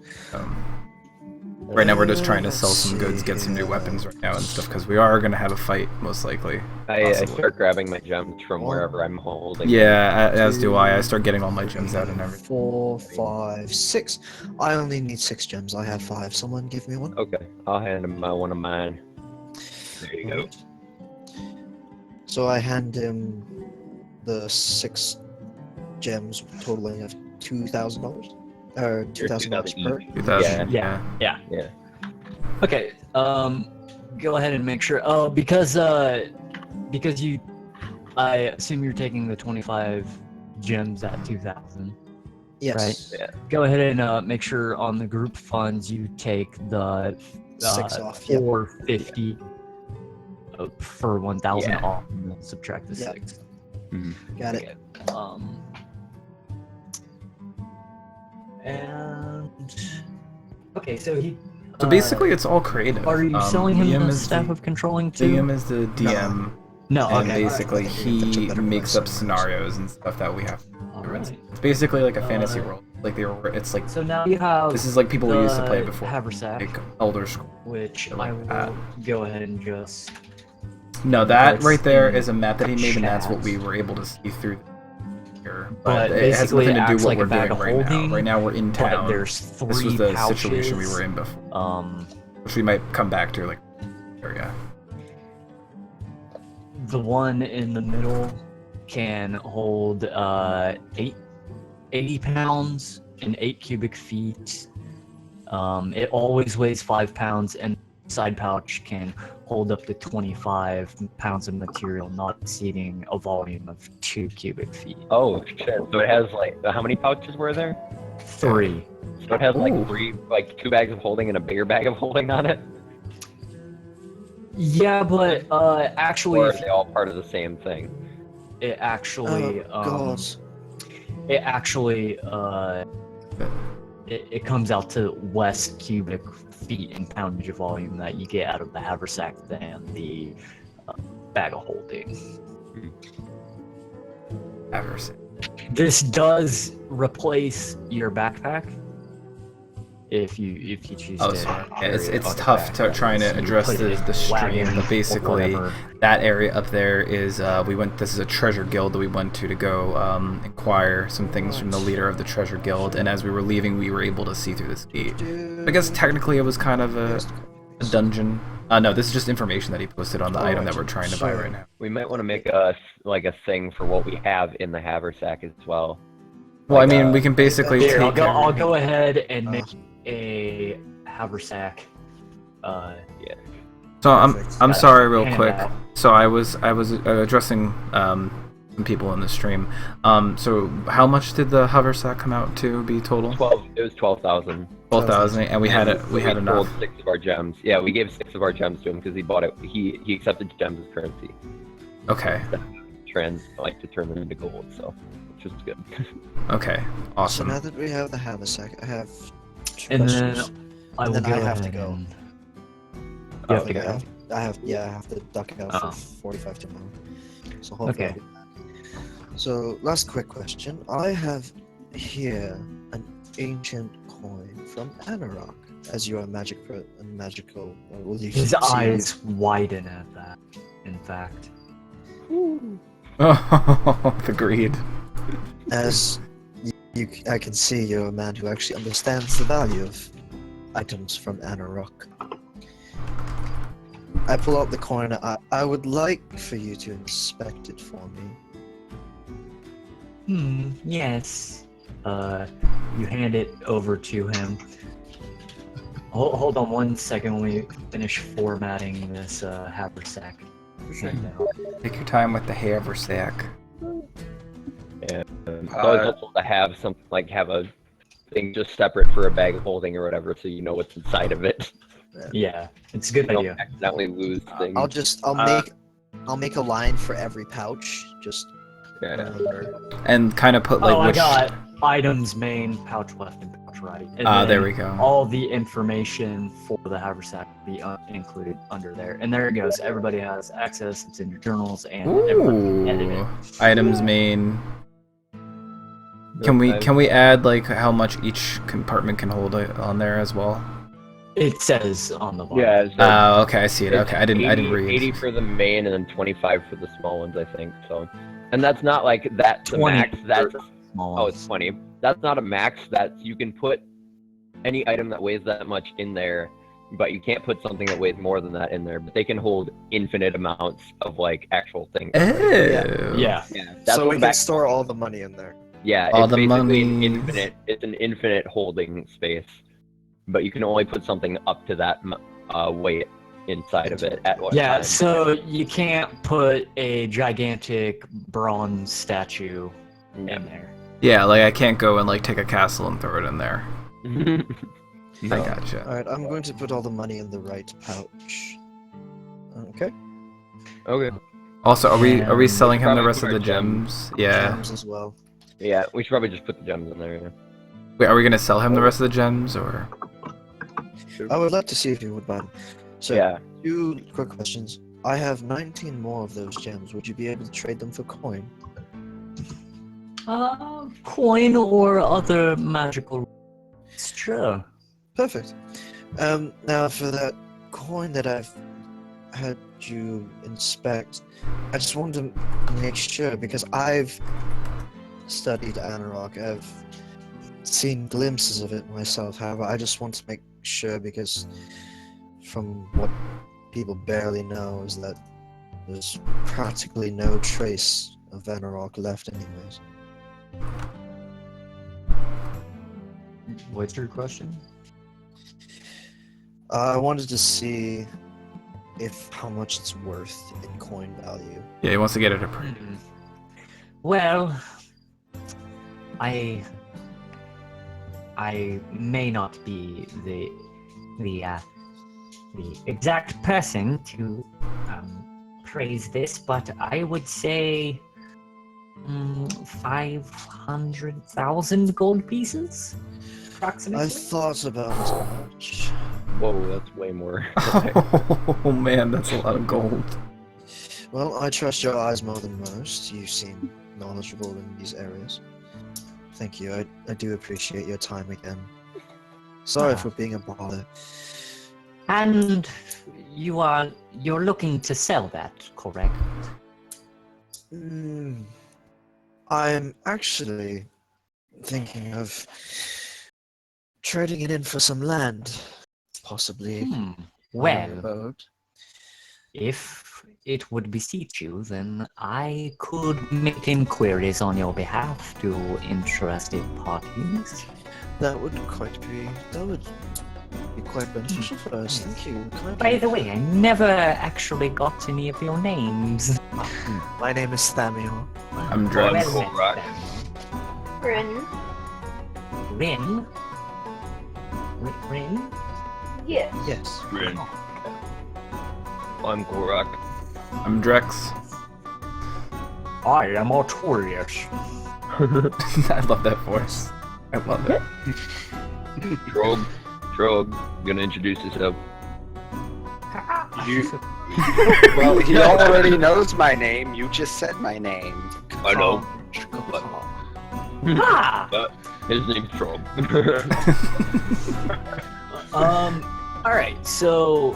Right now we're just trying to Let's sell some goods, see get some new here. weapons right now and stuff, because we are gonna have a fight most likely. I Possibly. start grabbing my gems from One, wherever I'm holding. Yeah, as do I. I start getting all my gems out and everything. 4, 5, 6. I only need 6 gems. I have 5. Someone give me one. Okay, I'll hand him one of mine. There you go. Alright. So I hand him the 6 gems totaling of $2,000? Or $2,000 per? 2000. Yeah. Yeah. Yeah. Okay. Go ahead and make sure. Oh, because you, I assume you're taking the 25 gems at 2,000. Yes. Yeah. Go ahead and make sure on the group funds you take the 6 off. Yep. 450 for 1,000 Yeah. off, and then subtract the Yep. 6. Got it. And okay, so he. So basically, it's all creative. Are you selling him Liam the is staff of controlling too? Liam is the DM. No, And okay. basically, Alright, that's a he better makes price. up scenarios and stuff that we have. Alright. It's basically like a fantasy world. Like it's like So now you have. this is like people we used to play the before, Haversack, like Elder Scrolls. which like I will that. go ahead and just. No, that That's right there in is a map that he made, and that's what chat. we were able to see through here. But it has basically nothing to do acts what like a we're bag doing of right now. holding, Right now, we're in But town. there's 3 This was the pouches. situation we were in before, which we might come back to, like area. The one in the middle can hold 80 pounds and 8 cubic feet. It always weighs 5 pounds, and side pouch can hold up to 25 pounds of material, not exceeding a volume of 2 cubic feet. Oh shit! So it has like how many pouches were there? 3. So it has like Ooh. 3, like 2 bags of holding and a bigger bag of holding on it. Yeah, but actually, Or are they all part of the same thing? it actually God. it comes out to less cubic feet and poundage of volume that you get out of the haversack than the bag of holding. Haversack. This does replace your backpack if you choose Oh, to. sorry. Yeah, carry it it's on your tough to backpack. trying to So you address put it in the a stream, wagon but or basically whatever. that area up there is this is a treasure guild that we went to go inquire some things from the leader of the treasure guild, and as we were leaving we were able to see through this gate. I guess technically it was kind of a dungeon. No, this is just information that he posted on the item that we're trying to buy right now. We might want to make a thing for what we have in the haversack as well. Well, Like, I mean, we can basically Here, take I'll go ahead and make a haversack. So I'm Perfect. sorry, real Hand quick. out. So I was addressing some people in the stream. So how much did the haversack come out to be total? 12. It was 12,000. 12,000, and we had enough. Sold 6 of our gems. Yeah, we gave 6 of our gems to him because he bought it. He accepted gems as currency. Okay. To turn them into gold. So, which was good. Okay. So Awesome. now that we have the haversack, I have two And then questions. I will then go I have to ahead go. and- Oh, You have to okay. go. I have to duck out Oh. for 45 tomorrow. So hopefully. Okay. So last quick question. I have here an ancient coin from Anarok. As you are magical, will you His see- eyes widen at that. In fact, Oh, the greed. As I can see, you're a man who actually understands the value of items from Anarok. I pull out the coin. I would like for you to inspect it for me. yes. You hand it over to him. Hold on 1 second when we finish formatting this haversack. handout. Take your time with the haversack. Yeah. It's always helpful to have something like have a thing just separate for a bag of holding or whatever, so you know what's inside of it. Yeah, it's a good You idea. don't accidentally lose things. I'll make a line for every pouch. Just Yeah. And kind of put like I which. got items main, pouch left, and pouch right. And There then we go. All the information for the haversack will be included under there. And there it goes. Everybody has access. It's in your journals, and everybody can edit Ooh. it. Items main. Can we add like how much each compartment can hold on there as well? It says on the bottom. Yeah. Oh, okay, I see it. it's Okay, I didn't read. 80 for the main and then 25 for the small ones, I think. So, and that's not like that's the 20 max. That's Small oh, ones. it's 20. That's not a max. That you can put any item that weighs that much in there, but you can't put something that weighs more than that in there. But they can hold infinite amounts of like actual things. Ew. Yeah. Yeah. That's so what we can back- store all the money in there. Yeah, All it's the basically an monies. infinite. It's an infinite holding space, but you can only put something up to that weight inside of it at one Yeah, time. so you can't put a gigantic bronze statue in there. Yeah, like I can't go and like take a castle and throw it in there. No. I gotcha. Alright, I'm going to put all the money in the right pouch. Okay. Okay. Also, are we And selling him the probably rest put of our the gems? Yeah. Gems as well. Yeah, we should probably just put the gems in there. Yeah. Wait, are we gonna sell him the rest of the gems or? I would love to see if you would buy them. So, Yeah. 2 quick questions. I have 19 more of those gems. Would you be able to trade them for coin? Coin or other magical. Sure. Perfect. Now for that coin that I've had you inspect, I just wanted to make sure because I've studied Anarok. I've seen glimpses of it myself. However, I just want to make sure because from what people barely know is that there's practically no trace of Anarok left anyways. What's your question? I wanted to see if how much it's worth in coin value. Yeah, he wants to get it approved. Well, I may not be the exact person to praise this, but I would say 500,000 gold pieces, approximately. I thought about as much. Whoa, that's way more. Oh man, that's a lot of gold. Well, I trust your eyes more than most. You seem knowledgeable in these areas. Thank you. I do appreciate your time again. Sorry for being a bother. And you're looking to sell that, correct? I'm actually thinking of trading it in for some land, possibly. Well, if it would beseech you, then I could make inquiries on your behalf to interested parties. That would be quite beneficial for us. Thank you. By the way, I never actually got any of your names. My name is Thamiel. I'm Drex. Well, Rin. Rin? Rin? Yes. Yes. Rin. I'm Gorak. I'm Drex. I am Artorius. I love that voice. I love it. Trog, gonna introduce yourself. Well, he already knows my name. You just said my name. I know. Ah! His name's Trog. Alright, so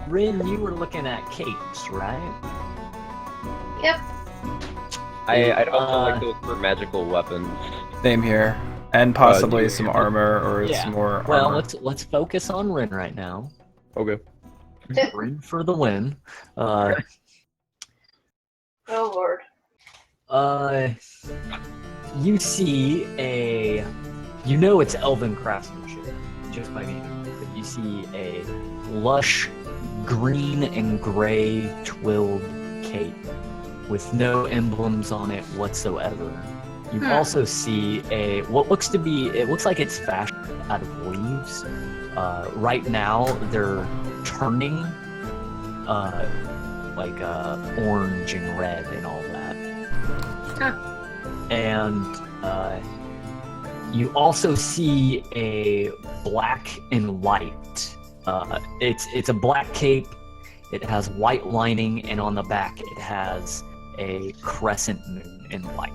Rin, you were looking at capes, right? Yep. I'd also like to look for magical weapons. Same here. And possibly yeah. some armor or some more armor. Well, let's focus on Rin right now. Okay. Rin for the win. Oh lord. You see it's elven craftsmanship, just by name. But you see a lush green and gray twilled cape with no emblems on it whatsoever. You also see it looks like it's fashioned out of leaves. Right now they're turning like orange and red and all that. And you also see a black and white. It's a black cape. It has white lining, and on the back it has a crescent moon in white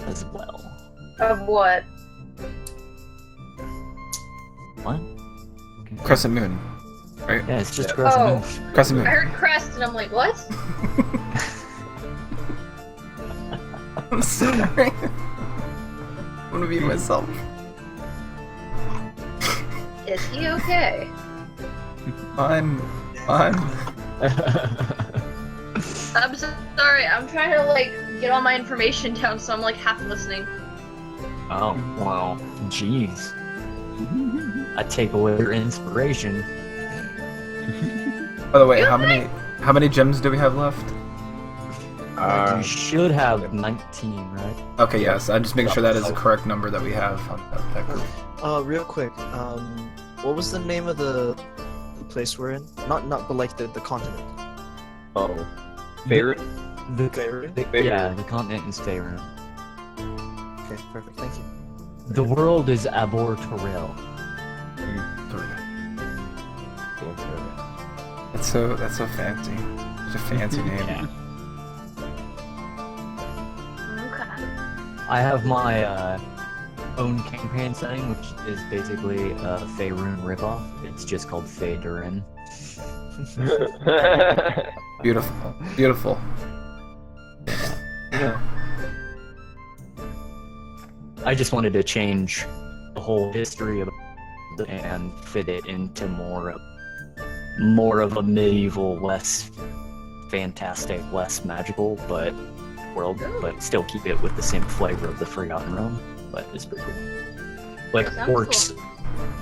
as well. Of what? What? Crescent moon. Right? Yeah, it's just crescent moon. Crescent I moon. heard crest and I'm like, what? I'm sorry. I'm gonna be myself. Is he okay? I'm so sorry, I'm trying to like get all my information down, so I'm like half listening. Oh, wow. Jeez. I take away your inspiration. By the way, how many gems do we have left? You should have 19, right? Okay, yes. I'm just making sure that is the correct number that we have on that group. Real quick, what was the name of the place we're in? Not, but like the continent. Oh, favorite? Yeah, the continent is Faerun. Okay, perfect. Thank you. The world is Abor Toril. That's so fancy. Such a fancy name. Yeah. Okay. I have my own campaign setting, which is basically a Faerun ripoff. It's just called Faedurin. Beautiful. Beautiful. Yeah. I just wanted to change the whole history of it and fit it into more of a medieval, less fantastic, less magical, but world, but still keep it with the same flavor of the Forgotten Realm. But it's pretty cool. Like Sounds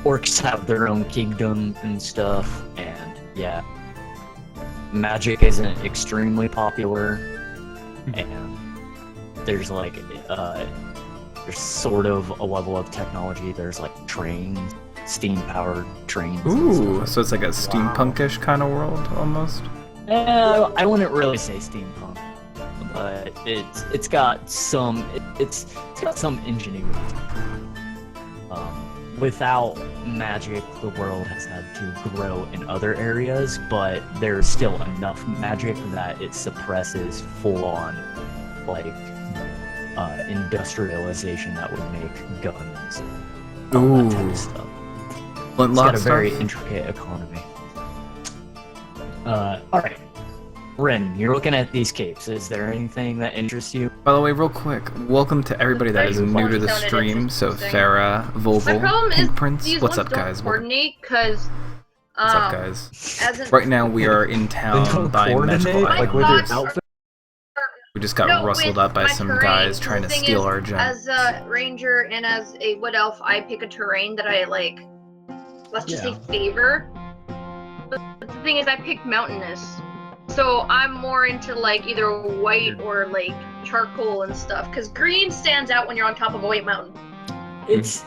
orcs have their own kingdom and stuff, and yeah, magic isn't extremely popular, and there's like there's sort of a level of technology. There's like trains, steam-powered trains. Ooh, so it's like a steampunkish kind of world almost. I wouldn't really say steampunk, but it's got some ingenuity. Without magic, the world has had to grow in other areas, but there's still enough magic that it suppresses full-on like industrialization that would make guns. All that type of stuff. It's got a very intricate economy. Alright. Ren, you're looking at these capes. Is there anything that interests you? By the way, real quick, welcome to everybody that is new to the Sounded stream. So interesting. Farah, My Vogel, problem is Pink Prince, these what's ones up, guys? don't coordinate because What's up, guys? as in, Right now we are in town buying magical My items. with your thoughts outfit? We just got No, rustled with up by my some terrain, guys the trying to thing steal is, our gem. As a ranger and as a wood elf, I pick a terrain that I like. Let's just say favor. But the thing is, I pick mountainous, so I'm more into like either white or like charcoal and stuff. Cause green stands out when you're on top of a white mountain. It's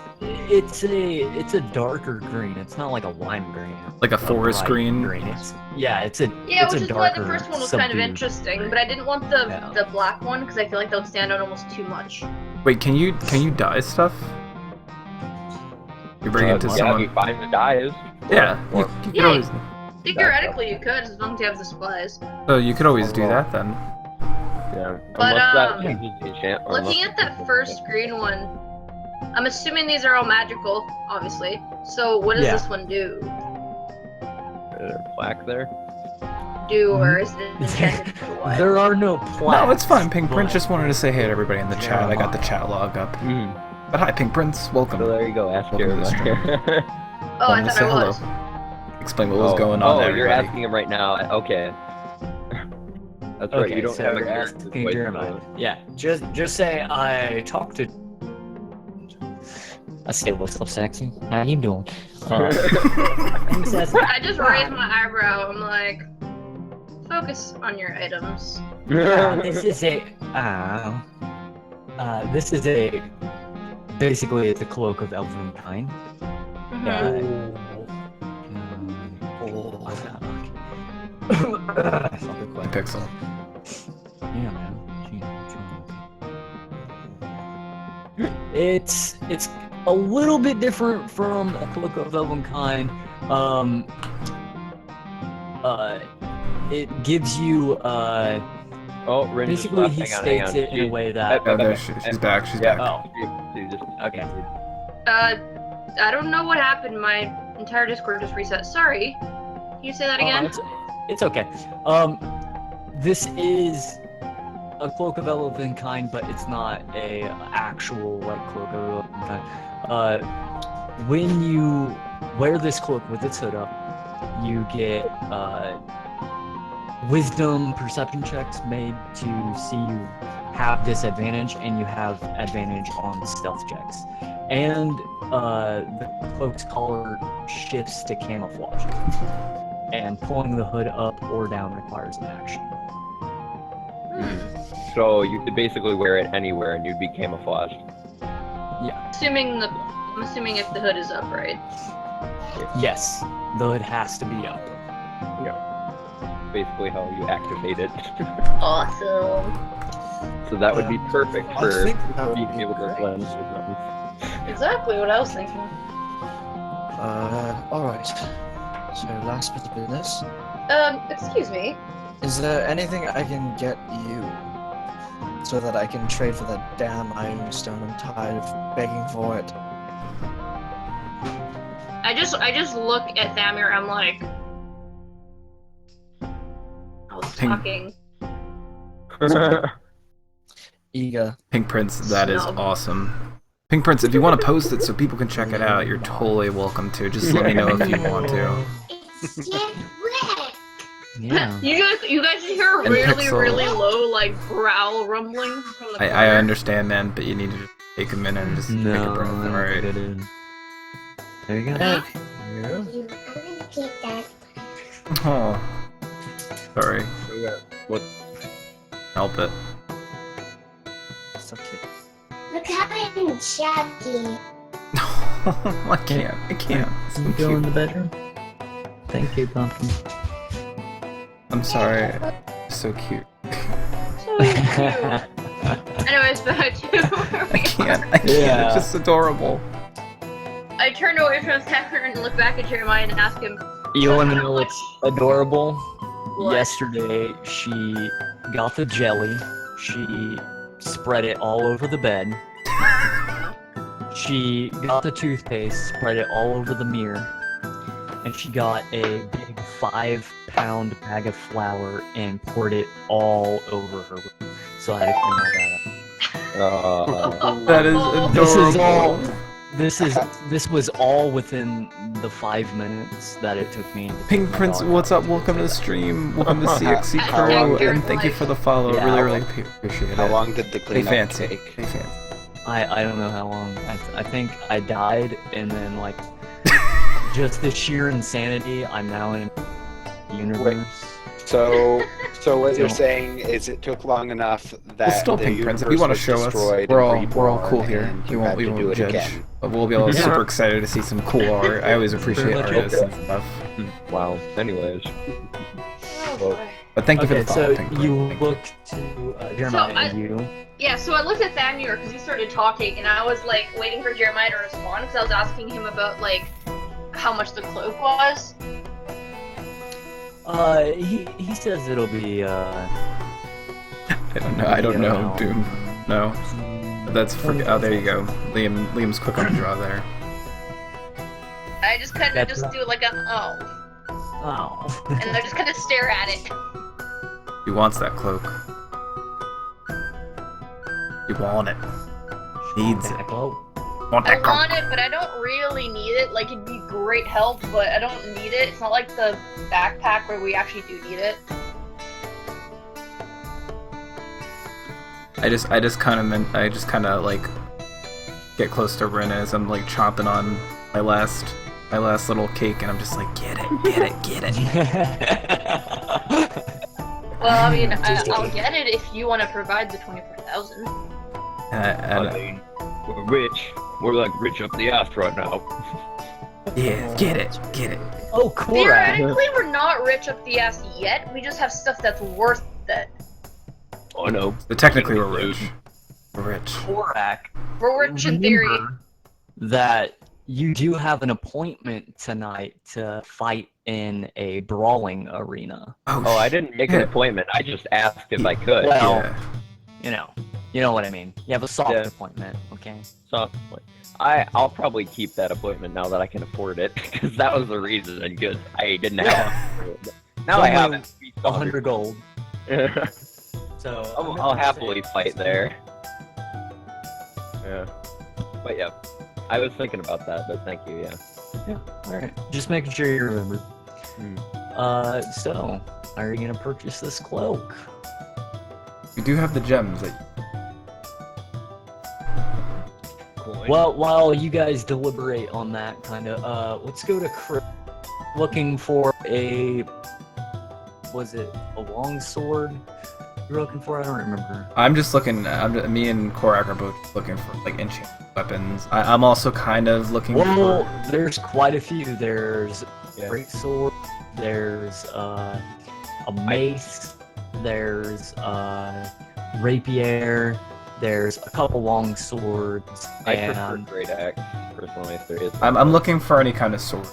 a darker green. It's not like a lime green. Like a forest bright green? It's Yeah, it's a which is why the darker, first one was kind of subdued. interesting, but I didn't want the black one because I feel like that would stand out almost too much. Wait, can you dye stuff? You bring it to Yeah, someone. if you find the dyes. Yeah, you could Yeah. always. Theoretically, you could as long as you have the supplies. So you could always do that then. Yeah. But, Unless that changes the enchant. or Looking unless at that first green one, I'm assuming these are all magical, obviously. So what does Yeah. this one do? Is there a plaque there? Or is it intended for what? There are no plaques. No, it's fine. Pink Prince but- just wanted to say hey to everybody in the chat. I got the chat log up. But hi, Pink Prince. Welcome. So there you go. Ask Welcome to the stream. Jeremiah. Oh, I Wanted to thought say I hello. was. Explain what was going on. Oh, everybody. you're asking him right now. Okay. That's right. Okay, You don't so have a you're character asking voice, Jeremiah. so- Yeah, just say I talked to. I say what's up, sexy? How you doing? He says, I just raised my eyebrow. I'm like, focus on your items. this is a. This is a. Basically, it's a cloak of elven kind. Pixel. Yeah, man. It's a little bit different from a cloak of elven kind. It gives you Oh, Rin just basically left. he Hang on, states hang on. it in a way that. Oh, there she's back. She's back. Oh, Dude, just okay. I don't know what happened. My entire Discord just reset. Sorry. Can you say that again? It's okay. This is a cloak of elven kind, but it's not a actual like cloak of elven kind. When you wear this cloak with its hood up, you get wisdom perception checks made to see you have disadvantage, and you have advantage on stealth checks. And the cloak's color shifts to camouflage. And pulling the hood up or down requires an action. So you could basically wear it anywhere and you'd be camouflaged. I'm assuming if the hood is up, right? Yes, the hood has to be up. Basically how you activate it. Awesome. So that would be perfect I for think that would being be able to great. blend with something. Exactly what I was thinking. Alright. So, last bit of business. Excuse me. Is there anything I can get you so that I can trade for that damn iron stone? I'm tired of begging for it. I just look at Thamir. I'm like, I was talking. Eager. Pink Prince, that is Snub. awesome. Pink Prince, if you want to post it so people can check it out, you're totally welcome to. Just let me know if you want to. It's get wet. Yeah. You guys hear a And really, Pixel. really low, like, growl rumbling from the corner. I understand, man, but you need to just take a minute and just take a No, breath. I Alright. get it in. There you go. Yeah. I'm gonna take that. Oh. Sorry. What? Help it. So cute. Look how I'm chatty. I can't. It's so Can you go in cute. the bedroom? Thank you, Pumpkin. I'm sorry. It's so cute. So cute. Anyways, back to where I we can't. are. It's just adorable. I turned away from Thamir and looked back at Jeremiah and asked him, You want to know what's adorable? What? Yesterday, she got the jelly. She spread it all over the bed. She got the toothpaste, spread it all over the mirror. And she got a big 5-pound bag of flour and poured it all over her room. So I had to clean all that up. That is adorable. This is all. This was all within the 5 minutes that it took me. To Pink take my Prince, dog what's out. up? Welcome to the stream. Welcome to CXC I Pro, think you're and thank you like- for the follow. Yeah. Really appreciate it. How long did the Stay cleanup fancy. take? Stay fancy. I don't know how long. I think I died, and then like just the sheer insanity. I'm now in a universe. So what you're So- saying is it took long enough that Well, still the Pink Prince, if you universe want to was show us, destroyed we're and all cool reborn, here. and We you won't had to do won't it judge. again. But we'll be all Yeah. super excited to see some cool art. I always appreciate Pretty much artists okay. and stuff. Wow. Anyways. oh, Well, boy. But thank you for Okay, the follow, so Pink you Prince. look to Jeremiah I- and you. Yeah, so I looked at Thamir because he started talking, and I was like waiting for Jeremiah to respond because I was asking him about like how much the cloak was. He says it'll be I don't know, Doom. No. That's for. Oh, there you go. Liam's quick on the draw there. I just kind of That's just not- do like a Oh. and I just kind of stare at it. He wants that cloak. You want it. Needs it. Well, Want I that cloak. want it, but I don't really need it. Like it'd be great help, but I don't need it. It's not like the backpack where we actually do need it. I just kind of like get close to Rin as I'm like chomping on my last little cake, and I'm just like, get it. Well, I mean, I'll get it if you want to provide the 24,000. And, we're rich. We're like rich up the ass right now. yeah, get it. oh, Korak. Theoretically, we're not rich up the ass yet. We just have stuff that's worth it. Oh no. But technically, we're rich. We're rich. Korak. We're rich in theory. Remember that you do have an appointment tonight to fight in a brawling arena. Oh, I didn't make an shit. appointment. I just asked if I could. Well, Yeah. you know what I mean. You have a soft Yeah. appointment, okay? So, I'll probably keep that appointment now that I can afford it, because that was the reason. Because I didn't have it. Now I have it. 100 gold. So I'll happily fight there. Yeah. But yeah, I was thinking about that, but thank you, yeah. Alright. Just making sure you remember. Hmm. So, are you gonna purchase this cloak? We do have the gems. That Well, while you guys deliberate on that, let's go to Chris. Looking for was it a long sword? you were looking for? I don't remember. I'm just looking. Me and Korak are both looking for like enchanted weapons. I'm also kind of looking Well, for. there's quite a few. There's Yeah. great sword. There's a mace. There's rapier. There's a couple long swords. I prefer And great axe personally. If there is. I'm looking for any kind of sword.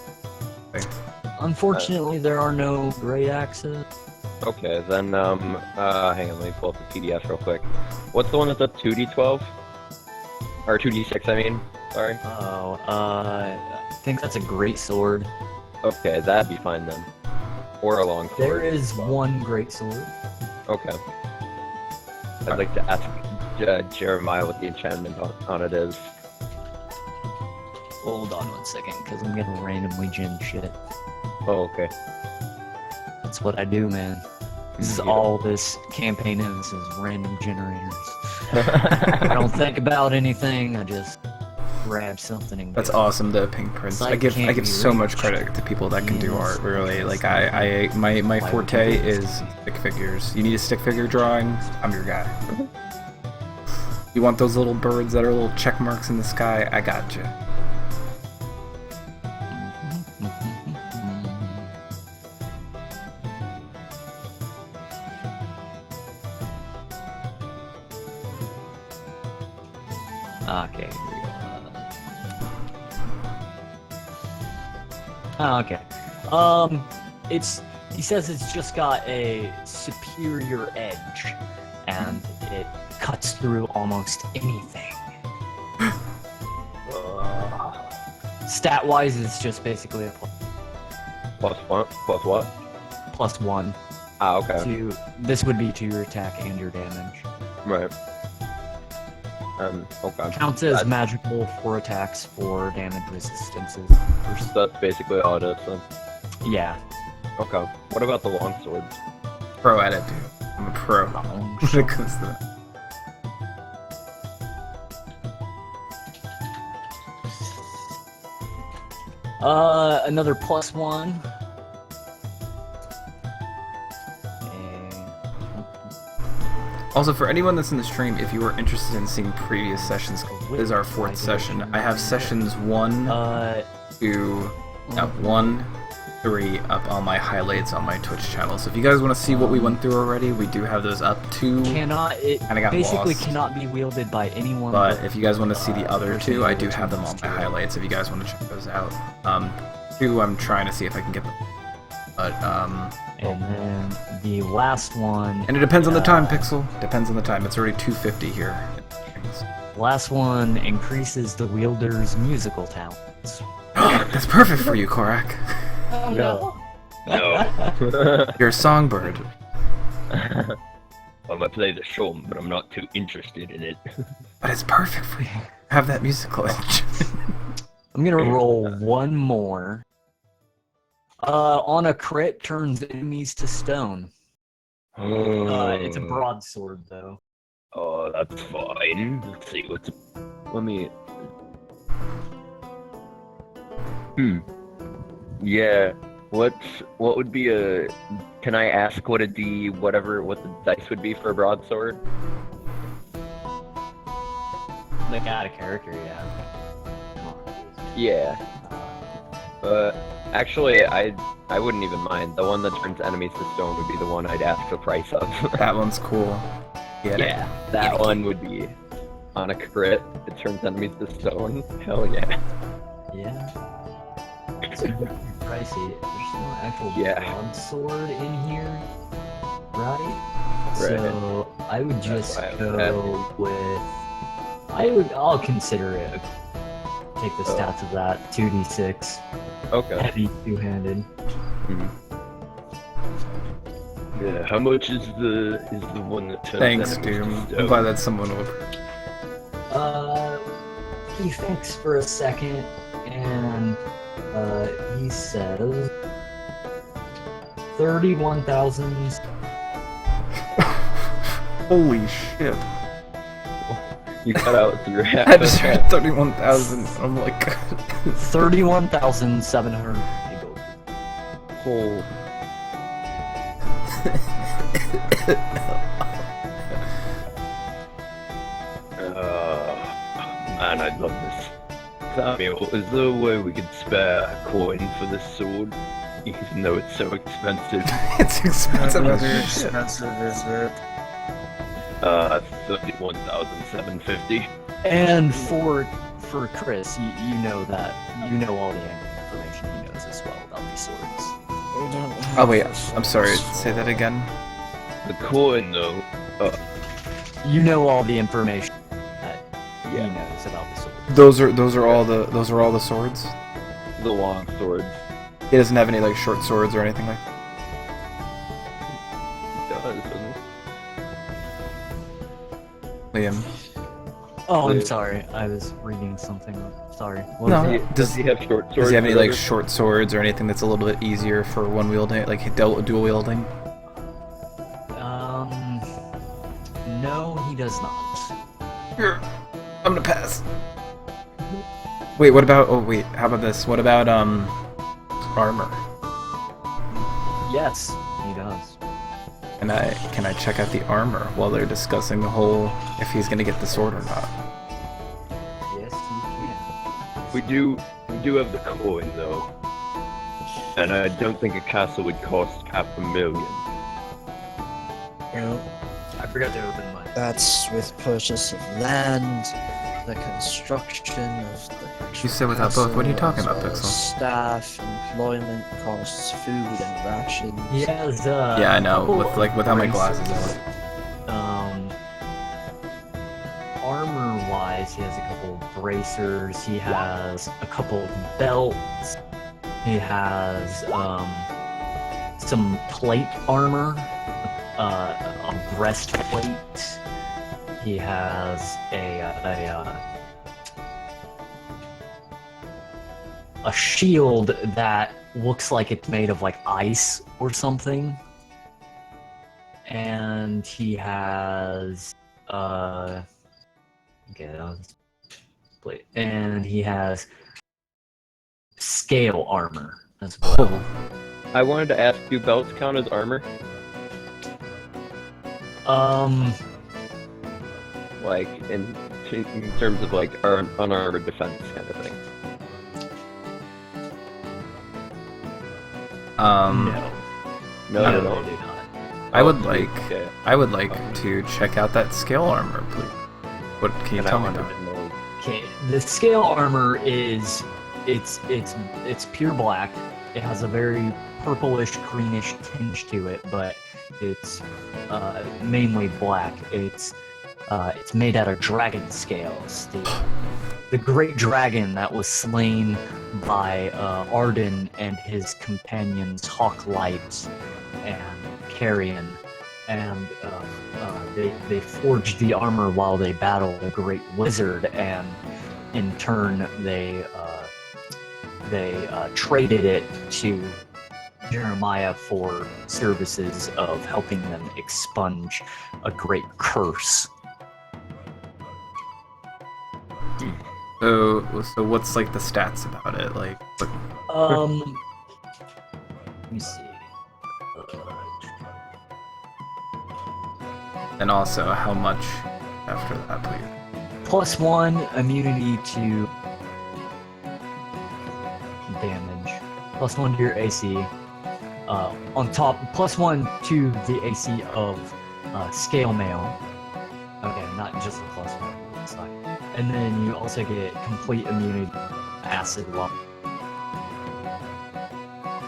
unfortunately, there are no great axes. Okay, then hang on, let me pull up the PDF real quick. What's the one that's a 2d12? Or 2d6, I mean. Sorry. Oh, I think that's a great sword. Okay, that'd be fine then. Or a long sword. There is one great sword. Okay. I'd like to ask Jeremiah what the enchantment on it is. Hold on one second, because I'm gonna randomly gen shit. Oh, okay. That's what I do, man. This is all this campaign is random generators. I don't think about anything. I just grab something and That's go. awesome, the Pink Prince. Like I give can't be so much reached. credit to people that can do Yes. art. Really, like my Why would forte you do is this? stick figures. You need a stick figure drawing? I'm your guy. You want those little birds that are little check marks in the sky? I got you. Okay, here we go. Okay. He says it's just got a superior edge, and it cuts through almost anything. Stat-wise, it's just basically a Plus one? Plus what? +1 Ah, okay. to. This would be to your attack and your damage. Right. Okay. Counts as That's- magical for attacks for damage resistances. That's basically all it is then. Yeah. Okay. What about the longsword? Pro at it, dude. I'm a pro. Long When it comes to that. Another +1. And Also, for anyone that's in the stream, if you are interested in seeing previous sessions, this is our 4th session. I have sessions 1, 2, 1, 3 up on my highlights on my Twitch channel. So if you guys want to see what we went through already, we do have those up too. it Kinda got basically lost. cannot be wielded by anyone. But if you guys want to see the other person two, I able do to have them on my master it. highlights if you guys want to check those out. 2, I'm trying to see if I can get them. But, And then the last one. and it depends on the time, Pixel. Depends on the time. It's already 2:50 here. Last one increases the wielder's musical talents. That's perfect for you, Korak. Oh No. You're a songbird. I might play the song, but I'm not too interested in it. But it's perfect for you. Have that musical edge. I'm gonna roll one more. On a crit, turns enemies to stone. It's a broadsword, though. Oh, that's fine. Let's see what's. Let me. Yeah. What would be a? Can I ask what a D what the dice would be for a broadsword? The guy character, yeah. Yeah. Actually, I wouldn't even mind. The one that turns enemies to stone would be the one I'd ask the price of. That one's cool. Get it? Yeah, that one would be on a crit. It turns enemies to stone. Hell yeah. Yeah. It's pricey. There's no actual Yeah. broadsword in here, right? Right. So I would just why I was go with. I'll consider it. Take the stats of that 2d6. Okay. Heavy two-handed. Yeah. How much is the one that turns Thanks, enemies Doom. to I'm stone? glad that someone will. He thinks for a second, and he says 31,000. Holy shit. You cut out through half. I just heard 31,000. I'm like, 31,700 gold. Oh. Samuel, is there a way we could spare a coin for this sword? Even though it's so expensive. It's expensive. How expensive is it? 31,750. And for Chris, you know that you know all the information he knows as well about these swords. Oh wait, I'm sorry. Say that again. The coin, though. You know all the information that he knows about the swords. Those are all the swords. The long swords. He doesn't have any like short swords or anything like that. He does, doesn't he? Liam. Oh, I'm Yeah. sorry. I was reading something. Sorry. What No. was it? Does he have short swords? Does he have any like or short swords or anything that's a little bit easier for one wielding, like dual wielding? No, he does not. Here, I'm gonna pass. Wait, what about? Oh wait, how about this? What about armor? Yes, he does. Can I check out the armor while they're discussing the whole if he's gonna get the sword or not? Yes, you can. We do have the coin, though. And I don't think a castle would cost $500,000. You know, I forgot to open mine. that's with purchase of land, the construction of the You said without both. What are you talking castle, about, as Pixel? well as staff, employment costs, food and rations. He has Yeah, I know. Without my glasses on. Armor-wise, he has a couple of bracers. He has a couple of belts. He has some plate armor, a breastplate. He has a shield that looks like it's made of like ice or something. And he has and he has scale armor as well. I wanted to ask, do belts count as armor? Like, in terms of, like, unarmored defense kind of thing. No, I no, don't no. They do not. I would Oh, like okay. to check out that scale armor, please. What can you And I tell me wanted about? to know. Okay, the scale armor is it's pure black. It has a very purplish greenish tinge to it, but it's mainly black. It's made out of dragon scales. The great dragon that was slain by Arden and his companions Hawklight and Carrion, and they forged the armor while they battled a great wizard, and in turn they traded it to Jeremiah for services of helping them expunge a great curse. So what's like the stats about it? Like, what, Let me see. and also how much after that, please? +1 immunity to damage. +1 to your AC. On top, +1 to the AC of scale mail. Okay, not just the +1. Sorry. And then you also get complete immunity to acid water.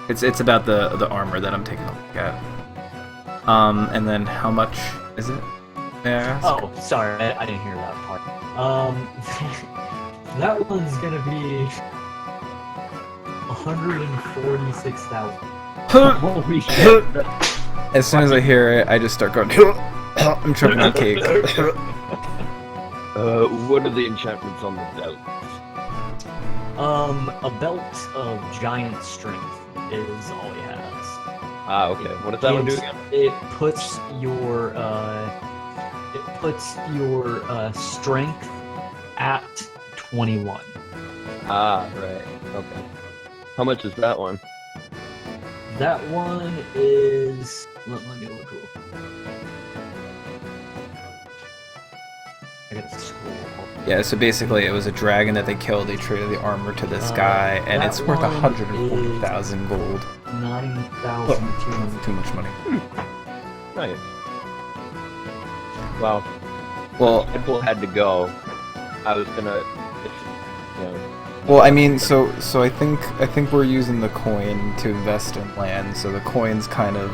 It's about the armor that I'm taking a look at. And then how much is it? May I ask? Oh, sorry, I didn't hear that part. That one's gonna be 146,000. Holy shit! As soon as I hear it, I just start going. I'm choking on cake. What are the enchantments on the belt? A belt of giant strength is all he has. Ah, okay. What does that one do again? It puts your strength at 21. Ah, right. Okay. How much is that one? That one is. Let me look real quick. I gotta scroll up. Yeah, so basically it was a dragon that they killed, they traded the armor to this guy, and that it's worth one 140,000 gold. 9,200. Too much money. Nice. Well, Well, Deadpool had to go. I was gonna, well, I mean, so I think we're using the coin to invest in land, so the coin's kind of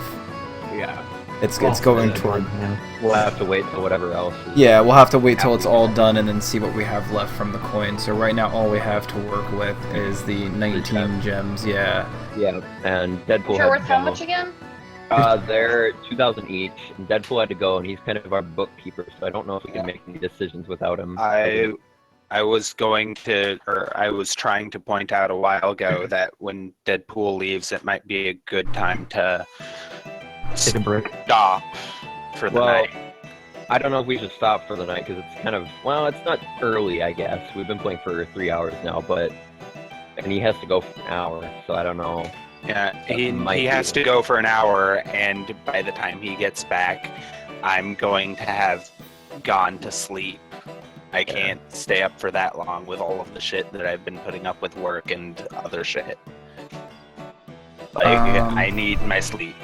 yeah. it's going toward. We'll have to wait till whatever else. Yeah, we'll have to wait till it's all done and then see what we have left from the coin. So right now, all we have to work with is the 19 gems. Yeah. Yeah, and Deadpool. Which had are worth to how go. much again? They're 2,000 each. And Deadpool had to go, and he's kind of our bookkeeper, so I don't know if we can make any decisions without him. I was trying to point out a while ago that when Deadpool leaves, it might be a good time to Take a break. stop for the night. I don't know if we should stop for the night because it's kind of, well, it's not early, I guess. We've been playing for 3 hours now, and he has to go for an hour, so I don't know. Yeah, he has to go for an hour, and by the time he gets back, I'm going to have gone to sleep. I can't stay up for that long with all of the shit that I've been putting up with work and other shit. Like, I need my sleep.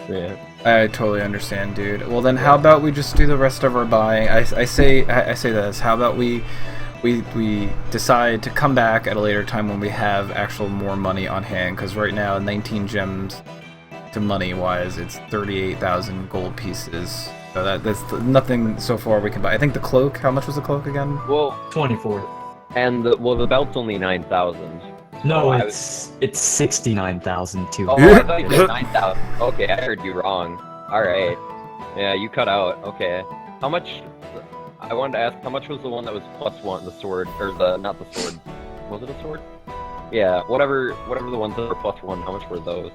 Yeah. I totally understand, dude. Well, then how about we just do the rest of our buying? I say this. How about we decide to come back at a later time when we have actual more money on hand? Because right now, 19 gems to money-wise, it's 38,000 gold pieces. So that's nothing so far we can buy. I think the cloak. How much was the cloak again? Well, 24. and the belt's only 9,000. No, it's 69,200. Oh, I thought you said 9,000. Okay, I heard you wrong. Alright. Yeah, you cut out. Okay. How much... I wanted to ask, how much was the one that was +1, the sword, or not the sword. Was it a sword? Yeah, whatever the ones that were +1, how much were those?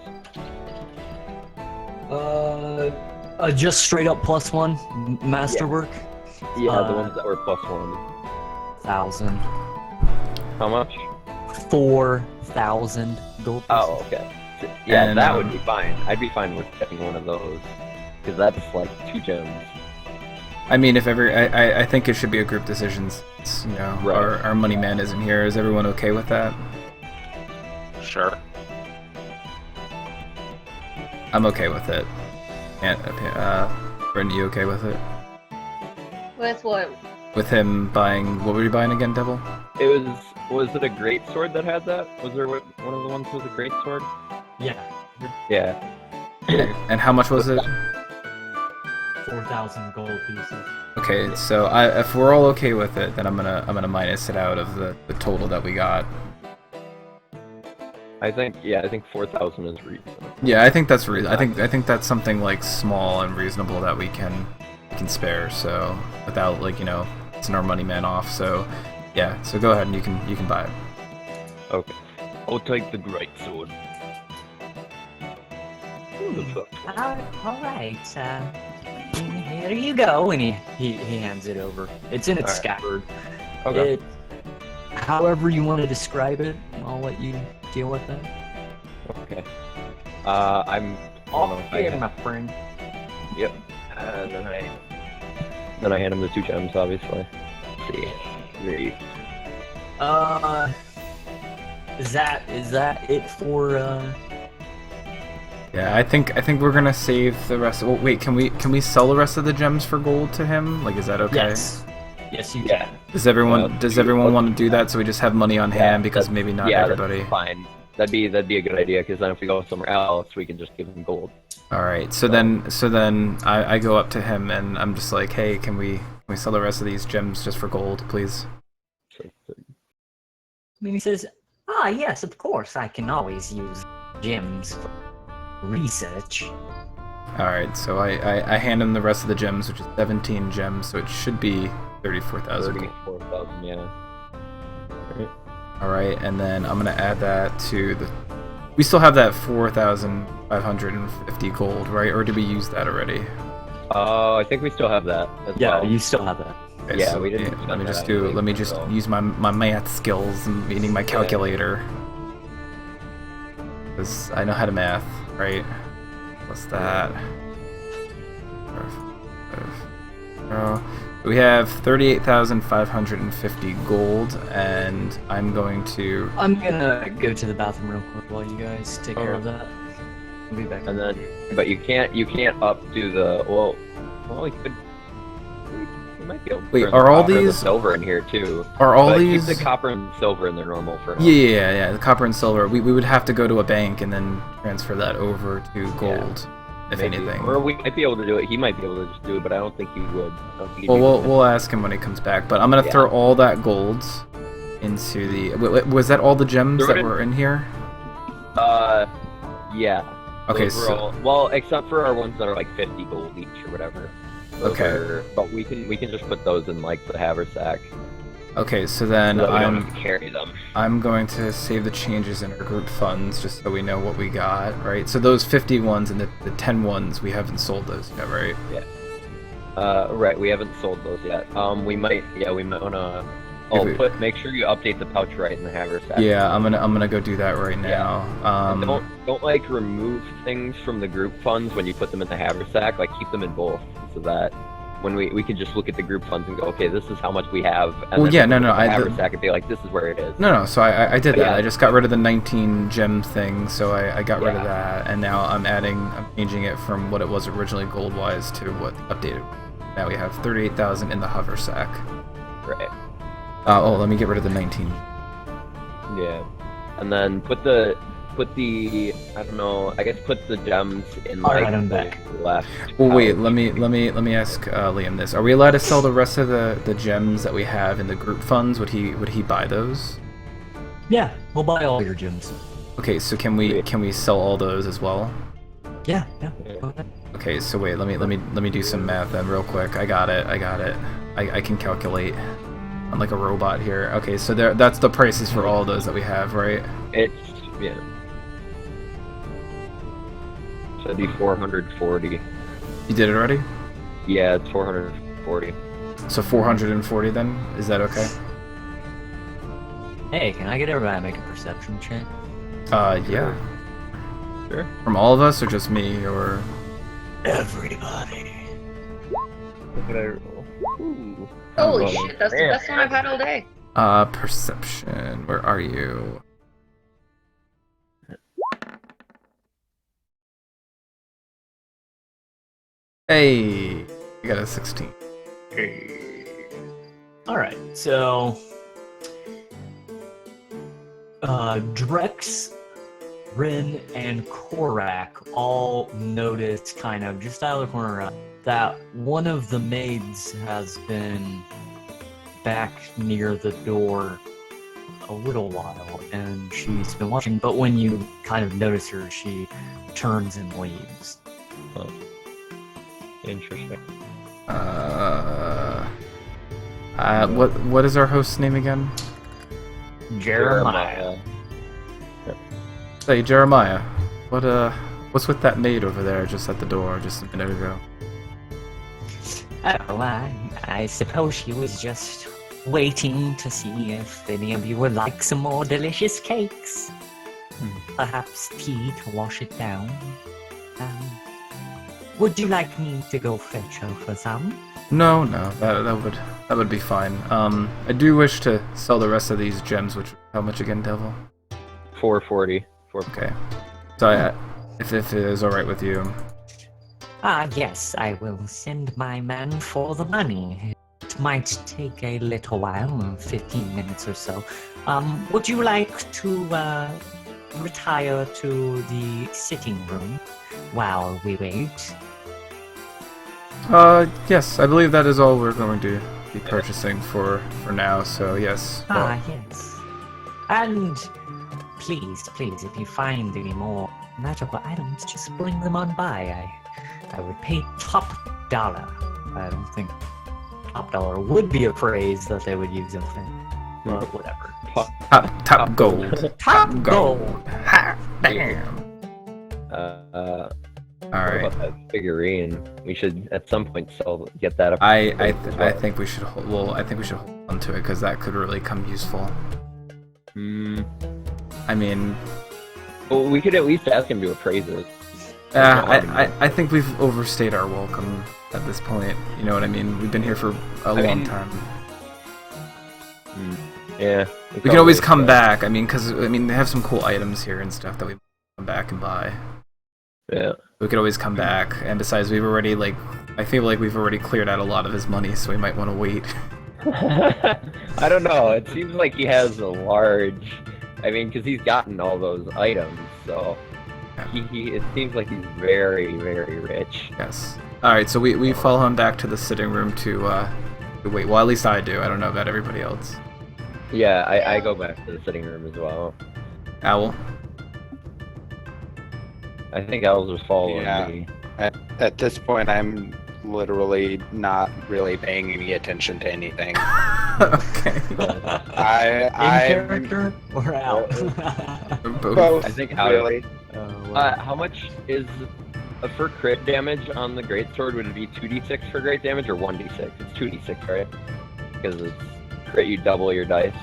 Just straight up +1 masterwork. Yeah, the ones that were +1. 1,000. How much? 4,000 gold pieces. Oh, okay. Yeah, And, that would be fine. I'd be fine with getting one of those. Because that's like 2 gems. I mean, I think it should be a group decision. You know, Right. our money man isn't here. Is everyone okay with that? Sure. I'm okay with it. And Brendan, you okay with it? With what? With him buying, what were you buying again, Devil? Was it a great sword that had that? Was there one of the ones with a great sword? Yeah. Yeah. And how much was it? 4,000 gold pieces. Okay, so if we're all okay with it, then I'm gonna minus it out of the total that we got. I think 4,000 is reasonable. Yeah, I think that's I think that's something like small and reasonable that we can spare. So without it's our money man off. So yeah, so go ahead and you can buy it. Okay. I'll take the great sword. Alright, here you go. And he hands it over. It's in its scabbard. Okay. However you want to describe it, I'll let you deal with that. Okay. I'm. Okay, my friend. Yep. And then I hand him the 2 gems, obviously. Let's see. 3. Is that it for Yeah, I think we're gonna save the rest. Well, wait, can we sell the rest of the gems for gold to him? Like, is that okay? Yes, you can. Does everyone want to do that so we just have money on hand because maybe not everybody? That's fine. That'd be a good idea because then if we go somewhere else, we can just give him gold. All right. So then I go up to him and I'm just like, hey, can we sell the rest of these gems just for gold, please? I mean, he says, yes, of course, I can always use gems for research. All right. So I hand him the rest of the gems, which is 17 gems. So it should be 34,000. 34,000, yeah. Right. All right, and then I'm gonna add that to the. We still have that 4,550 gold, right? Or did we use that already? I think we still have that. Yeah, you still have that. Okay, Yeah, so we didn't. Let me just use my math skills and meaning my calculator, because I know how to math, right? What's that? We have 38,550 gold, and I'm going to... I'm gonna go to the bathroom real quick while you guys take care of that. I'll be back. And then, but you can't up to the well, you could. You might be able to Wait, turn are the all copper and the these- silver in here too? Are all But these... keep the copper and silver in their normal for now. Yeah, the copper and silver. We would have to go to a bank and then transfer that over to gold, if Maybe. anything. Or we might be able to do it. He might be able to just do it, but I don't think he would. I don't think he'd Well, be we'll able to- we'll ask him when he comes back. But I'm gonna throw all that gold into the. Was that all the gems Throw it that in- were in here? Yeah. Okay, Those were so all, well, except for our ones that are like 50 gold each or whatever. Those Okay. but we can just put those in like the haversack. okay, so then So that we don't have to carry them. I'm going to save the changes in our group funds just so we know what we got, right? So those 50 ones and the 10 ones, we haven't sold those yet, right? Yeah. Right. We haven't sold those yet. We might wanna. Make sure you update the pouch right in the haversack. Yeah, I'm gonna go do that right now. And don't like remove things from the group funds when you put them in the haversack. Like keep them in both, so that when we can just look at the group funds and go, okay, this is how much we have. And Well, then yeah, we no, look no, at the I- haversack and be like, this is where it is. No, so I did But that. yeah. I just got rid of the 19 gem thing, so I got rid of Yeah. that, and now I'm changing it from what it was originally gold-wise to what updated. Now we have 38,000 in the hover sack. Right. Let me get rid of the 19. Yeah. And then put the I don't know. I guess put the gems in All like right, I'm the back. left. Well, wait. pouch. Let me ask Liam this: are we allowed to sell the rest of the gems that we have in the group funds? Would he buy those? Yeah, we'll buy all your gems. Okay, so can we sell all those as well? Yeah. Go ahead. Okay, so wait. Let me do some math then, real quick. I got it. I can calculate. I'm like a robot here. Okay, so that's the prices for all those that we have, right? Yeah. So it'd be 440. You did it already? Yeah, it's 440. So 440 then? Is that okay? Hey, can I get everybody to make a perception check? Yeah. Sure. From all of us or just me or? Everybody. Look at our. Ooh. Holy Oh, shit, that's the man. best one I've had all day. Perception. Where are you? Hey, you got a 16. Alright, so Drex, Rin, and Korak all notice kind of just out of the corner that one of the maids has been back near the door a little while and she's been watching, but when you kind of notice her, she turns and leaves. Oh. Interesting. What is our host's name again? Jeremiah. Hey, Jeremiah. What's with that maid over there just at the door just a minute ago? Oh, I suppose she was just waiting to see if any of you would like some more delicious cakes. Perhaps tea to wash it down. Would you like me to go fetch her for some? No, that would be fine. I do wish to sell the rest of these gems, which how much again, Devil? 440. Okay. So if it is all right with you. Yes, I will send my man for the money. It might take a little while, 15 minutes or so. Would you like to retire to the sitting room while we wait? Yes, I believe that is all we're going to be purchasing for now. So yes. Yes. And please, if you find any more magical items, just bring them on by. I would pay top dollar. I don't think top dollar would be a phrase that they would use in film, but whatever. Top gold. Top gold. Ha, damn. All right. What about that figurine? We should at some point get that up. I think we should hold on to it because that could really come useful. I mean, well, we could at least ask him to appraise it. I think we've overstayed our welcome at this point. You know what I mean? We've been here for a long time. Yeah. We can always come back. I mean, because they have some cool items here and stuff that we can come back and buy. Yeah. We could always come back, and besides, we've already I feel like we've already cleared out a lot of his money, so we might want to wait. I don't know. It seems like he has a large. I mean, because he's gotten all those items, so it seems like he's very, very rich. Yes. All right, so we follow him back to the sitting room to wait. Well, at least I do. I don't know about everybody else. Yeah, I go back to the sitting room as well. Owl. I think Owl's just following me. At this point, I'm literally not really paying any attention to anything. Okay. In character or out? Both. I think out. Really. How much is for crit damage on the greatsword? Would it be 2d6 for great damage or 1d6? It's 2d6, right? Because it's crit, you double your dice.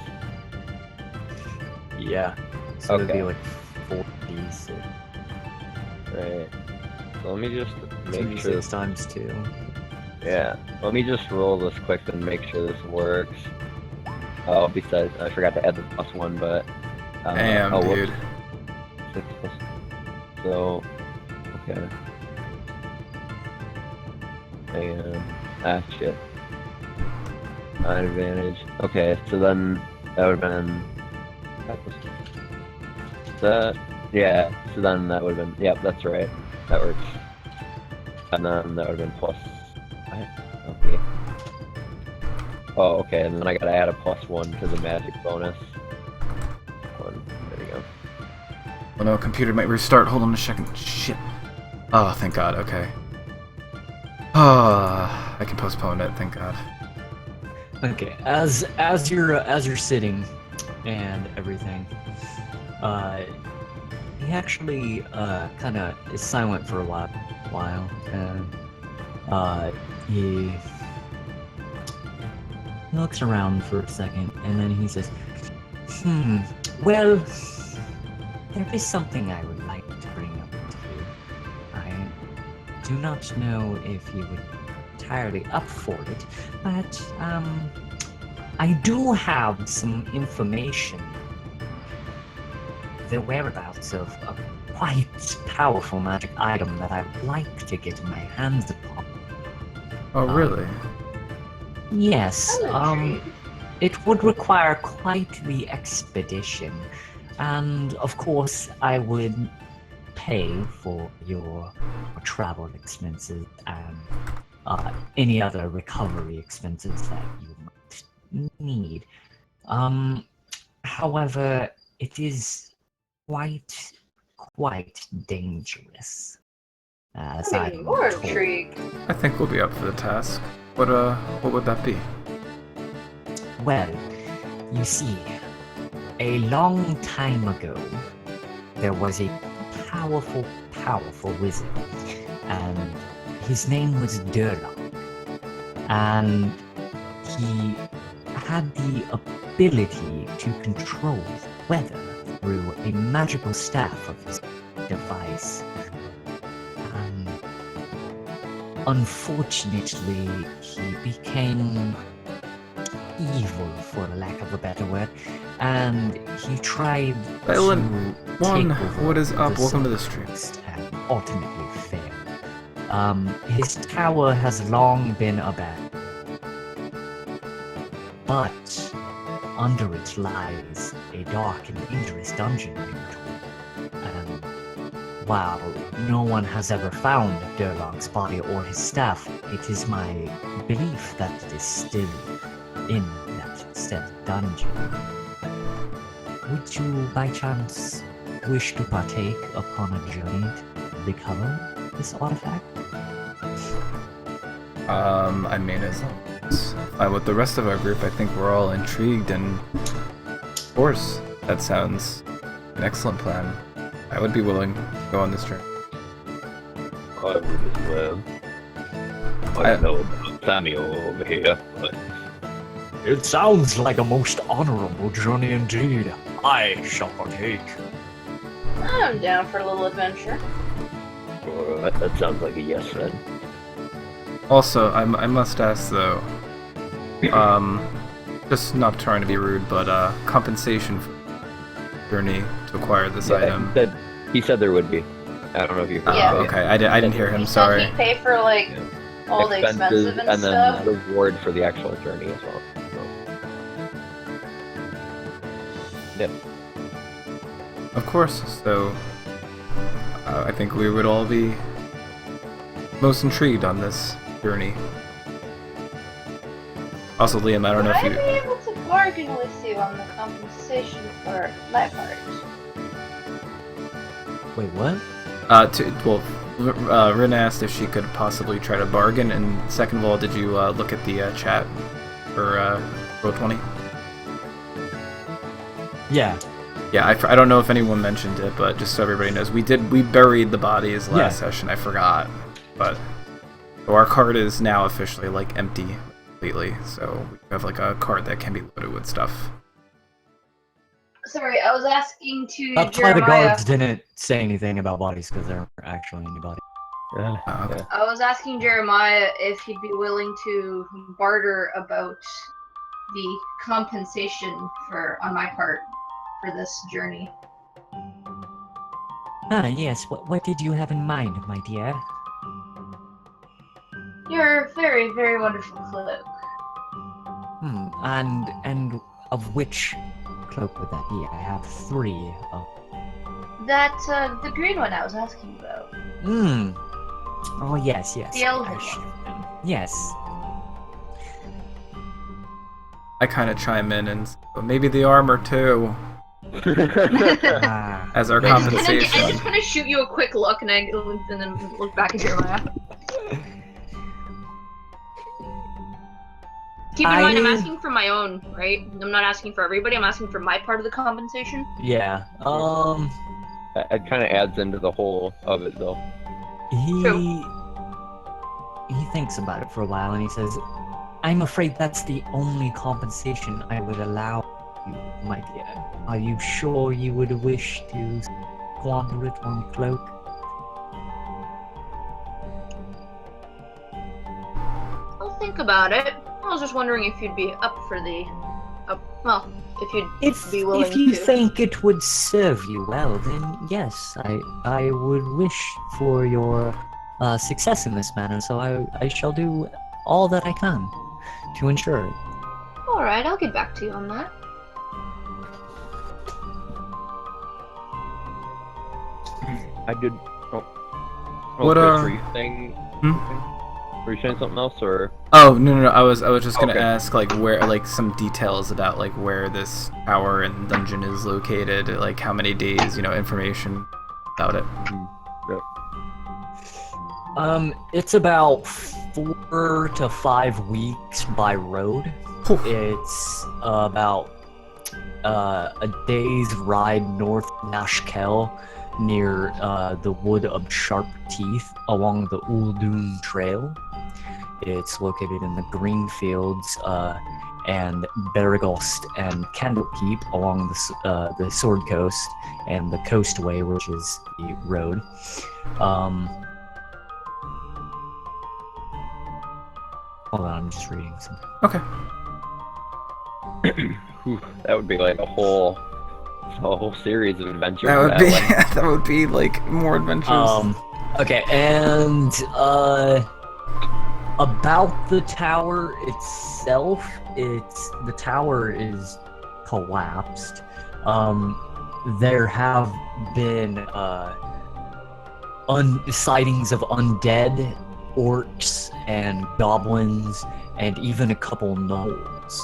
Yeah. So it'd be like 4d6. Right. So let me just make 6 sure. times 2. Yeah. Let me just roll this quick and make sure this works. Oh, besides, I forgot to add the +1, but. Damn, dude. 6 plus. So. Okay. And. Shit. Not advantage. Okay, so then that would have been. That. Yeah, so then that would have been. Yep, that's right. That works. And then that would have been plus. Okay. Oh, okay, and then I gotta add a +1 because of magic bonus. There we go. Oh no, computer might restart. Hold on a second. Shit. Oh, thank God. Okay. Ah, I can postpone it. Thank God. Okay, as you're sitting and everything, he actually kind of is silent for a while, and he looks around for a second, and then he says, well, there is something I would like to bring up to you. I do not know if you would entirely up for it, but I do have some information, the whereabouts of a quite powerful magic item that I would like to get my hands upon. Oh, really? Yes, it would require quite the expedition, and of course I would pay for your travel expenses and any other recovery expenses that you might need. However, it is quite dangerous. As I'm more told. intrigued. I think we'll be up for the task. What would that be? Well, you see, a long time ago, there was a powerful wizard, and his name was Durlock, and he had the ability to control weather through a magical staff of his device. Unfortunately, he became evil, for lack of a better word, and he tried to take over what is up? the Welcome to the stream. and ultimately failed. His tower has long been abandoned, but under it lies a dark and dangerous dungeon and while no one has ever found Durlock's body or his staff, it is my belief that it is still in that said dungeon. Would you, by chance, wish to partake upon a journey to recover this artifact? I mean, as with the rest of our group, I think we're all intrigued, and of course, that sounds an excellent plan. I would be willing to go on this journey. I would as well. I know about Samuel over here, but it sounds like a most honorable journey indeed. I shall partake. I'm down for a little adventure. Alright, that sounds like a yes then. Also, I must ask though, just not trying to be rude, but compensation for journey to acquire this item. He said there would be. I don't know if you heard. Yeah. Okay, I didn't hear him. He said Sorry. he'd pay for like all the expensive and stuff. then reward for the actual journey as well. So. Yep. Of course. So, I think we would all be most intrigued on this journey. Also, Liam, I don't know if you. Would I be able to bargain with you on the compensation for my part? Wait, what? Rin asked if she could possibly try to bargain, and second of all, did you look at the chat for Roll20? Yeah. Yeah, I don't know if anyone mentioned it, but just so everybody knows, we buried the bodies last session. I forgot, but so our card is now officially like empty completely. So we have like a card that can be loaded with stuff. Sorry, I was asking to That's why the Jeremiah. guards didn't say anything about bodies, because there aren't actually any bodies. Okay. I was asking Jeremiah if he'd be willing to barter about the compensation on my part for this journey. Ah, yes. What did you have in mind, my dear? You're a very, very wonderful cloak. And of which cloak would that be? I have 3 of. The green one I was asking about. Oh, yes. The elven one. Yes. I kind of chime in and maybe the armor too, as our compensation. I just kind of shoot you a quick look, and then look back at Jeremiah. Keep in mind, I'm asking for my own, right? I'm not asking for everybody. I'm asking for my part of the compensation. Yeah. It kind of adds into the whole of it, though. He thinks about it for a while, and he says, "I'm afraid that's the only compensation I would allow you, my dear. Are you sure you would wish to squander it on cloak?" I'll think about it. I was just wondering if you'd be up for the, if you'd be willing to. If you think it would serve you well, then yes, I would wish for your success in this manner. So I shall do all that I can to ensure it. All right, I'll get back to you on that. I did. What Were you saying? Were you saying something else, or? Oh no! I was just gonna ask like where, like some details about like where this tower and dungeon is located, like how many days, information about it. It's about 4 to 5 weeks by road. It's about a day's ride north of Nashkel, near the Wood of Sharp Teeth, along the Uldun Trail. It's located in the green fields and Baragost and Candlekeep along the Sword Coast, and the Coastway, which is the road. Hold on, I'm just reading something. Okay. That would be like a whole series of adventures. That would be like more adventures. Okay, and about the tower itself, the tower is collapsed. There have been sightings of undead, orcs, and goblins, and even a couple gnolls.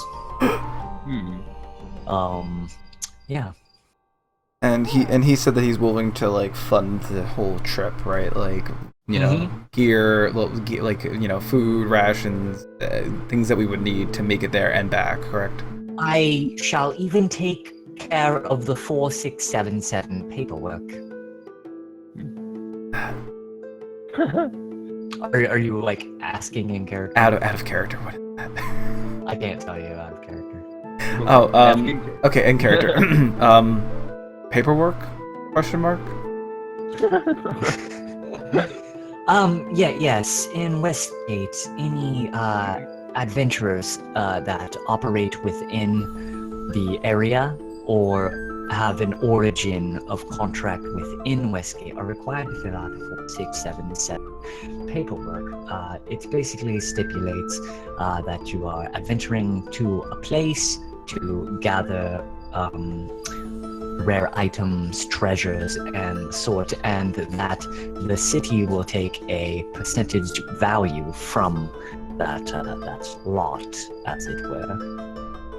Yeah. And he said that he's willing to like fund the whole trip, right? Like gear, like food, rations, things that we would need to make it there and back. Correct. I shall even take care of the 4677 paperwork. Are you like asking in character? Out of character. What is that? I can't tell you out of character. Okay, in character. Paperwork? Question mark. Yes. In Westgate, any adventurers that operate within the area or have an origin of contract within Westgate are required to fill out a 4677 paperwork. It basically stipulates that you are adventuring to a place to gather rare items, treasures, and sort, and that the city will take a percentage value from that lot, as it were.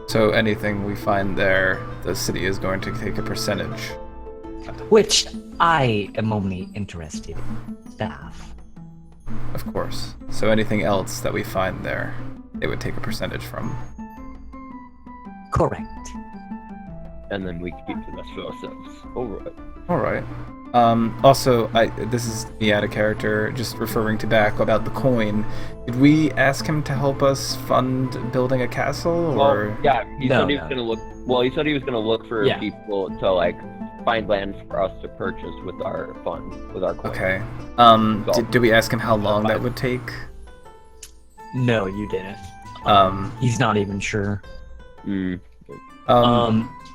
So anything we find there, the city is going to take a percentage. Which I am only interested in staff. Of course. So anything else that we find there, they would take a percentage from. Correct. And then we keep the rest for ourselves. Alright. Also, this is me out of character, just referring to back about the coin. Did we ask him to help us fund building a castle, or? Well, yeah, he said he was gonna look. Well, he said he was gonna look for people to like find land for us to purchase with our fund, with our coin. Okay. Did we ask him how long that would take? No, you didn't. He's not even sure.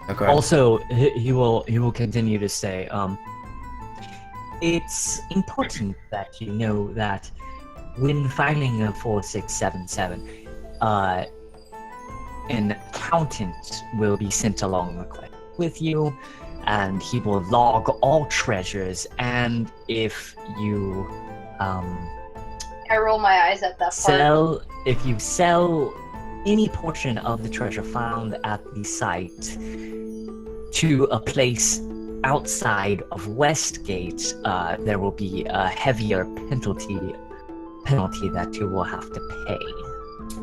Okay. Also, he will continue to say, it's important that you know that when filing a 4677, an accountant will be sent along with you, and he will log all treasures, and if you I roll my eyes at that part. if you sell any portion of the treasure found at the site to a place outside of Westgate, there will be a heavier penalty that you will have to pay.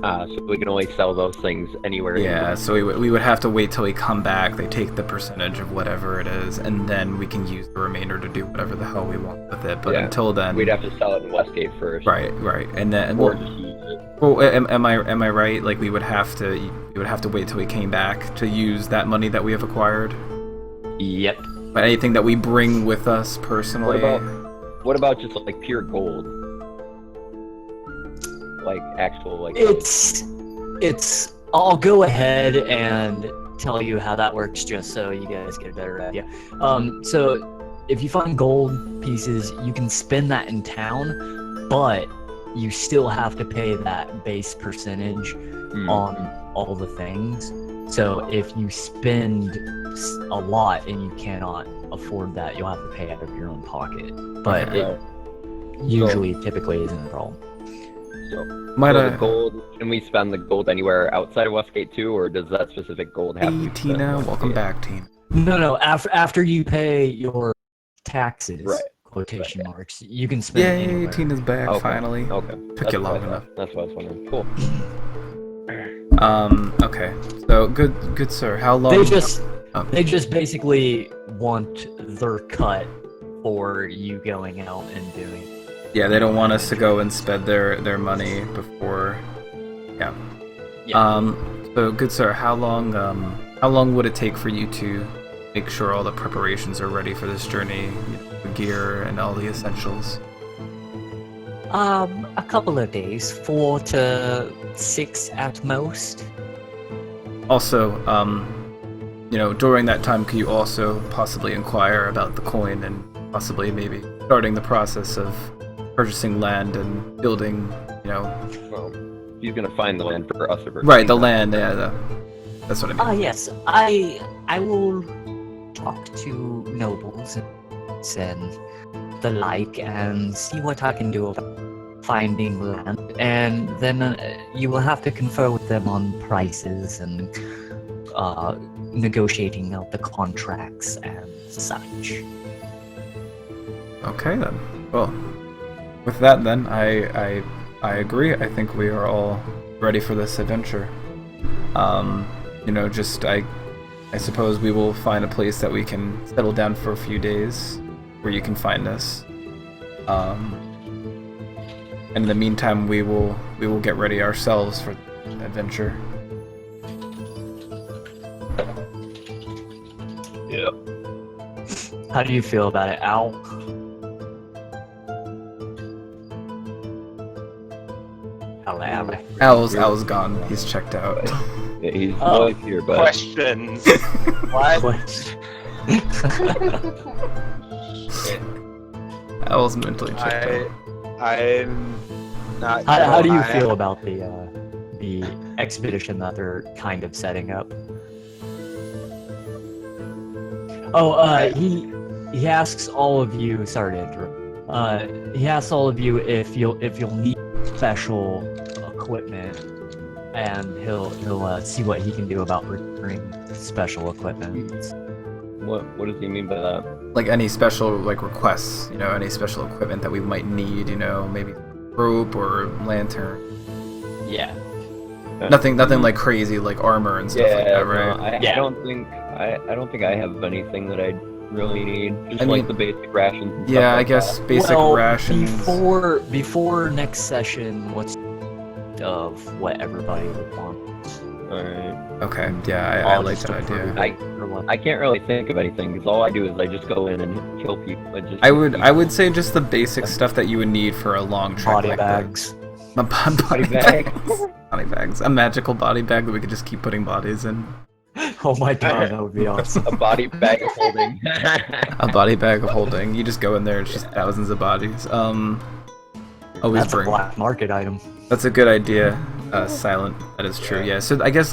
So we can only sell those things anywhere. Yeah, so we would have to wait till we come back, they take the percentage of whatever it is, and then we can use the remainder to do whatever the hell we want with it. But until then... We'd have to sell it in Westgate first. Right. And then... Or just use it. Well, am I right? Like, we would have to wait till we came back to use that money that we have acquired? Yep. But anything that we bring with us personally... What about just, like, pure gold? Like, actual, like... I'll go ahead and tell you how that works just so you guys get a better idea. So, if you find gold pieces, you can spend that in town, but you still have to pay that base percentage on all the things. So if you spend a lot and you cannot afford that, you'll have to pay out of your own pocket. But it usually, typically isn't a problem. So the gold, can we spend the gold anywhere outside of Westgate too, or does that specific gold have to be spent? Tina, welcome back, Tina. No, after you pay your taxes, quotation marks, you can spend it anywhere. Tina's back, finally. Okay. Took you long enough. That's what I was wondering. Cool. Okay. So, good sir, how long... They just basically want their cut for you going out and doing... Yeah, they don't want us to go and spend their money before... Yeah. So, good sir, how long would it take for you to make sure all the preparations are ready for this journey? The gear and all the essentials? A couple of days, 4 to 6 at most. Also, during that time, could you also possibly inquire about the coin and possibly maybe starting the process of purchasing land and building, Well, he's gonna find the land for us. Right, the land, that's what I mean. Yes, I will talk to nobles and the like and see what I can do about finding land, and then you will have to confer with them on prices and negotiating out the contracts and such. Okay then. Well, with that then, I agree. I think we are all ready for this adventure. I suppose we will find a place that we can settle down for a few days where you can find us. And in the meantime, we will get ready ourselves for the adventure. Yeah. How do you feel about it, Al? Al's gone. He's checked out. Yeah, he's always here, but Questions. What? Al's mentally checked out. I'm not. How do you feel about the expedition that they're kind of setting up? Oh, he asks all of you. Sorry to interrupt. He asks all of you if you'll need special equipment, and he'll see what he can do about returning special equipment. What does he mean by that? Like any special requests, any special equipment that we might need, maybe rope or lantern. Yeah. Nothing like crazy like armor and stuff like that, right? No, I don't think I have anything that I really need. Just like the basic rations. And stuff I like guess that. basic rations. Before next session, what's of what everybody would want? Alright. Okay, yeah, I like that idea. I can't really think of anything because all I do is I just go in and kill people. I would say just the basic stuff that you would need for a long trip. Body bags. Body bags. Body bags. A magical body bag that we could just keep putting bodies in. Oh my god, that would be awesome. A body bag of holding. A body bag of holding. You just go in there and it's just thousands of bodies. Always That's a black market item. That's a good idea. Silent. That is true. Yeah. So I guess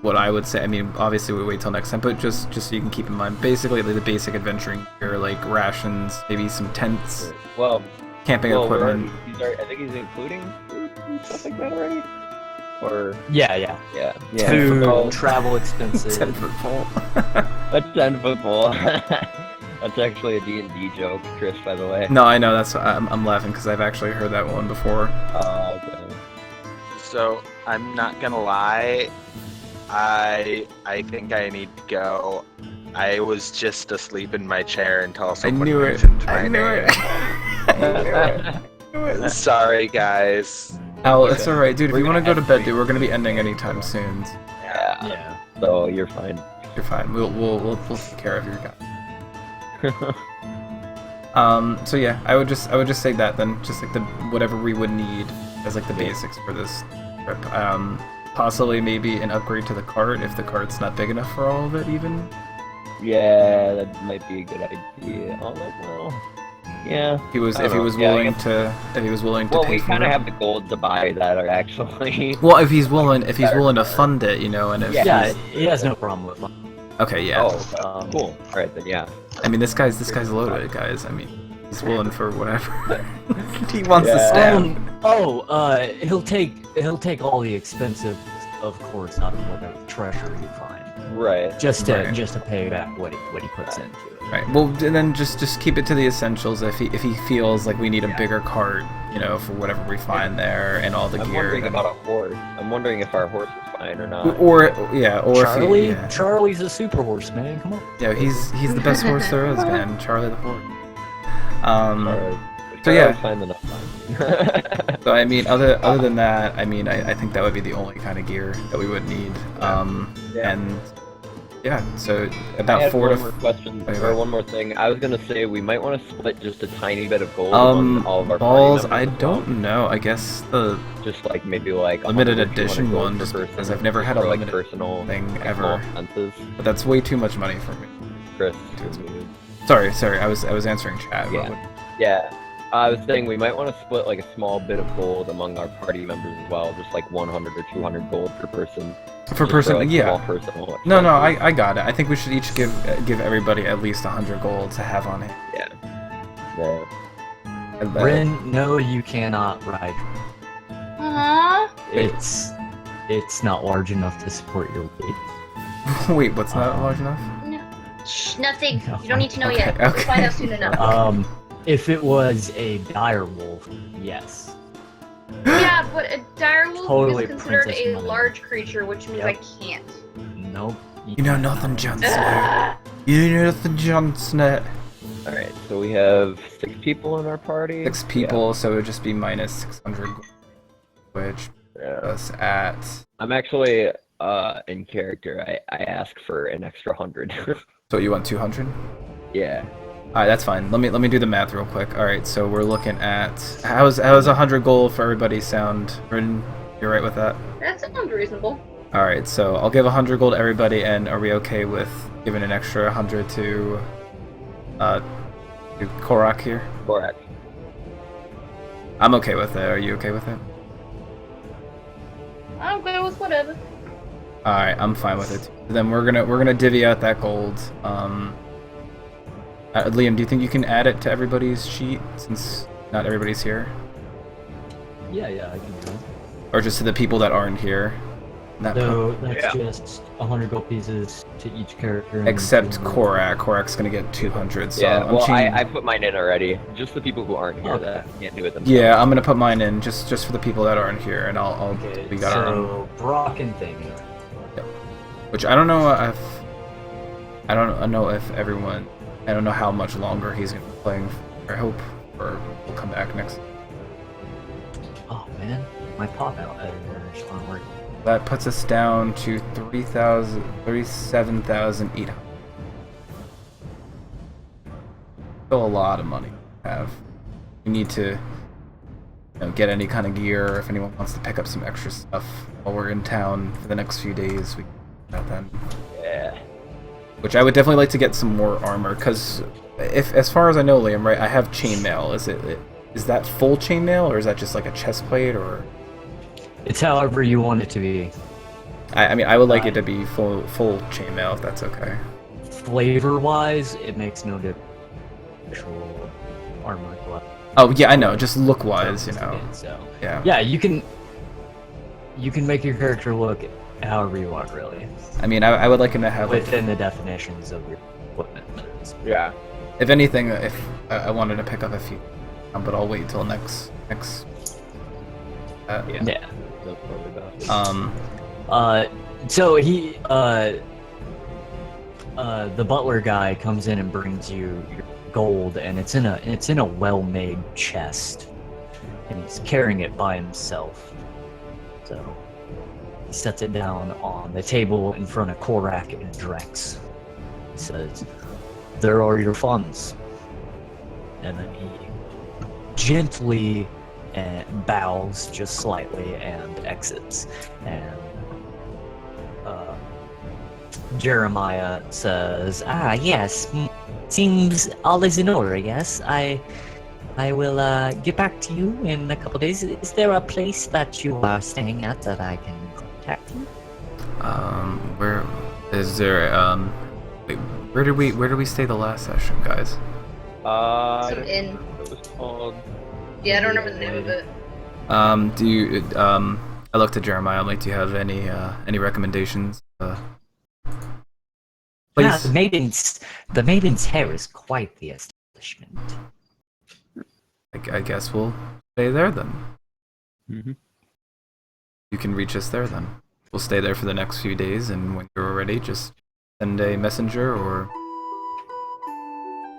what I would say. I mean, obviously we wait till next time, but just so you can keep in mind, basically the basic adventuring gear, like rations, maybe some tents. Well, camping equipment. I think he's including food and stuff like that already. Or yeah. Food, travel expenses. 10-foot pole. A 10-foot pole. That's actually a D&D joke, Chris, by the way. No, I know. That's I'm laughing because I've actually heard that one before. Okay. So I'm not gonna lie. I think I need to go. I was just asleep in my chair until someone mentioned my name. I knew it. Sorry, guys. Al, it's alright, dude. If you want to go to bed, dude, we're gonna be ending anytime soon. Yeah. So you're fine. You're fine. We'll take care of your guy. So yeah, I would just say that then, just like whatever we would need as like the basics for this trip. Possibly maybe an upgrade to the cart if the cart's not big enough for all of it even. Yeah, that might be a good idea. Well, yeah. If he was willing to Well, pay we for kind of it. have the gold to buy that, or actually. Well, if he's willing to fund it, and if he has no problem with it. Okay, yeah. Oh, cool. All right then, yeah. I mean, this guy's loaded, guys. I mean, he's willing for whatever he wants to spend. He'll take all the expensive, of course, out of whatever treasure you find. Right. Just to pay back what he puts into it. Right. Well, and then just keep it to the essentials. If he feels like we need a bigger cart, for whatever we find there and all the gear. I'm wondering about a horse. I'm wondering if our horse is fine or not. Or Charlie. Charlie's a super horse, man. Come on. Yeah, he's the best horse there is, man. Charlie the horse. So Charlie's yeah. fine enough. So I mean, other than that, I mean, I think that would be the only kind of gear that we would need. And yeah, so about one more question, or one more thing. I was gonna say we might want to split just a tiny bit of gold on all of our balls. party I members. don't know. I guess the just like maybe like limited 100 or 200 edition gold one, per just person, because I've never had a for, like, limited personal thing like, ever. small expenses. But that's way too much money for me. Chris. Sorry. I was answering chat. Yeah. I was saying we might want to split like a small bit of gold among our party members as well, just like 100 or 200 gold per person. Per person, like, yeah. small personal No, I got it. I think we should each give everybody at least 100 gold to have on hand. Yeah. Rin, no, you cannot ride. It's not large enough to support your weight. Wait, what's not large enough? No. Shh, nothing. You don't need to know Okay, yet. We'll okay. find out soon enough. If it was a dire wolf, yes. Yeah, but a dire wolf Totally is considered Princess a Money. large creature, which means I can't. Nope. You know nothing, Jon Snow. You know nothing, Jon Snow. Alright, so we have 6 people in our party. 6 people, so it would just be minus 600 gold, which us at... I'm actually, in character, I ask for an extra 100. So you want 200? Yeah. Alright, that's fine. Let me do the math real quick. Alright, so we're looking at how's 100 gold for everybody sound? Rin, you're right with that? That sounds reasonable. Alright, so I'll give 100 gold to everybody, and are we okay with giving an extra 100 to Korak here? Correct. I'm okay with it. Are you okay with it? I'm good with whatever. Alright, I'm fine with it. Then we're gonna divvy out that gold. Liam, do you think you can add it to everybody's sheet since not everybody's here? Yeah, I can do it. Or just to the people that aren't here? So that's just 100 gold pieces to each character. and Except 200. Korak. Korak's gonna get 200. So Yeah, I'm well, changing... I put mine in already. Just the people who aren't here that can't do it themselves. Yeah, I'm gonna put mine in just for the people that aren't here, and I'll Okay, we got our own. so Brock and Thing. Which I don't know if everyone. I don't know how much longer he's gonna be playing. I hope, or we'll come back next. Oh man, my pop out editors aren't working. That puts us down to 37,800. Still a lot of money to have. We need to get any kind of gear. If anyone wants to pick up some extra stuff while we're in town for the next few days, we can do that then. Yeah. Which I would definitely like to get some more armor, because as far as I know, Liam, right, I have chainmail. Is that full chainmail, or is that just like a chest plate, or? It's however you want it to be. I mean, I would like it to be full chainmail, if that's okay. Flavor-wise, it makes no difference. Actual armor. Oh yeah, I know. Just look-wise, you know. So yeah, you can make your character look however you want, really. I mean, I would like him to have within the definitions of your equipment. Yeah. If anything, if I wanted to pick up a few, but I'll wait till next. Yeah. That's probably best. So he the butler guy comes in and brings you your gold, and it's in a well-made chest, and he's carrying it by himself. So he sets it down on the table in front of Korak and Drex. He says, "There are your funds," and then he gently bows just slightly and exits. And Jeremiah says, yes. Seems all is in order, yes. I will get back to you in a couple days. Is there a place that you are staying at that I can contact you? Where is there? Wait, where did we stay the last session, guys? Some inn. It was called. Yeah, I don't remember the name of it. Do you? I looked at Jeremiah. I'm like, do you have any recommendations? Yeah, Please. the Maiden's Hair is quite the establishment. I guess we'll stay there then. Mm-hmm. You can reach us there then. We'll stay there for the next few days, and when you're ready, just send a messenger or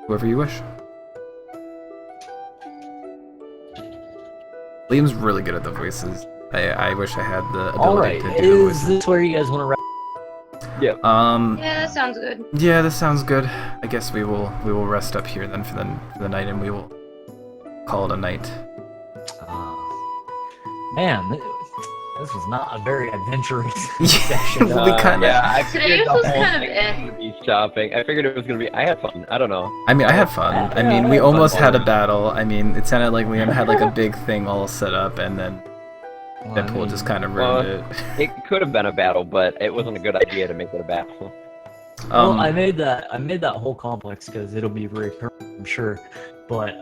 whoever you wish. Liam's really good at the voices. I wish I had the ability to do the voices. Is this where you guys want to wrap? Yeah. Yeah, that sounds good. Yeah, this sounds good. I guess we will rest up here then for the night, and we will call it a night. Man, this was not a very adventurous session. We kind of. Yeah, I Today figured was the whole kind of thing eh. was gonna be shopping. I figured it was gonna be. I had fun. I don't know. I mean, I had fun. I mean, I we had fun almost had a playing. battle. I mean, it sounded like Liam had like a big thing all set up, and then Well, Deadpool just kind of ruined it. It could have been a battle, but it wasn't a good idea to make it a battle. Well, I made that whole complex because it'll be recurring, I'm sure. But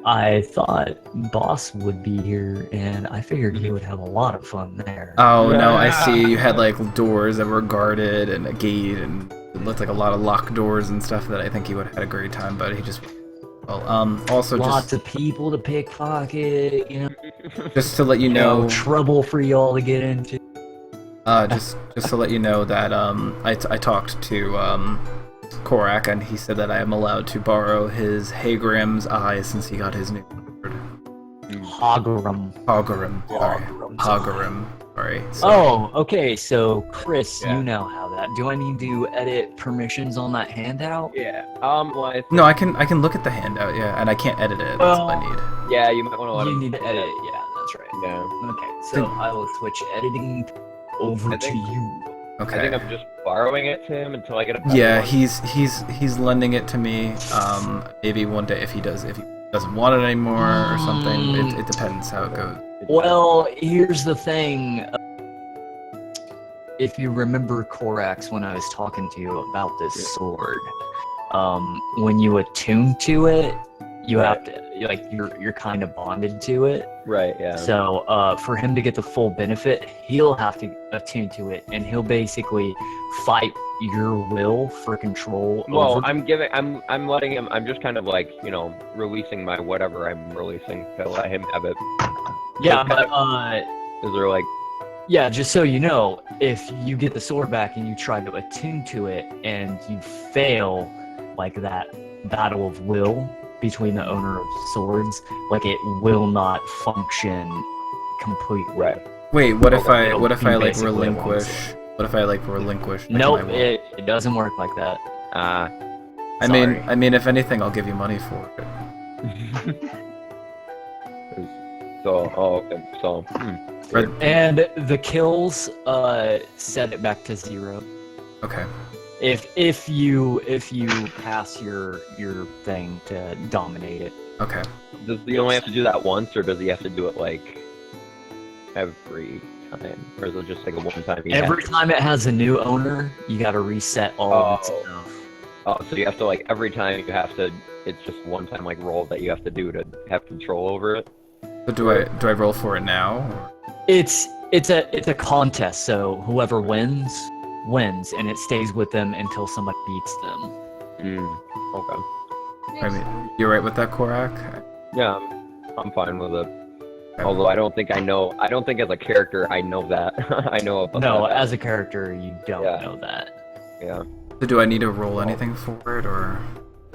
I thought Boss would be here, and I figured he would have a lot of fun there. Oh no, I see. You had like doors that were guarded and a gate, and it looked like a lot of locked doors and stuff that I think he would have had a great time, but he just. Well, also Lots of people to pickpocket, just to let you know, trouble for y'all to get into. just to let you know that I talked to Korak, and he said that I am allowed to borrow his Hagram's eye since he got his new word. Hagarum. Hagarum. Sorry. Hagarum. Sorry. So. Oh, okay. So Chris, Yeah. you now have that. Do I need to edit permissions on that handout? Yeah. Well, I think, No, I can look at the handout, yeah, and I can't edit it. That's all I need. yeah, you might want to let You him. need to edit. Yeah, that's right. Yeah. Okay, so I will switch editing over I to think- you. Okay. I think I'm just borrowing it to him until I get a better Yeah, one. he's lending it to me. Maybe one day if he doesn't want it anymore or something. It depends how it goes. Well, here's the thing. If you remember Korax when I was talking to you about this sword, when you attune to it, you have to you're kind of bonded to it. Right. Yeah. So for him to get the full benefit, he'll have to attune to it, and he'll basically fight your will for control. Well, over... I'm letting him. I'm just kind of like releasing my whatever I'm releasing to let him have it. Yeah, but Is there like? yeah, just so you know, if you get the sword back and you try to attune to it and you fail, like that battle of will between the owner of swords, like it will not function completely. Right. Wait, what if I It'll like be basically relinquish? one What if I like relinquish? like, Nope, my will? it doesn't work like that. I mean, if anything, I'll give you money for it. So, okay. So, Right. And the kills set it back to 0. Okay. If you pass your thing to dominate it. Okay. does he only have to do that once, or does he have to do it like every time, or is it just like a one-time? Every time it has a new owner, you got to reset all of its stuff. Oh, so you have to like every time you have to. It's just one time like roll that you have to do to have control over it. So do I roll for it now? Or? It's a contest, so whoever wins, and it stays with them until somebody beats them. Okay. I mean, you're right with that, Korak? Yeah, I'm fine with it. Although I don't think as a character I know that. I know about that. No, as a character, you don't know that. Yeah. So do I need to roll anything for it, or?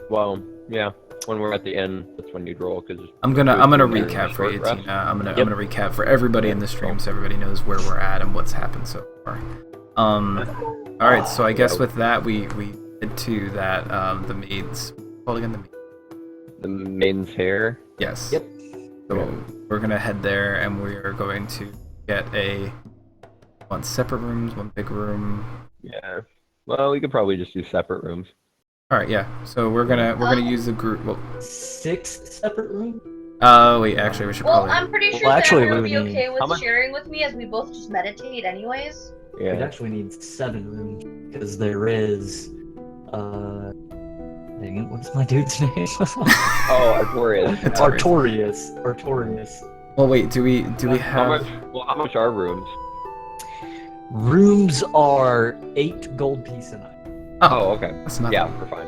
Well, yeah. When we're at the end, that's when you'd roll. Cause I'm gonna recap for you, Tina. I'm gonna recap for everybody in the stream, so everybody knows where we're at and what's happened so far. All right. So I guess with that, we head to that the maids. Called again the maiden's hair. Yes. Yep. So we're gonna head there, and we are going to get one separate rooms, one big room. Yeah. Well, we could probably just do separate rooms. All right. Yeah. So we're gonna use the group. Well, 6 separate rooms. Wait. Actually, we should Well, probably. I'm pretty sure Well, that actually, everyone we will would be need- okay with How much- sharing with me as we both just meditate anyways. Yeah. It actually needs 7 rooms because there is. Dang it, what's my dude's name? Oh, Artorias. It's Artorias. Well, wait. Do we How have? much are rooms? Rooms are 8 gold piece a night. Oh, okay. That's nothing. Yeah, we're fine.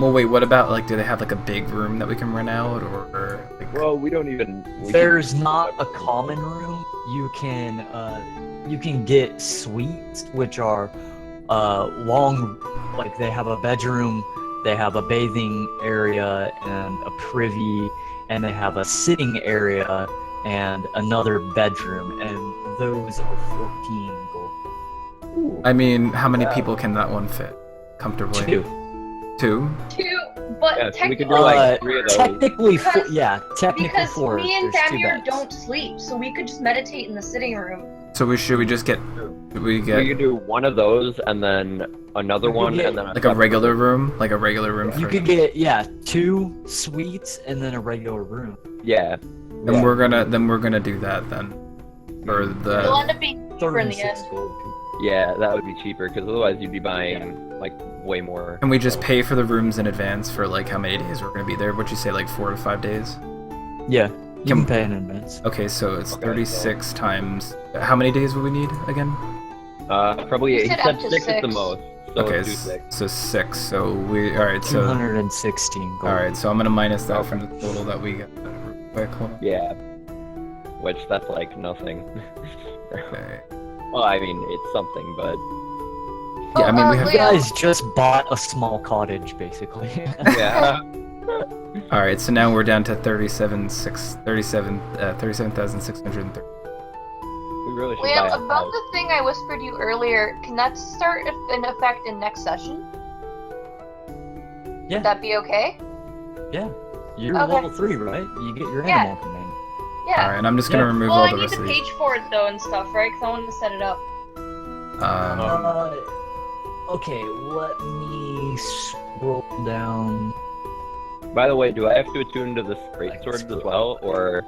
Well, wait. What about do they have like a big room that we can rent out, or like? Well, we don't even. There's not a common room. You can get suites, which are long. Like they have a bedroom, they have a bathing area and a privy, and they have a sitting area and another bedroom, and those are 14 gold. I mean, how many people can that one fit comfortably? 2. 2? But Yeah, so we could technically, do like 3 of those. Technically, Because- technically because 4. me and There's 2 Thamir beds. don't sleep, so we could just meditate in the sitting room. So should we just get? Should we We get could do one of those and then another one get- and then like a regular room? Like a regular room You for. could get 2 suites and then a regular room. Yeah. Then we're gonna do that then. For It'll the. end up being cheaper in the 36 end. gold. Yeah, that would be cheaper because otherwise you'd be buying like way more. Can we just pay for the rooms in advance for like how many days we're gonna be there? Would you say like 4 to 5 days? Yeah, you Can- can pay in advance. Okay, so it's Okay, 36 times. How many days will we need again? Probably You he said said up to 6 at the 6. most. So Okay, do 6. so 6. So we. All right. So. 216 gold. All right. So I'm gonna minus that from the total that we got. Real quick, hold on. Yeah. Which that's like nothing. Okay. Well, I mean it's something, but Yeah, I mean we You have. Leo. guys just bought a small cottage, basically. yeah. All right, so now we're down to 37,630. We really should buy Liam, a about house. the thing I whispered you earlier, can that start in effect in next session? Yeah. Would that be okay? Yeah. You're Okay. level 3, right? You get your Yeah. animal command. Yeah. Alright, and I'm just gonna Yeah. remove Well, all I the need rest the of these. page for it though and stuff, right? Because I wanted to set it up. Okay, let me scroll down. By the way, do I have to attune to this greatsword as well, or?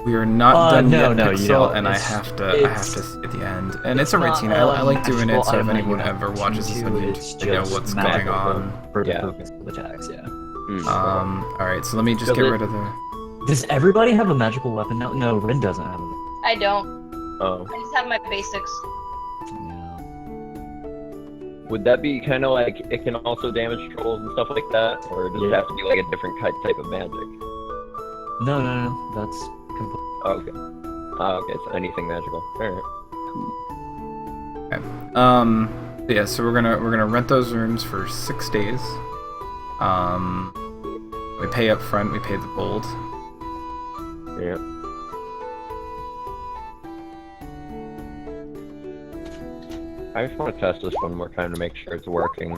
We are not done no, yet, no, you Pixel, don't. and I It's- have to it's- see at the end. And it's a not, routine. I like doing it, actual so if item that anyone you have ever watches this to, on it's YouTube, they know just what's going magical on. for the Yeah. purpose of attacks, yeah. Alright, so let me just Does get it- rid of the... Does everybody have a magical weapon now? No, Rin doesn't have it. I don't. Oh. I just have my basics. Yeah. Would that be kind of like it can also damage trolls and stuff like that, or does it have to be like a different type of magic? No, that's complete. Oh, okay. Oh, okay, so anything magical. Alright. Okay. Yeah, so we're gonna rent those rooms for 6 days. We pay up front, we pay the gold. Yeah. I just want to test this one more time to make sure it's working.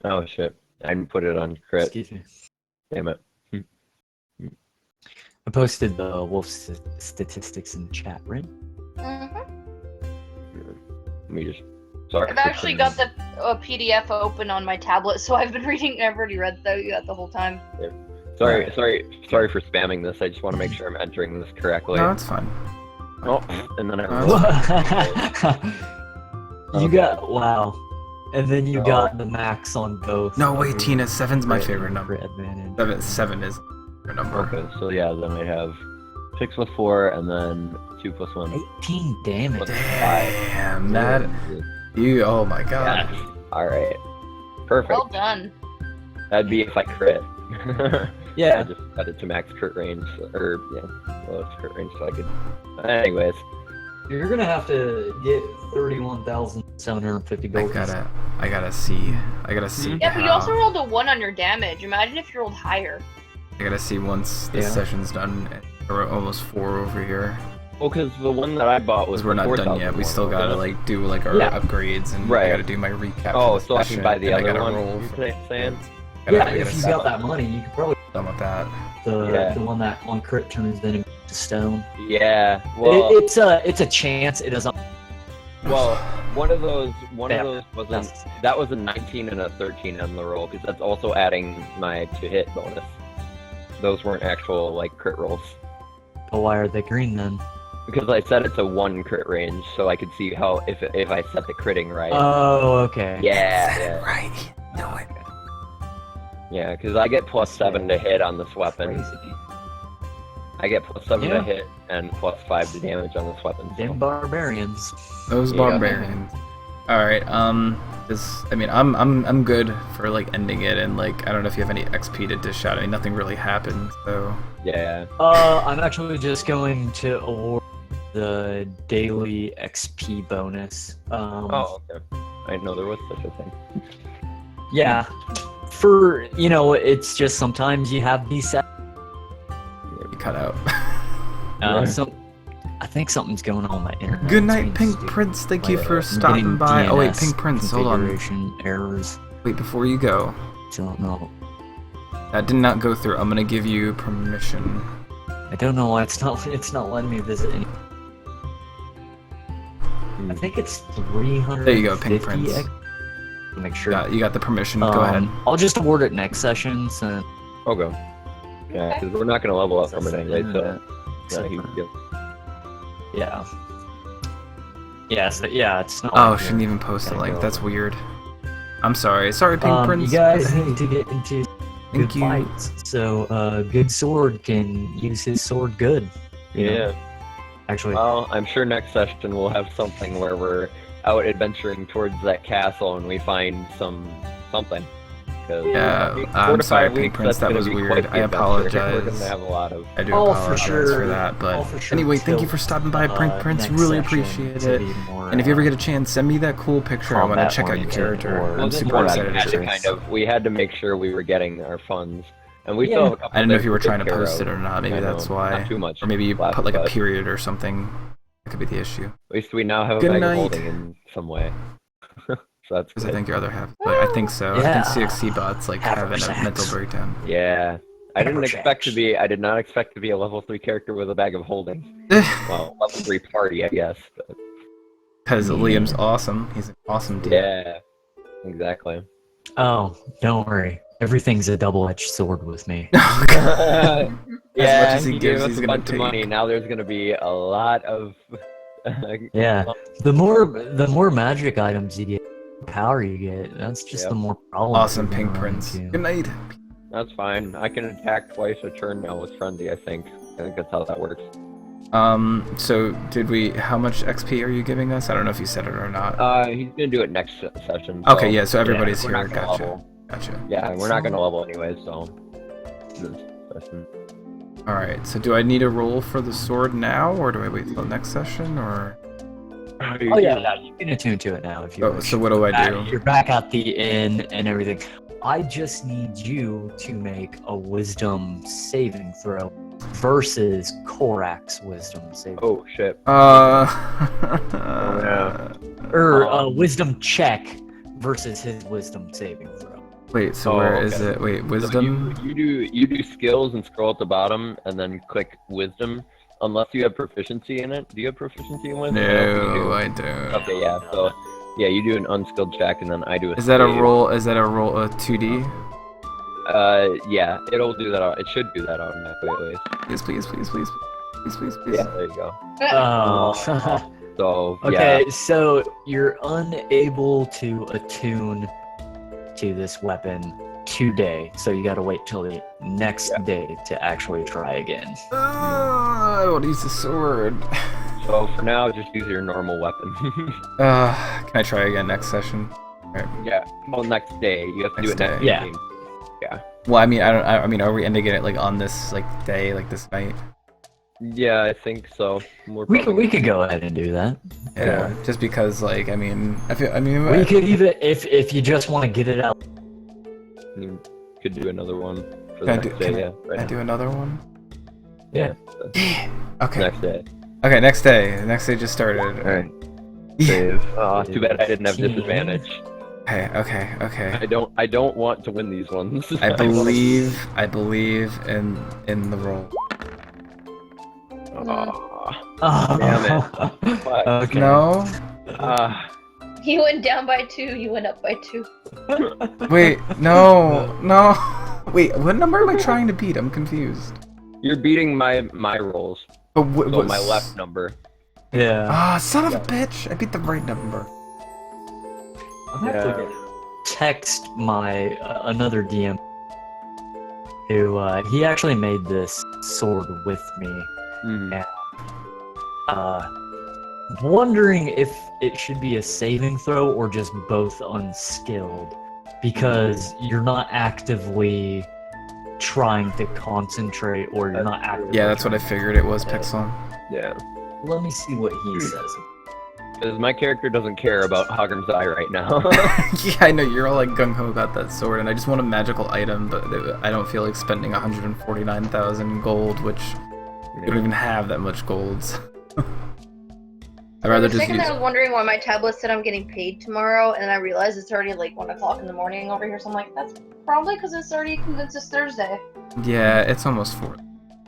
Oh shit. I didn't put it on crit. Excuse me. Damn it. I posted the wolf statistics in the chat, Rin. Mhm. Let me just... Sorry. I've actually got the PDF open on my tablet, so I've been reading. I've already read that the whole time. Sorry for spamming this. I just want to make sure I'm entering this correctly. No, it's fine. Oh, and then I You got wow, and then you got the max on both. No, wait, Okay. Tina, 7's my Crit- favorite number. crit advantage. Seven is your number. Okay, so yeah, then I have 6 plus 4, and then 2 plus 1. 18 damage. Plus Damn, that... You, oh my god. Yes. Alright. Perfect. Well done. That'd be if I crit. Yeah. I just set it to max crit range, or, yeah, lowest crit range, so I could... Anyways. You're gonna have to get 31,750 gold. I gotta see. I gotta see. Yeah, but you how- also rolled a 1 on your damage. Imagine if you rolled higher. I gotta see once this Yeah. session's done. We're almost 4 over here. Well, because the one that I bought was Because we're not done 4,000 yet. We one, still gotta wasn't it? like do like our upgrades, and I Right. gotta do my recap. Oh, for the so I can session, buy the and I other gotta one, roll you're for- saying? Yeah, I gotta if you set got that money, you could probably done with that. the one that on crit turns then into stone. Yeah, well... It's a chance. It doesn't. Well, one of those Yeah. wasn't. That was a 19 and a 13 on the roll, because that's also adding my to hit bonus. Those weren't actual like crit rolls. But why are they green then? Because I set it to 1 crit range, so I could see how if I set the critting right. Oh, okay. Yeah. Right. No it. Yeah, because I get +7 to hit on this weapon. Crazy. I get +7 Yeah. to hit and +5 to damage on this weapon. Damn barbarians. Those Yeah. barbarians. All right. I mean, I'm good for like ending it, and like I don't know if you have any XP to dish out. I mean, nothing really happened, so. Yeah. I'm actually just going to award the daily XP bonus. Oh, okay. I didn't know there was such a thing. Yeah. For, it's just sometimes you have these set. You cut out. So I think something's going on with my internet. Good It's night, being Pink stupid. Prince. Thank you Like, for I'm stopping getting by. Oh wait, DNS Pink Prince. Hold on. configuration errors. Wait, before you go. Don't know. That did not go through. I'm gonna give you permission. I don't know why it's not letting me visit any. I think it's 300. There you go, Pink Prince. Make sure. You got the permission. Go ahead. I'll just award it next session. So. I'll go. Yeah, because we're not going to level up from it anyway, so... Yeah, he can go. Yeah. Yeah, it's not. Oh, like shouldn't you're even post the gonna link. go That's over. weird. I'm sorry. Sorry, Pink Prince. You guys need to get into Thank good you. fights. So, good sword can use his sword good. you know? Yeah. Actually. Well, I'm sure next session we'll have something where we're out adventuring towards that castle and we find something. Yeah, I'm sorry, Pink Prince. That was weird. I apologize. We're gonna have a lot of. I do Oh, for apologize sure. for that, but Oh, for sure. anyway, thank you Till, for stopping by, Pink Prince. next Really session appreciate to it. be more, And if you ever get a chance, send me that cool picture. I want to combat check out your oriented character. or- I'm Well, this super one excited we had to to see kind it. of. We had to make sure we were getting our funds, and we Yeah. still have a couple. I didn't know if things you were take trying to care post of. it or not. Maybe I know, that's why. Not too much. Or maybe you left, put like a but- period or something. Could be the issue. At least we now have a Good bag night. of holding in some way. So that's Because I good. think your other half. But I think so. I Yeah. think CXC bot's like having a mental breakdown. Yeah. I didn't expect to Amberjacks. be. I did not expect to be a level 3 character with a bag of holding. Well, level 3 party, I guess. But Because Liam's awesome. He's an awesome dude. yeah. Exactly. Oh, don't worry. Everything's a double-edged sword with me. Yeah. as he he gives, gave us he's a gonna bunch of money. take. Now there's gonna be a lot of. Yeah. The more magic items you get, the power you get, that's just the more problems. Awesome you're pink gonna run prince. into. Good night. That's fine. I can attack twice a turn now with Frenzy, I think. I think that's how that works. So how much XP are you giving us? I don't know if you said it or not. He's gonna do it next session. Okay, yeah, so everybody's we're here. not gonna Gotcha. level. Gotcha. Yeah, we're not gonna level anyway, so. This session. Alright, so do I need a roll for the sword now, or do I wait till the next session, or? Oh yeah, you can attune to it now if you wish. So what do I do? You're back at the inn and everything. I just need you to make a wisdom saving throw versus Korak's wisdom saving. Oh shit. Or a wisdom check versus his wisdom saving throw. Wait, so where is it? Wait, wisdom? So you do skills and scroll at the bottom and then click wisdom. Unless you have proficiency in it. Do you have proficiency in wisdom? No, I don't. Okay, yeah. So yeah, you do an unskilled check and then I do a. Is that a save. roll? Is that a roll? A 2D? Yeah, it'll do that. It should do that automatically at least. Please, please, please, please, please, please, please. Yeah, there you go. Oh. So Okay, yeah. so you're unable to attune to this weapon today, so you gotta wait till the next day to actually try again. I want to use the sword. So for now, just use your normal weapon. Can I try again next session? Alright. Yeah. Well, next day you have to do it next day. Yeah. game. Yeah. Well, I mean, I mean, are we ending it like on this like day, like this night? Yeah, I think so. We could go ahead and do that. Yeah. Just because, like, I mean, We could even if you just want to get it out. You could do another one for Can the I next do, day. can Yeah. I do another one? Yeah. Okay. Next day. Okay, next day. The next day just started. Alright. Yeah. Save. Oh, too bad I didn't have disadvantage. Okay. I don't want to win these ones. I believe in the roll. Oh, damn it. Fuck. Okay. No. You went down by 2, you went up by 2. Wait, no. Wait, what number am I trying to beat? I'm confused. You're beating my rolls. But So my left number. Yeah. Ah, son of a bitch! I beat the right number. I'll have to text my another DM who he actually made this sword with me. Mhm. And wondering if it should be a saving throw or just both unskilled, because you're not actively trying to concentrate or you're not actively. Yeah, that's what I figured it was, Pixel. Yeah. Let me see what he says. Because my character doesn't care about Hogger's Eye right now. Yeah, I know, you're all like gung-ho about that sword, and I just want a magical item, but I don't feel like spending 149,000 gold, which you don't even have that much golds. I'd rather For a just second, use... I was wondering why my tablet said I'm getting paid tomorrow, and I realized it's already like 1 o'clock in the morning over here. So I'm like, that's probably because it's already convinced it's Thursday. Yeah, it's almost 4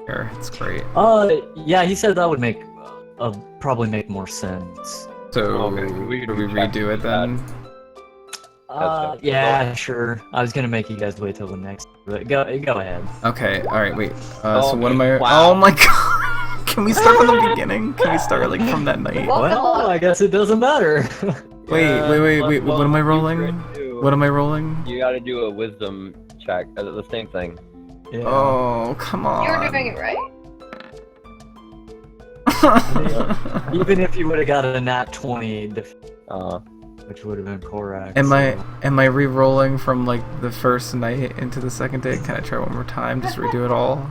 here. It's great. Yeah, he said that would make probably make more sense. So, Okay, do we we could do redo it then? Yeah, sure. I was gonna make you guys wait till the next, but go ahead. Okay, alright, wait. Oh, So what am I... wow. Oh my god! Can we start from the beginning? Can we start, like, from that night? Well, I guess it doesn't matter. Wait, what am I rolling? What am I rolling? You gotta do a wisdom check. The same thing. Yeah. Oh, come on. You're doing it right. Even if you would have got a nat 20, which would have been correct. Am I re-rolling from like the first night into the second day? Can I try one more time? Just redo it all?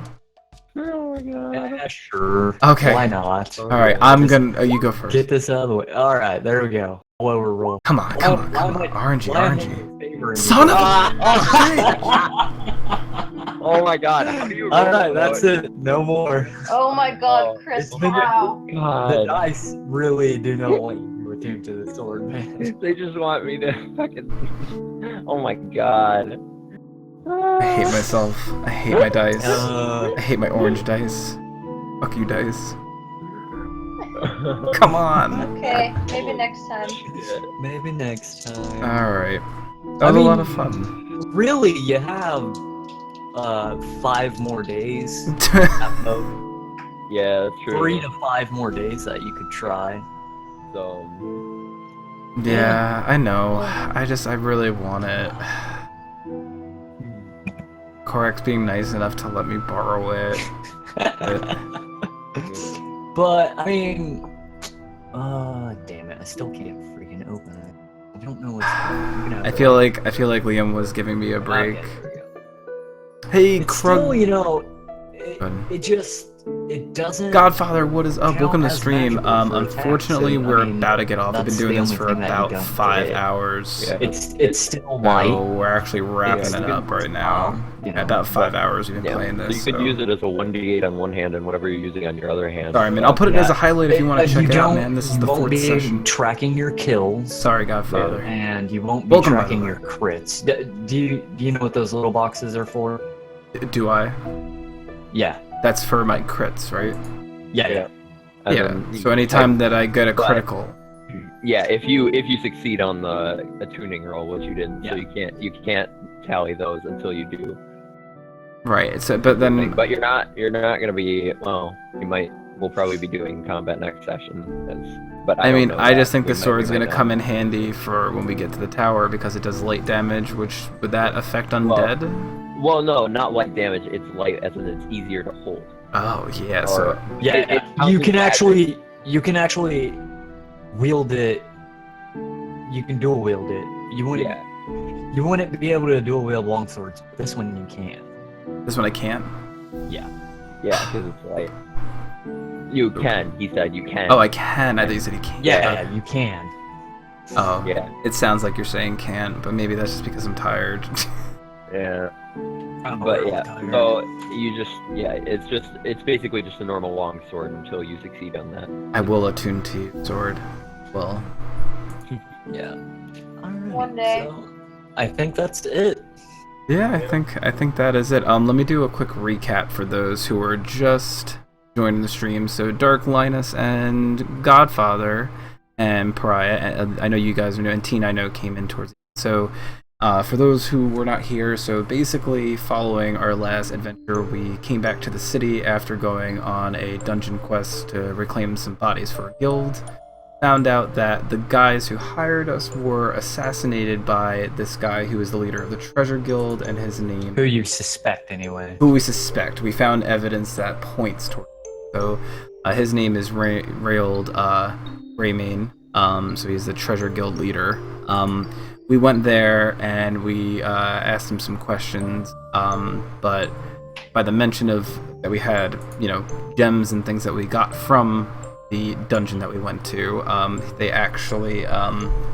Oh my god. Yeah, sure. Okay. Why not? Alright, I'm gonna... you go first. Get this out of the way. Alright, there we go. Lower roll. Come on. RNG. Favoring Son you. of a... Oh my god, how do you roll? Alright, that's it. No more. Oh my god, Chris, It's been- how? The God. dice really do not want you to attempt to the sword, man. They just want me to fucking. Oh my god. I hate myself. I hate my dice. Uh, I hate my orange dice. Fuck you, dice. Come on. Okay, maybe next time. maybe next time. Alright. That was a lot of fun. Really, you have 5 more days. At most. Yeah, that's true. 3 to 5 more days that you could try. So. Yeah, I know. I really want it. Korak's being nice enough to let me borrow it. But I mean, damn it! I still can't freaking open it. I don't know what's. I feel like Liam was giving me a break. Okay, there we go. Hey, It's Krug. still, you know, Good. it doesn't. Godfather, what is up? count Welcome to as stream. magical for Unfortunately, attacks, so, we're I mean, about to get off. I've been that's doing the this only for thing that you about don't 5 get. hours. Yeah. It's still light. No, we're actually wrapping it up right now. You know, About 5 hours we've been Yeah, playing so this. you could use it as a 1d8 on one hand and whatever you're using on your other hand. Sorry, man. I'll put it as a highlight if you want to check it out, man. This is the you won't 4th be session. tracking your kills. Sorry, Godfather. And you won't be Welcome, by the tracking way. your crits. Do you know what those little boxes are for? Do I? Yeah. That's for my crits, right? Yeah. And Yeah. then So anytime that I get a critical. Yeah, if you succeed on the tuning roll, which you didn't, so you can't tally those until you do. Right. So, but then. But you're not gonna be. Well, we'll probably be doing combat next session. But I mean, don't know I that. just think We the might- sword's we might gonna not. come in handy for when we get to the tower because it does light damage, which would that affect undead? Well, no, not light damage. It's light, as in it's easier to hold. Oh yeah, Or- so Yeah. It You counts can as actually wield it. You can dual wield it. You wouldn't be able to dual wield longswords. This one you can. this one I can't. Yeah, because it's light. You can. He said you can. Oh, I can. I thought you said he can't. Yeah, you can. Oh. Yeah. It sounds like you're saying can't, but maybe that's just because I'm tired. Yeah. I'm But really yeah, tired. so it's basically just a normal long sword until you succeed on that. I will attune to you, sword. Well. Yeah. One day. So, I think that's it. Yeah, I think that is it. Let me do a quick recap for those who are just joining the stream. So Dark, Linus, and Godfather, and Pariah. And I know you guys are new, and Teen I know came in towards. So for those who were not here, so basically following our last adventure, we came back to the city after going on a dungeon quest to reclaim some bodies for a guild. Found out that the guys who hired us were assassinated by this guy who is the leader of the Treasure Guild, and his name... Who you suspect, anyway. Who we suspect. We found evidence that points toward. So his name is Rayold Raymane. So he's the Treasure Guild leader. We went there and we asked him some questions, but by the mention of that we had, gems and things that we got from the dungeon that we went to, they actually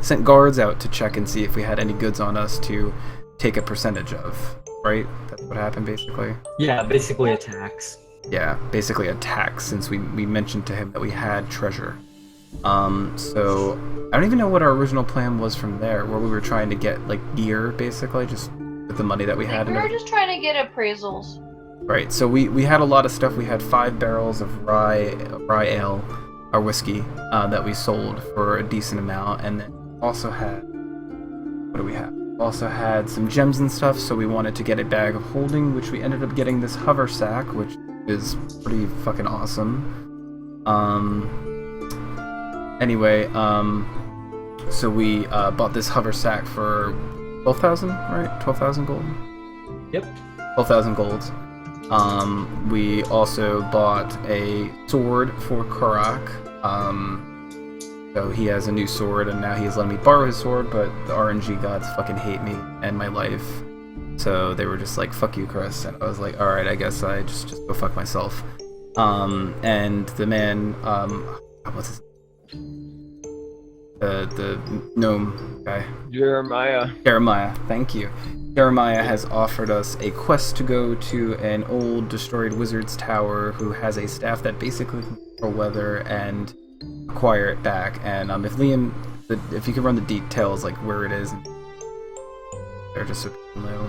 sent guards out to check and see if we had any goods on us to take a percentage of, right? That's what happened, basically? Yeah, basically a tax. Yeah, basically a tax, since we mentioned to him that we had treasure. So I don't even know what our original plan was from there, where we were trying to get, gear, basically, just with the money that we had. We were just trying to get appraisals. Right, so we had a lot of stuff. We had 5 barrels of rye ale, our whiskey, that we sold for a decent amount, and then also had, what do we have? Also had some gems and stuff, so we wanted to get a bag of holding, which we ended up getting this hover sack, which is pretty fucking awesome. Anyway, so we bought this hover sack for 12,000, right? 12,000 gold? Yep. 12,000 gold. We also bought a sword for Korak. So he has a new sword, and now he's letting me borrow his sword, but the RNG gods fucking hate me and my life. So they were just like, fuck you, Chris. And I was like, alright, I guess I just go fuck myself. And the man, what's his name? The gnome guy. Jeremiah, thank you. Jeremiah has offered us a quest to go to an old destroyed wizard's tower who has a staff that basically can control weather and acquire it back. And if Liam, if you could run the details, like where it is, they're just so people know.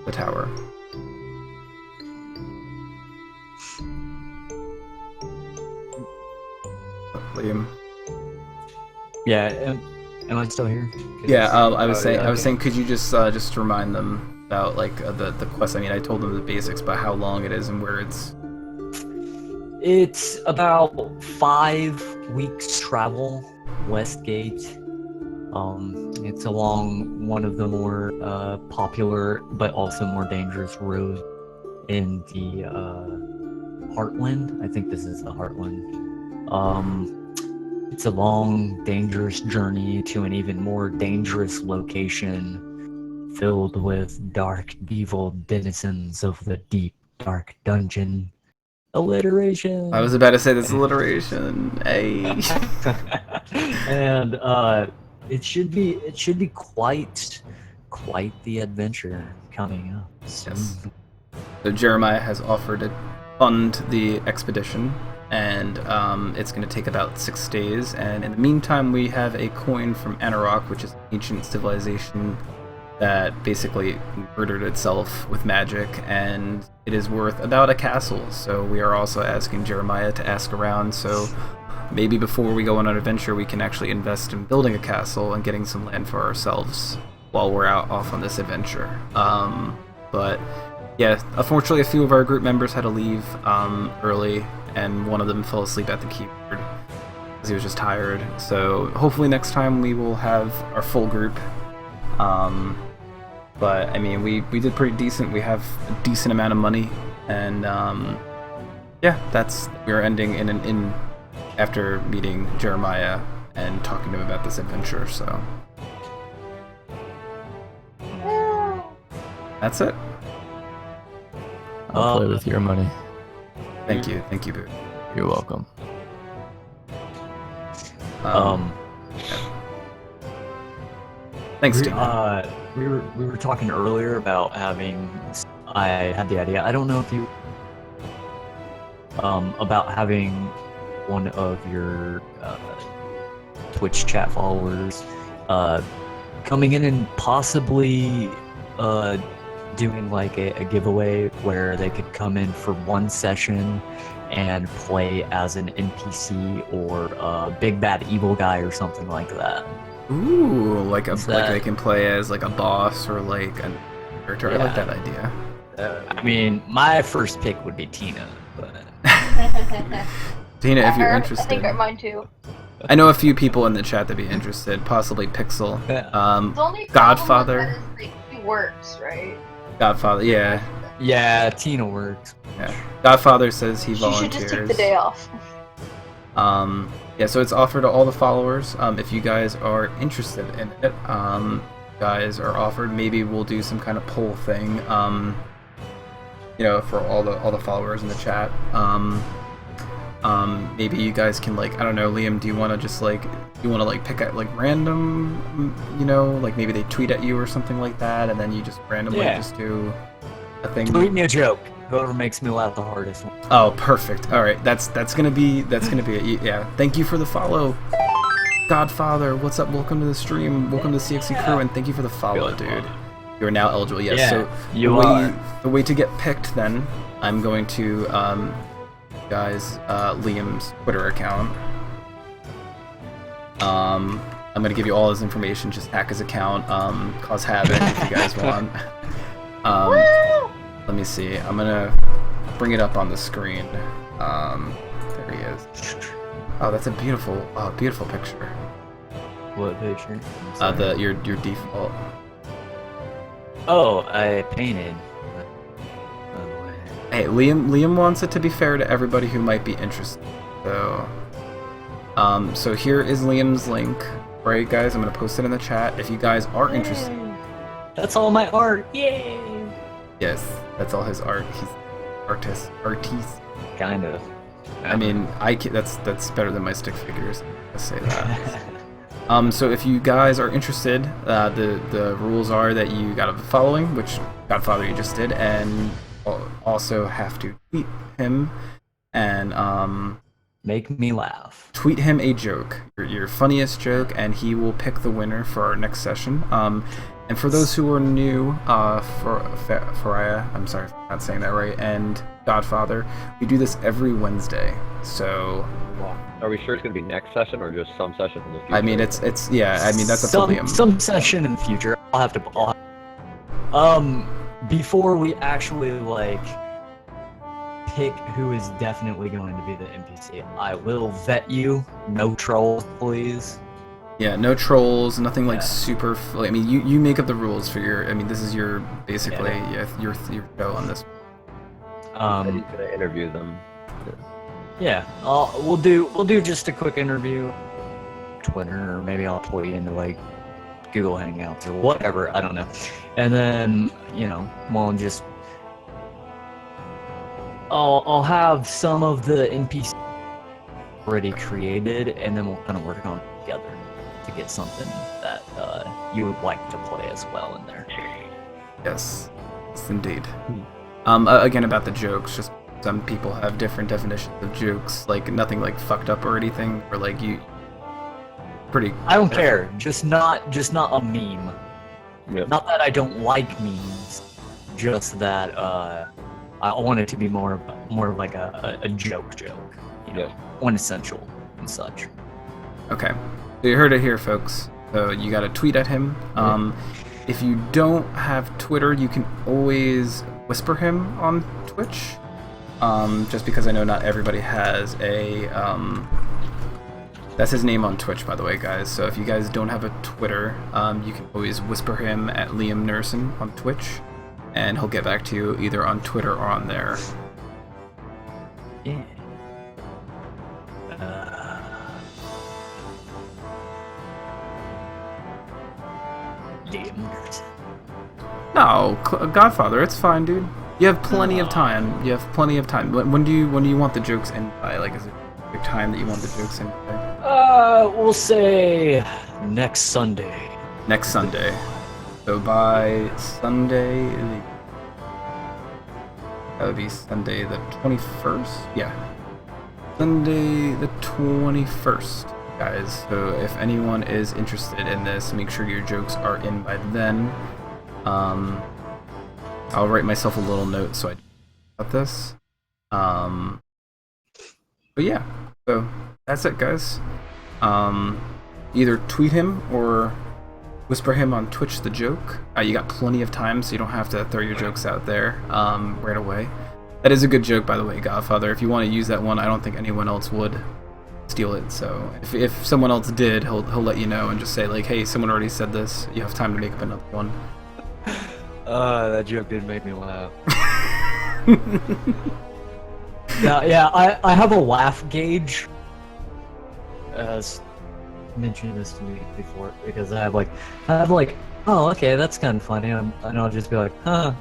The tower. Liam. Yeah, am I still here? Yeah, I was saying, could you just remind them about like the quest? I mean, I told them the basics, but how long it is and where it's. It's about 5 weeks travel, Westgate. It's along one of the more popular but also more dangerous roads in the Heartland. I think this is the Heartland. It's a long, dangerous journey to an even more dangerous location filled with dark, evil denizens of the deep, dark dungeon. Alliteration! I was about to say this alliteration. Hey. And it should be quite the adventure coming up soon. Yes. So Jeremiah has offered to fund the expedition, and it's going to take about 6 days. And in the meantime, we have a coin from Anarok, which is an ancient civilization that basically murdered itself with magic, and it is worth about a castle. So we are also asking Jeremiah to ask around, so maybe before we go on an adventure we can actually invest in building a castle and getting some land for ourselves while we're off on this adventure. But yeah, unfortunately a few of our group members had to leave early, and one of them fell asleep at the keyboard because he was just tired. So hopefully next time we will have our full group. But I mean, we did pretty decent. We have a decent amount of money, and yeah, we're ending in an inn after meeting Jeremiah and talking to him about this adventure. So that's it. I'll play with your money. Thank you, Boo. You're welcome. Thanks, Tim. We were talking earlier about having. I had the idea. I don't know if you. About having one of your Twitch chat followers coming in and possibly doing like a giveaway where they could come in for one session and play as an NPC or a big bad evil guy or something like that. Ooh, like they can play as like a boss or like a character. Yeah. I like that idea. I mean, my first pick would be Tina, but Tina, if you're interested. I think mine too. I know a few people in the chat that'd be interested, possibly Pixel. The only Godfather. problem with that is, like, he works, right? Godfather, yeah. Yeah, Tina works. Yeah. Godfather says he She volunteers. should just take the day off. Yeah, so it's offered to all the followers. If you guys are interested in it, guys are offered. Maybe we'll do some kind of poll thing. You know, for all the followers in the chat. Maybe you guys can, like, I don't know, Liam, do you want to just like pick at like random, you know, like maybe they tweet at you or something like that, and then you just randomly just do a thing. Tweet me a joke. Whoever makes me laugh the hardest. Oh, perfect. All right, that's gonna be it. Yeah. Thank you for the follow, Godfather. What's up? Welcome to the stream. Welcome to CXC Crew, and thank you for the follow, dude. You are now eligible. Yes. Yeah, so the way to get picked, then I'm going to guys Liam's Twitter account. I'm gonna give you all his information. Just hack his account. Cause havoc if you guys want. Let me see. I'm gonna bring it up on the screen. There he is. Oh, that's a beautiful picture. What picture? Your default. Oh, I painted. Hey, Liam wants it to be fair to everybody who might be interested. So, so here is Liam's link. Right, guys? I'm gonna post it in the chat. If you guys are interested. That's all my art. Yay! Yes, that's all his art. He's artiste. Kind of. I mean, that's better than my stick figures. Let's say that. So if you guys are interested, the rules are that you got to following, which Godfather you just did, and also have to tweet him and make me laugh. Tweet him a joke, your funniest joke, and he will pick the winner for our next session. And for those who are new, Faraya, I'm sorry if I'm not saying that right, and Godfather, we do this every Wednesday. So, are we sure it's gonna be next session or just some session in the future? I mean, it's yeah. I mean, that's up to Liam. Some session in the future. I'll have to. Before we actually like pick who is definitely going to be the NPC, I will vet you. No trolls, please. Yeah, no trolls, nothing like super. I mean, you make up the rules for your. I mean, this is your basically your show on this. I'm gonna interview them. Yeah, we'll do just a quick interview, Twitter, or maybe I'll pull you into like Google Hangouts or whatever. I don't know, and then we'll just I'll have some of the NPCs already created, and then we'll kind of work on it together to get something that you would like to play as well in there. Yes, indeed. Again, about the jokes, just some people have different definitions of jokes, like nothing like fucked up or anything, or like you pretty. I don't care, just not a meme. Yep. Not that I don't like memes, just that I want it to be more of like a joke, unessential and such. Okay. So you heard it here, folks. So you got to tweet at him. If you don't have Twitter, you can always whisper him on Twitch. Just because I know not everybody has a. That's his name on Twitch, by the way, guys. So if you guys don't have a Twitter, you can always whisper him at Liamnerson on Twitch, and he'll get back to you either on Twitter or on there. Yeah. Liamnerson. No, Godfather, it's fine, dude. You have plenty of time. You have plenty of time. When do you want the jokes in by? Like, is it a time that you want the jokes in by? We'll say next Sunday. Next Sunday. So by Sunday, that would be Sunday the 21st? Yeah. Sunday the 21st, guys. So if anyone is interested in this, make sure your jokes are in by then. I'll write myself a little note so I about this. But yeah, so that's it, guys. Either tweet him or whisper him on Twitch the joke. You got plenty of time, so you don't have to throw your jokes out there right away. That is a good joke, by the way, Godfather. If you want to use that one, I don't think anyone else would steal it. So if someone else did, he'll let you know and just say like, hey, someone already said this. You have time to make up another one. That joke did make me laugh. Yeah, I have a laugh gauge. Mentioned this to me before because I have like, oh, okay, that's kind of funny, and I'll just be like, huh,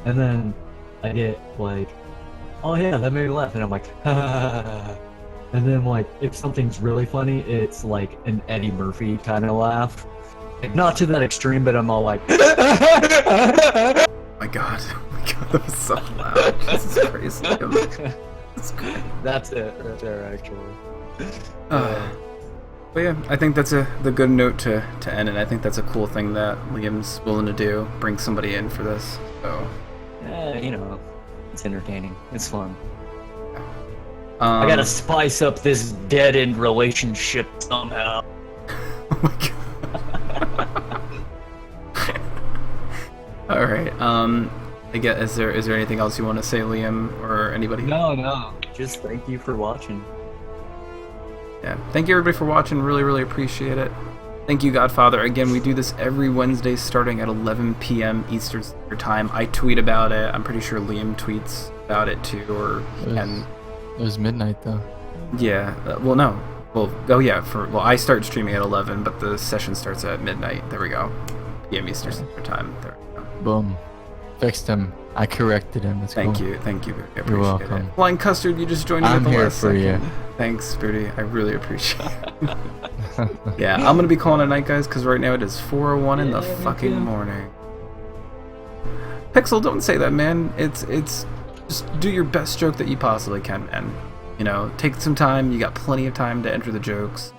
and then I get like, oh yeah, that made me laugh, and I'm like, ha. And then like, if something's really funny, it's like an Eddie Murphy kind of laugh. Like, not to that extreme, but I'm all like, oh my god, that was so loud. This is crazy. That's great. That's it right there, actually. But yeah, I think that's the good note to end, and I think that's a cool thing that Liam's willing to do, bring somebody in for this. So, it's entertaining. It's fun. I gotta spice up this dead-end relationship somehow. Oh my god. All right. I guess is there anything else you want to say, Liam, or anybody? No. Just thank you for watching. Yeah. Thank you everybody for watching. Really, really appreciate it. Thank you, Godfather. Again, we do this every Wednesday starting at 11 p.m. Eastern Standard Time. I tweet about it. I'm pretty sure Liam tweets about it too. It was midnight though. Yeah. Well, no. Well, oh yeah. I start streaming at 11, but the session starts at midnight. There we go. PM Eastern Standard Time. There we go. Boom. fixed him. I corrected him. It's Thank cool. you, thank you. I appreciate You're welcome. it. Flying Custard, you just joined me at I'm the here last for second. you. Thanks, Birdie. I really appreciate it. Yeah, I'm gonna be calling it night, guys, because right now it is 4:01 in the fucking morning. Pixel, don't say that, man. It's just do your best joke that you possibly can, man. You know, take some time. You got plenty of time to enter the jokes.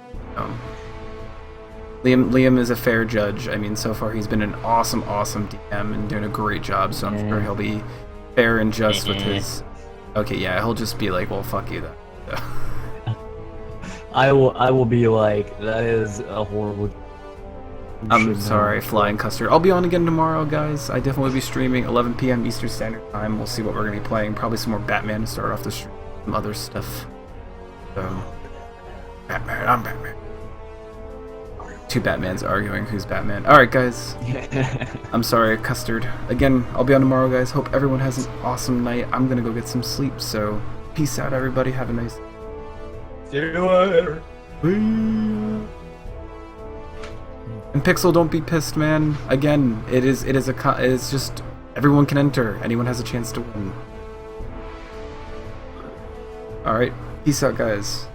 Liam is a fair judge. I mean, so far he's been an awesome DM and doing a great job. So I'm sure he'll be fair and just with his. Okay, yeah, he'll just be like, well, fuck you then. So. I will be like, that is a horrible. I'm sorry, Flying Custard. I'll be on again tomorrow, guys. I definitely will be streaming 11 p.m. Eastern Standard Time. We'll see what we're gonna be playing. Probably some more Batman to start off the stream. Some other stuff. So, Batman, I'm Batman. Two Batmans arguing who's Batman. Alright, guys. I'm sorry, Custard. Again, I'll be on tomorrow, guys. Hope everyone has an awesome night. I'm gonna go get some sleep, so peace out, everybody. Have a nice. See you later. And Pixel, don't be pissed, man. Again, it's just everyone can enter. Anyone has a chance to win. Alright, peace out, guys.